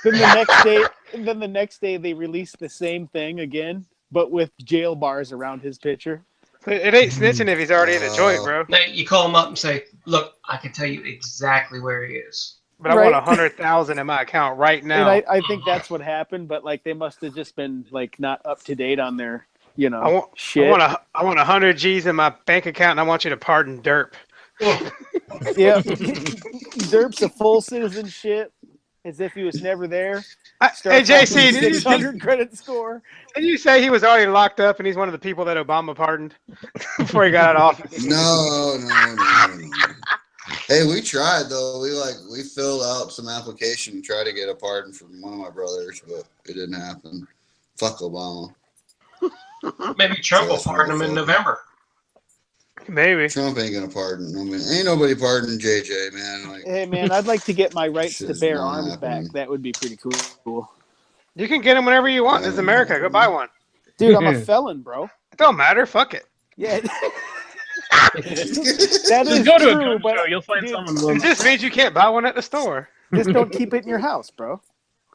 the next day they released the same thing again, but with jail bars around his picture. It ain't snitching if he's already in a joint, bro. Now, you call him up and say, "Look, I can tell you exactly where he is." But I want 100,000 in my account right now. And I think that's what happened, but like they must have just been like not up to date on their, shit. I want 100 G's in my bank account, and I want you to pardon Derp. Yeah, Derp's a full citizenship, as if he was never there. Hey JC, did 600 credit score. Did you say he was already locked up and he's one of the people that Obama pardoned before he got out of office? No. Hey, we tried though. We filled out some application to try to get a pardon from one of my brothers, but it didn't happen. Fuck Obama. Maybe Trump will pardon him in November. Maybe. Trump ain't gonna pardon. I mean, ain't nobody pardoning JJ, man. Like, Hey man, I'd like to get my rights to shit's bear not arms happening. back. That would be pretty cool. You can get him whenever you want. This is America. Go buy one. Dude, I'm a felon, bro. It don't matter. Fuck it. Yeah. Just That is go to a true, gun but show. You'll find dude, someone It willing. just means you can't buy one at the store. just don't keep it in your house, bro.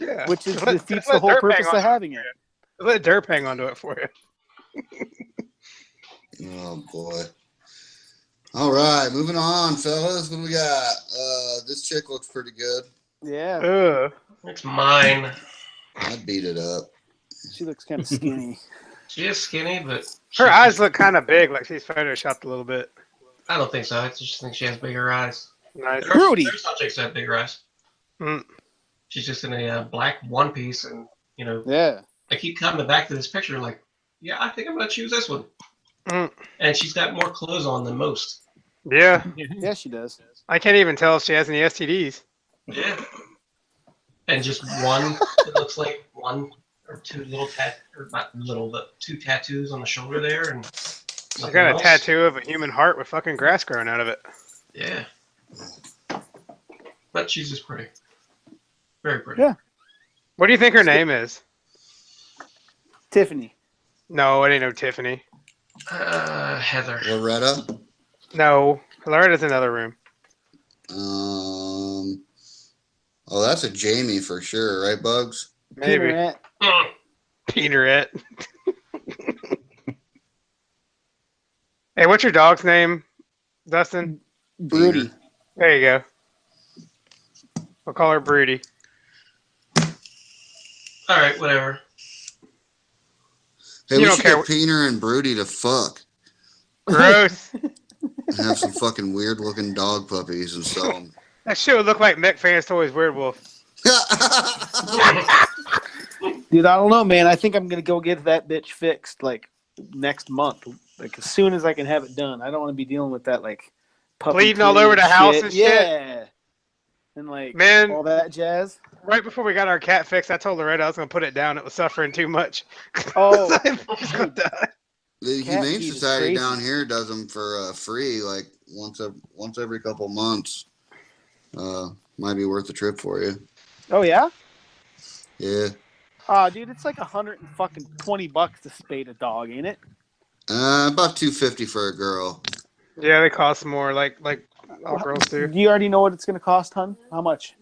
Yeah. Which is Just let- defeats just the let whole Derp purpose hang of on having to it. Let Derp hang onto it for you. oh boy. All right, moving on, fellas. What do we got? This chick looks pretty good. Yeah, Ugh. It's mine. I beat it up. she looks kind of skinny. She is skinny, but Her eyes look kind of big, like she's photoshopped a little bit. I don't think so. I just think she has bigger eyes. Nice. Brody. There's some chicks that have bigger eyes. Mm. She's just in a black one piece, and Yeah. I keep coming back to this picture like, yeah, I think I'm gonna choose this one. Mm. And she's got more clothes on than most. Yeah. Yeah, she does. I can't even tell if she has any STDs. Yeah. And just one, it looks like one or two little or not little, but two tattoos on the shoulder there, and She's got a tattoo of a human heart with fucking grass growing out of it. Yeah. But she's just pretty. Very pretty. Yeah. What do you think her name is? Tiffany. No, it ain't no Tiffany. Heather. Loretta. No, Loretta's in another room. Oh, that's a Jamie for sure, right, Bugs? Maybe. Peanut. Peanut. Hey, what's your dog's name, Dustin? Broody. There you go. We'll call her Broody. All right, whatever. Hey, You we don't should care get Peener and Broody to fuck Gross. and have some fucking weird looking dog puppies and sell them. That shit would look like McFans Toys Weird Wolf. Dude, I don't know, man. I think I'm gonna go get that bitch fixed like next month, like as soon as I can have it done. I don't want to be dealing with that like puppy Bleeding all cleaning over the house and shit? Yeah, and like Man. all that jazz. Right before we got our cat fixed, I told Loretta I was going to put it down. It was suffering too much. Oh, It's gonna die. The Cat Humane feed is Society crazy. down here does them for free, like once every couple months. Might be worth the trip for you. oh yeah. Yeah. Oh, dude, it's like $120 to spade a dog, ain't it? About $250 for a girl. Yeah, they cost more, like all girls do. Do you already know what it's gonna cost, hun? How much?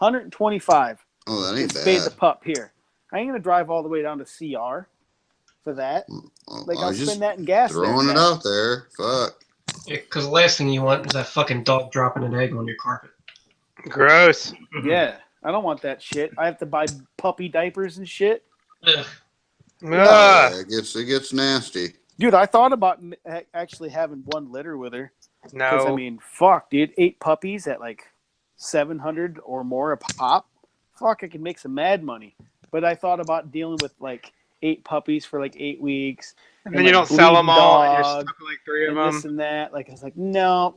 $125. Oh, that ain't Spade the bad. pup here. I ain't gonna drive all the way down to CR for that. Well, Like I I'll was just spend that in gas. there, throwing it guys. out there. Fuck. Because the last thing you want is that fucking dog dropping an egg on your carpet. Gross. Yeah, I don't want that shit. I have to buy puppy diapers and shit. Ugh. Ugh. It gets nasty. Dude, I thought about actually having one litter with her. Because, No. I mean, fuck, dude. 8 puppies at like 700 or more a pop. Fuck, I could make some mad money. But I thought about dealing with like 8 puppies for like 8 weeks. and then you don't sell them all, and you're stuck with like 3 of And them. this and that. Like, I was like, no.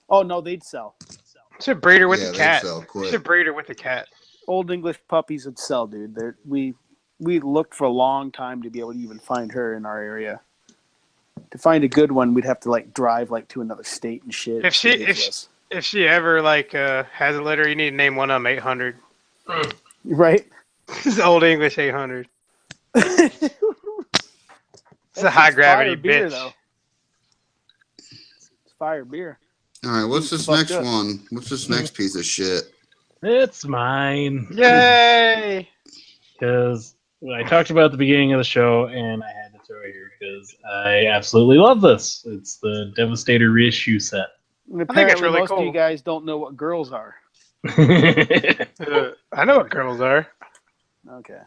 Oh, no, they'd sell. Should breed her with Yeah, the they cat. sell quick. Should breed her with the cat. Old English puppies would sell, dude. We looked for a long time to be able to even find her in our area. To find a good one, we'd have to like drive like to another state and shit. If if she ever has a litter, you need to name one of them 800. Right? It's Old English 800. It's a high gravity beer, bitch. though. It's fire beer. All right, what's this Fucked next up. one? What's this next piece of shit? It's mine. Yay! Because I talked about at the beginning of the show, and I had to throw it here because I absolutely love this. It's the Devastator reissue set. And I think it's apparently really most of cool. you guys don't know what girls are. I know what girls are. Okay.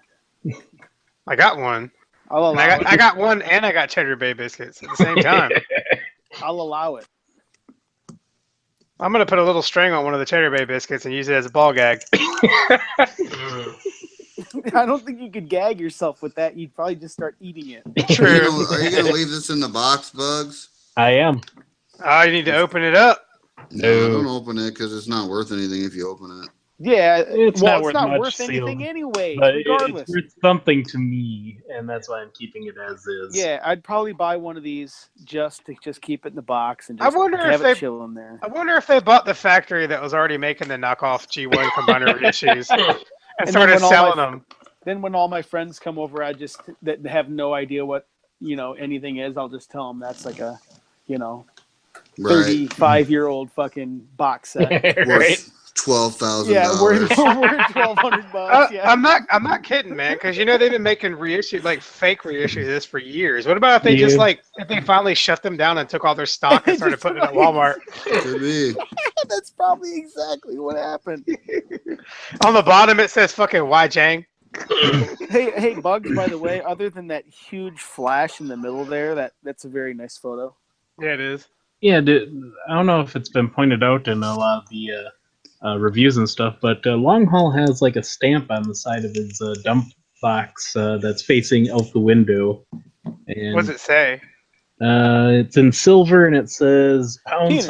I got one. I'll And allow it. I got one, and I got Cheddar Bay biscuits at the same time. I'll allow it. I'm gonna put a little string on one of the Cheddar Bay biscuits and use it as a ball gag. I don't think you could gag yourself with that. You'd probably just start eating it. Are you gonna leave this in the box, Bugs? I am. Oh, you need to open it up. No, don't open it because it's not worth anything if you open it. Yeah, It's well, not it's not worth worth much anything sealed. anyway, But regardless. it's worth something to me, and that's why I'm keeping it as is. Yeah, I'd probably buy one of these just to keep it in the box and I just wonder have if it they- chilling there. I wonder if they bought the factory that was already making the knockoff G1 combiner reissues and then started when all selling my- them. Then when all my friends come over, that have no idea what anything is. I'll just tell them that's like a Right. 35-year-old fucking box set. right? Worth $12,000. Yeah, worth $1,200. Yeah, I'm not kidding, man, because they've been making fake reissues of this for years. What about if they if they finally shut them down and took all their stock and started putting it at Walmart? Could be. that's probably exactly what happened. On the bottom it says fucking Y Jang. Hey, Bugs. By the way, other than that huge flash in the middle there, that's a very nice photo. Yeah, it is. Yeah, I don't know if it's been pointed out in a lot of the reviews and stuff, but Long Haul has like a stamp on the side of his dump box that's facing out the window. And, What does it say? it's in silver and it says Penis.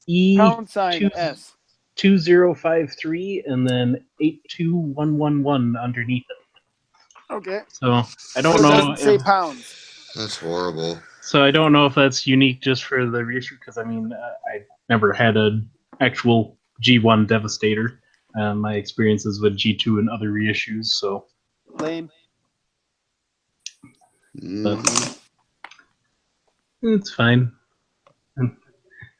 #E # S. 2053 and then 82111 underneath it. Okay. So I don't So it know. doesn't say pounds. That's horrible. So I don't know if that's unique just for the reissue because I never had an actual G1 Devastator. My experiences with G2 and other reissues, so. Lame. It's fine.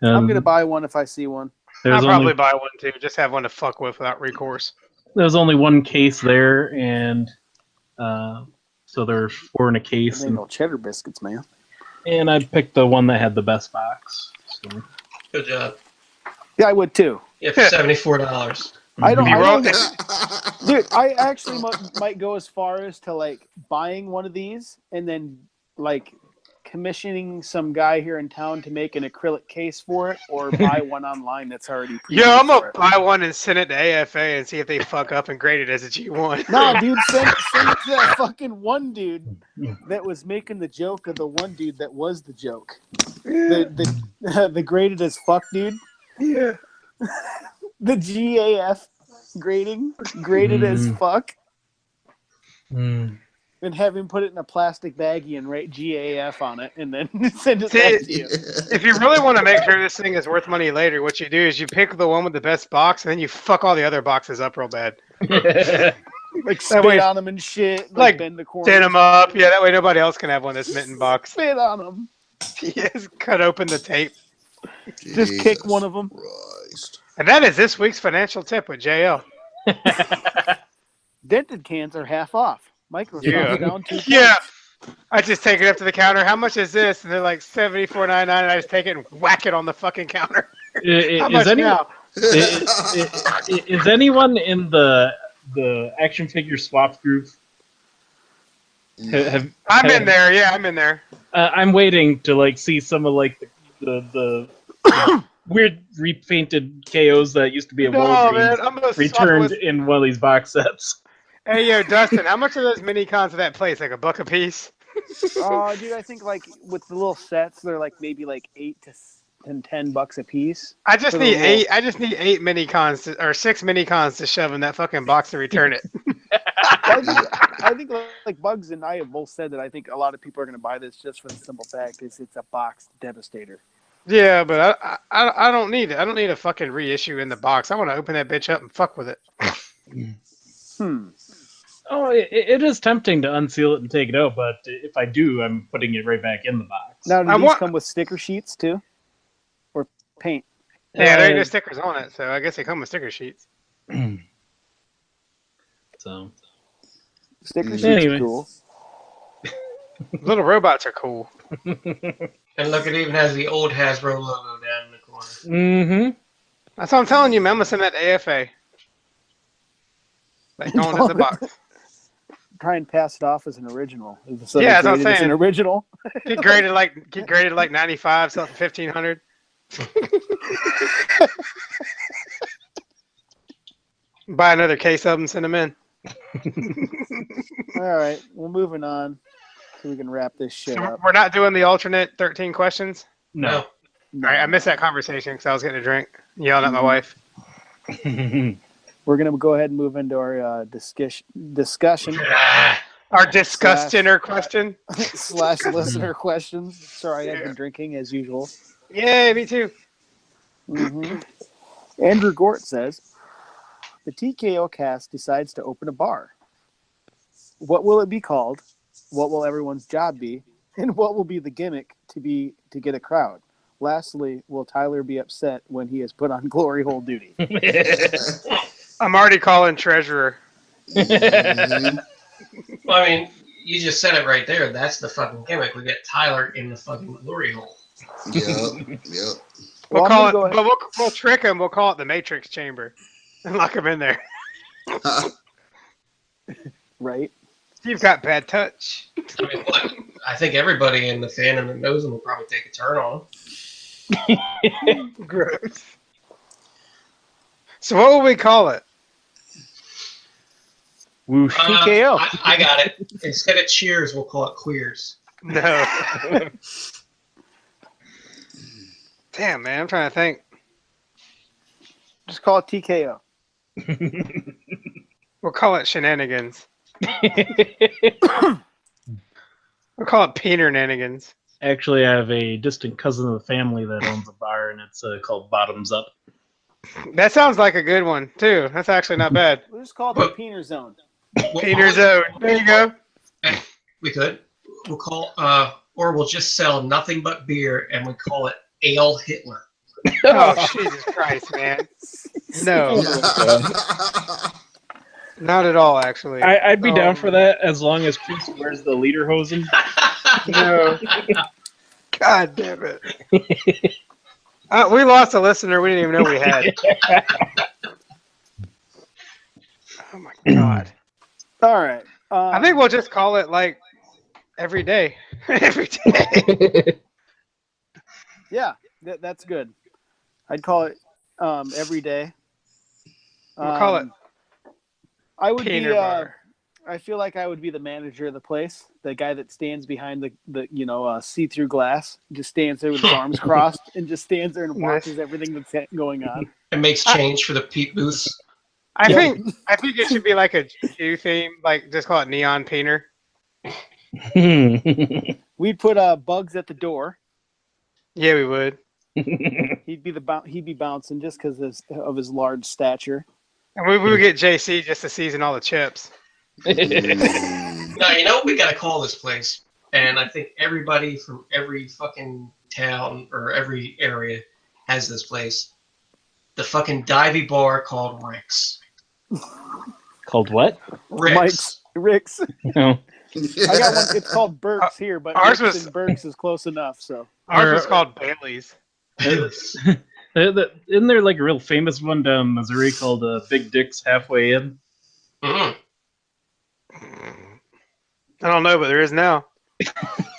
I'm gonna buy one if I see one. I'll probably buy one too. Just have one to fuck with without recourse. There's only one case there, and so there's 4 in a case. They know cheddar biscuits, man. And I picked the one that had the best box. So. Good job. Yeah, I would too. Yeah, for $74. I don't. Mm-hmm. Dude, I actually might go as far as to buying one of these and then commissioning some guy here in town to make an acrylic case for it, or buy one online that's already. Yeah, I'm gonna buy one and send it to AFA and see if they fuck up and grade it as a G1. No, dude, send it to that fucking one dude that was making the joke of the one dude that was the joke. The graded as fuck dude. Yeah. The GAF graded as fuck. And have him put it in a plastic baggie and write GAF on it, and then send it back to you. If you really want to make sure this thing is worth money later, what you do is you pick the one with the best box, and then you fuck all the other boxes up real bad. Spit on them and shit. Bend the corners. Dent them up. Yeah, that way nobody else can have one that's mitten box. Spit on them. Yes, cut open the tape. Just kick one of them. Christ. And that is this week's financial tip with JL. Dented cans are half off. Microsoft down 2 Yeah. I just take it up to the counter. How much is this? And they're like $74.99, and I just take it and whack it on the fucking counter. How much now? Is anyone in the action figure swap group? I'm in there. Yeah, I'm in there. I'm waiting to see some of the weird repainted KOs that used to be a Walgreens returned in one of these box sets. Hey, yo, Dustin, how much are those mini cons at that place? Like $1 a piece? Dude, I think with the little sets, they're maybe $8 to $10 a piece. I just need 8. I just need 8 mini cons or 6 mini cons to shove in that fucking box to return it. I think Bugs and I have both said that I think a lot of people are going to buy this just for the simple fact is it's a boxed Devastator. Yeah, but I don't need it. I don't need a fucking reissue in the box. I want to open that bitch up and fuck with it. Oh, it is tempting to unseal it and take it out, but if I do, I'm putting it right back in the box. Now, do these come with sticker sheets too, or paint? Yeah, there ain't no stickers on it, so I guess they come with sticker sheets. So sticker sheets are cool. Little robots are cool. And look, it even has the old Hasbro logo down in the corner. Mm-hmm. That's what I'm telling you, man. I'm gonna send that to AFA. Like going in the box. Try and pass it off as an original. So yeah, that's what I'm saying. As an original. Get graded like 95, sell for 1,500. Buy another case of them, send them in. All right, we're moving on so we can wrap this shit up. We're not doing the alternate 13 questions? No. All right, I missed that conversation because I was getting a drink, yelling at my wife. We're going to go ahead and move into our discussion. Our disgustioner question. / listener questions. Sorry, I've been drinking as usual. Yeah, me too. Andrew Gort says, the TKO cast decides to open a bar. What will it be called? What will everyone's job be? And what will be the gimmick to get a crowd? Lastly, will Tyler be upset when he is put on glory hole duty? I'm already calling treasurer. Well, I mean, you just said it right there. That's the fucking gimmick. We get Tyler in the fucking glory hole. Yep. We'll call it. But we'll trick him. We'll call it the Matrix Chamber, and lock him in there. Right. You've got bad touch. I mean, what? I think everybody in the fandom that knows him will probably take a turn on him. Gross. So what will we call it? Whoosh. TKO. I got it. Instead of cheers, we'll call it queers. No. Damn, man. I'm trying to think. Just call it TKO. We'll call it shenanigans. We'll call it Peener-nanigans. Actually, I have a distant cousin of the family that owns a bar, and it's called Bottoms Up. That sounds like a good one, too. That's actually not bad. We'll just call it the Peener Zone. Peener Zone. There you go. We could. We'll call, or we'll just sell nothing but beer, and we call it Ale Hitler. Oh, Jesus Christ, man. No. Not at all, actually. I'd be down for that as long as Chris wears the lederhosen. No. God damn it. We lost a listener we didn't even know we had. Oh, my God. All right. I think we'll just call it, like, every day. Every day. Yeah, that's good. I'd call it every day. We'll call it I would Peener be. Bar. I feel like I would be the manager of the place, the guy that stands behind the see-through glass, just stands there with his arms crossed, and just stands there and watches everything that's going on. And makes change for the peep booths. I think it should be like a Jew theme, like just call it Neon Peener. We'd put Bugs at the door. Yeah, we would. He'd be bouncing just because of his large stature. And we would get JC just to season all the chips. Now, you know what we got to call this place? And I think everybody from every fucking town or every area has this place. The fucking divey bar called Rick's. Called what? Rick's. No. I got one. It's called Burke's here, but Burke's is close enough. So ours was called Bailey's. Isn't there like a real famous one down in Missouri called Big Dick's Halfway In? Mm-hmm. I don't know, but there is now.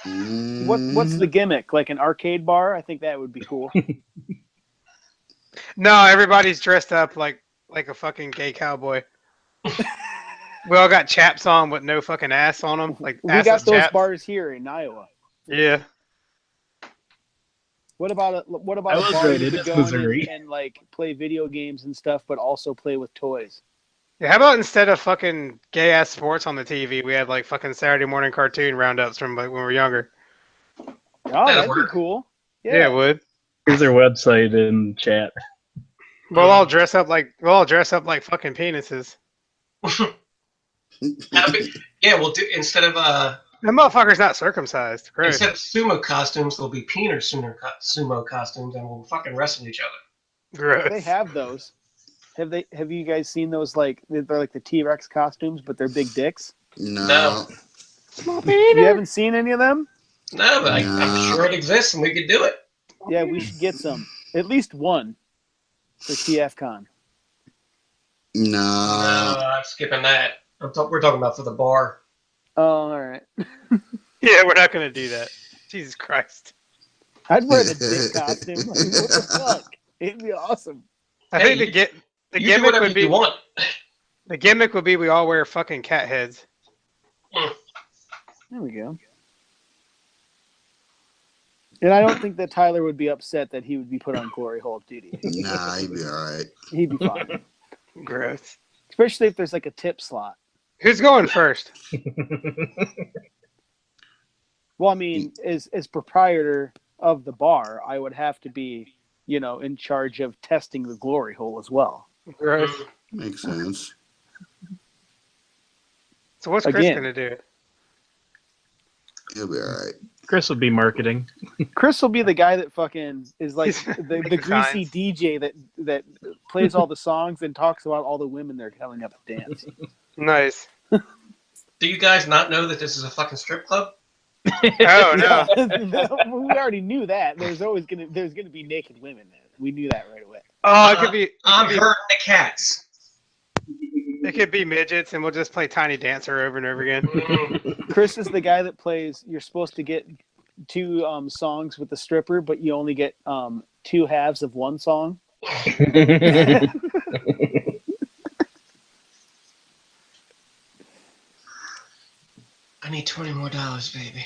What's the gimmick? Like an arcade bar? I think that would be cool. No, everybody's dressed up like a fucking gay cowboy. We all got chaps on with no fucking ass on them. Like we got those chaps. bars here in Iowa. Yeah. What about a bar you could go in and like play video games and stuff, but also play with toys? Yeah, how about instead of fucking gay ass sports on the TV, we had like fucking Saturday morning cartoon roundups from like when we were younger. Oh, that'd be cool. Yeah, it would. Here's their website in chat. We'll all dress up like fucking penises. Yeah, we'll do instead of That motherfucker's not circumcised. Gross. instead of sumo costumes, there'll be sumo costumes, and we'll fucking wrestle each other. Gross. They have those. Have you guys seen those? Like they're like the T-Rex costumes, but they're big dicks. No. You haven't seen any of them? No, but I'm sure it exists, and we could do it. Yeah, we should get some. At least one for TFCon. No. I'm skipping that. We're talking about for the bar. Oh, all right. Yeah, we're not gonna do that. Jesus Christ. I'd wear the dick costume. Like, what the fuck? It'd be awesome. I think the You do gimmick whatever would be you want. the gimmick would be we all wear fucking cat heads. There we go. And I don't think that Tyler would be upset that he would be put on glory hole duty. Nah, he'd be alright. He'd be fine. Gross. Especially if there's like a tip slot. Who's going first? Well, I mean, as proprietor of the bar, I would have to be, in charge of testing the glory hole as well. Gross. Makes sense. So what's Chris Again. gonna do? He'll be alright. Chris would be marketing. Chris will be the guy that fucking is like He's the making greasy signs. DJ that plays all the songs and talks about all the women they're telling up to dance. Nice. Do you guys not know that this is a fucking strip club? Oh no. We already knew that. There's gonna be naked women there. We knew that right away. Oh, it could be. I'm hurting the cats. It could be midgets, and we'll just play Tiny Dancer over and over again. Chris is the guy that plays. You're supposed to get 2 songs with the stripper, but you only get 2 halves of one song. I need $20 more, baby.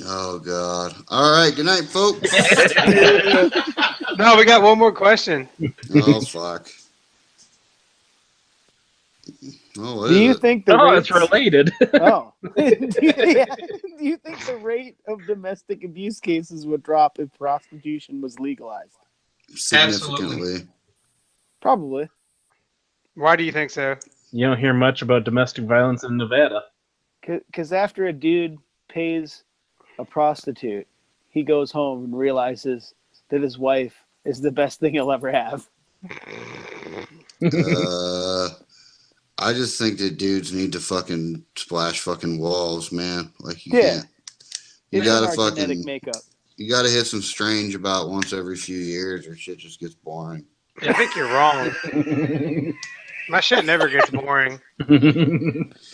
Oh god. Alright, good night, folks. No, we got one more question. Oh fuck. Oh, what Do is you it? think the Oh, rate? it's related. Oh, do you think the rate of domestic abuse cases would drop if prostitution was legalized? Significantly. Probably. Why do you think so? You don't hear much about domestic violence in Nevada. Because after a dude pays a prostitute, he goes home and realizes that his wife is the best thing he'll ever have. I just think that dudes need to fucking splash fucking walls, man. Like you Yeah. can't. You It's in gotta our fucking. genetic makeup. You gotta hit some strange about once every few years, or shit just gets boring. I think you're wrong. My shit never gets boring.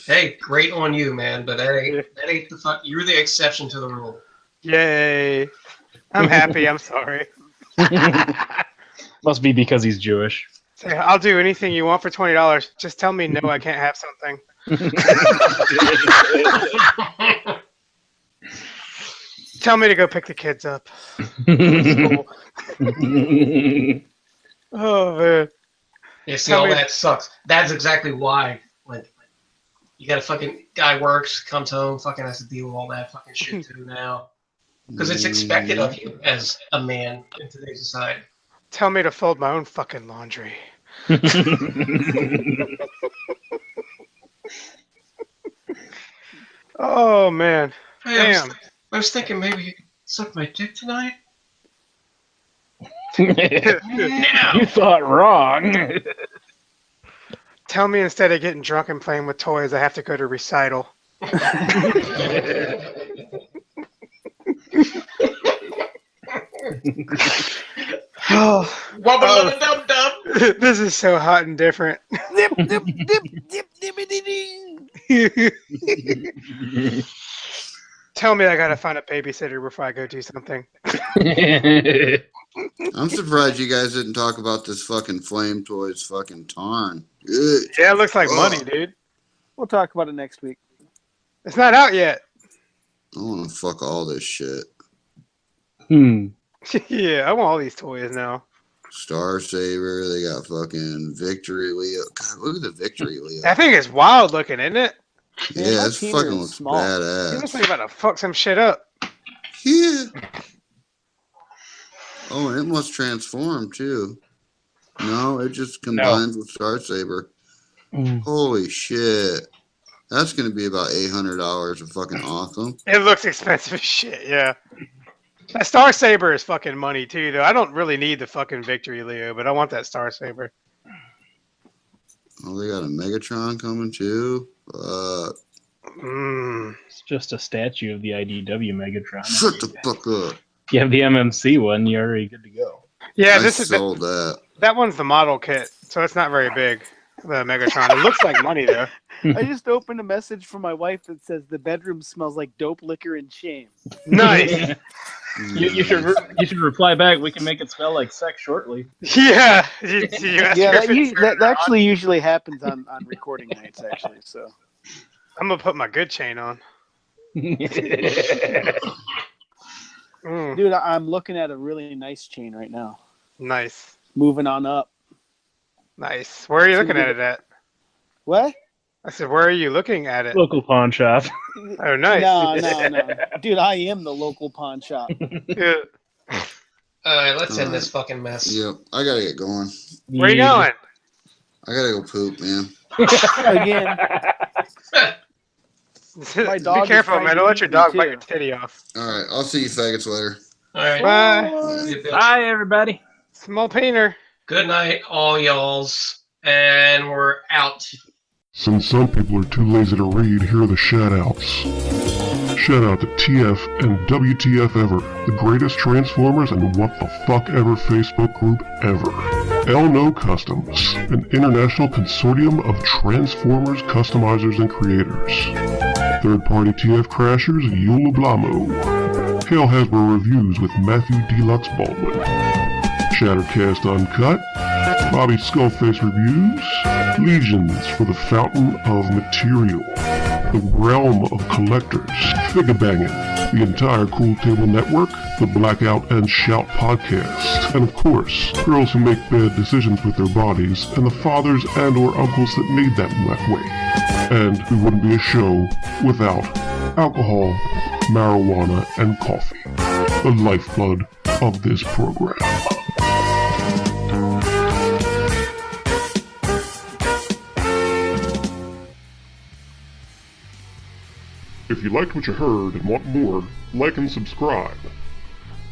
Hey, great on you, man. But that ain't the fuck. You're the exception to the rule. Yay. I'm happy. I'm sorry. Must be because he's Jewish. Say, I'll do anything you want for $20. Just tell me no, I can't have something. Tell me to go pick the kids up. Oh man. Yeah, see, Tell all me- that sucks. That's exactly why. Like, you got a fucking guy works, comes home, fucking has to deal with all that fucking shit too now. Because it's expected of you as a man in today's society. Tell me to fold my own fucking laundry. Oh man. Hey, Damn. I was thinking maybe you could suck my dick tonight. You thought wrong. Tell me instead of getting drunk and playing with toys, I have to go to recital. Oh, Wubba dub dub. this is so hot and different. Dip, dip, dip, dip, dippity dee. Tell me I gotta find a babysitter before I go do something. I'm surprised you guys didn't talk about this fucking Flame Toys fucking Tarn. Good. Yeah, it looks like Oh. money, dude. We'll talk about it next week. It's not out yet. I want to fuck all this shit. Yeah, I want all these toys now. Star Saber, they got fucking Victory Leo. God, look at the Victory Leo. That thing is wild looking, isn't it? Man, Yeah, my this Tina fucking is looks small. He looks badass. like he's about to fuck some shit up. Yeah. Oh, and it must transform too. No, it just combines with Starsaber. Holy shit. That's going to be about $800 of fucking awesome. It looks expensive as shit, yeah. That Starsaber is fucking money too, though. I don't really need the fucking Victory Leo, but I want that Starsaber. Oh, they got a Megatron coming too. It's just a statue of the IDW Megatron. Shut the fuck up. You have the MMC one, you're already good to go. Yeah, I this is sold that. That one's the model kit, so it's not very big. The Megatron. It looks like money though. I just opened a message from my wife that says the bedroom smells like dope, liquor, and shame. Nice. You should reply back. We can make it smell like sex shortly. Yeah. That actually usually happens on recording nights, actually. So I'm gonna put my good chain on. Dude, I'm looking at a really nice chain right now. Nice. Moving on up. Nice. Where are you looking at it at? What? I said, where are you looking at it? Local pawn shop. Oh, nice. No. Dude, I am the local pawn shop. Yeah. Alright, let's end this fucking mess. Yep, I gotta get going. Where are you going? I gotta go poop, man. Again. My dog Be careful, man. Don't let your dog bite your titty off. Alright, I'll see you faggots later. Alright. Bye. Bye, everybody. Small painter. Good night, all y'alls. And we're out. Since some people are too lazy to read, here are the shout-outs. Shout out to TF and WTF Ever, the greatest Transformers and what the fuck ever Facebook group ever. Elno Customs, an international consortium of Transformers customizers and creators. Third-party TF Crashers, Yula Blamo. Hail Hasbro Reviews with Matthew Deluxe Baldwin. Shattercast Uncut, Bobby Skullface Reviews, Legions for the Fountain of Material, the Realm of Collectors, Figure Banging, the entire Cool Table Network, the Blackout and Shout Podcast, and of course, girls who make bad decisions with their bodies, and the fathers and or uncles that made them that way. And we wouldn't be a show without alcohol, marijuana, and coffee, the lifeblood of this program. If you liked what you heard and want more, like and subscribe.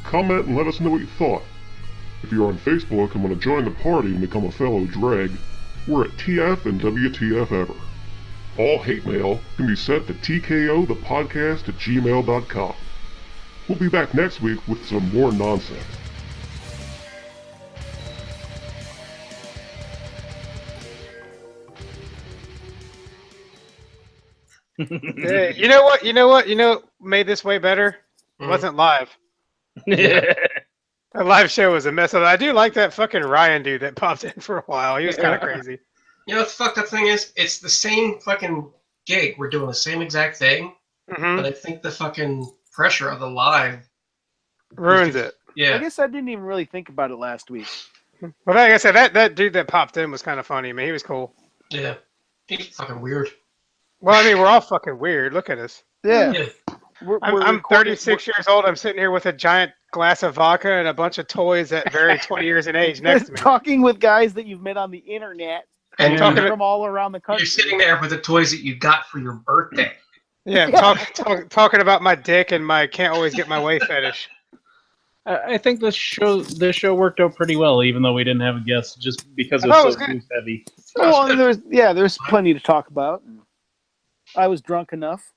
Comment and let us know what you thought. If you're on Facebook and want to join the party and become a fellow dreg, we're at TF and WTF Ever. All hate mail can be sent to tkothepodcast@gmail.com. We'll be back next week with some more nonsense. Hey, you know what made this way better? It wasn't live. The live show was a mess. I do like that fucking Ryan dude that popped in for a while. He was kind of crazy. You know what the fucked up thing is? It's the same fucking gig. We're doing the same exact thing. But I think the fucking pressure of the live ruins it. Yeah. I guess I didn't even really think about it last week. Well, like I said, that dude that popped in was kind of funny. I mean, he was cool. Yeah. He's fucking weird. Well, I mean, we're all fucking weird. Look at us. Yeah. I'm 36 years old. I'm sitting here with a giant glass of vodka and a bunch of toys that vary 20 years in age next to me. Talking with guys that you've met on the internet And talking from all around the country. You're sitting there with the toys that you got for your birthday. Yeah, talking about my dick and my can't always get my way fetish. I think this show worked out pretty well, even though we didn't have a guest, just because it was so booze heavy. Well, there's plenty to talk about. I was drunk enough.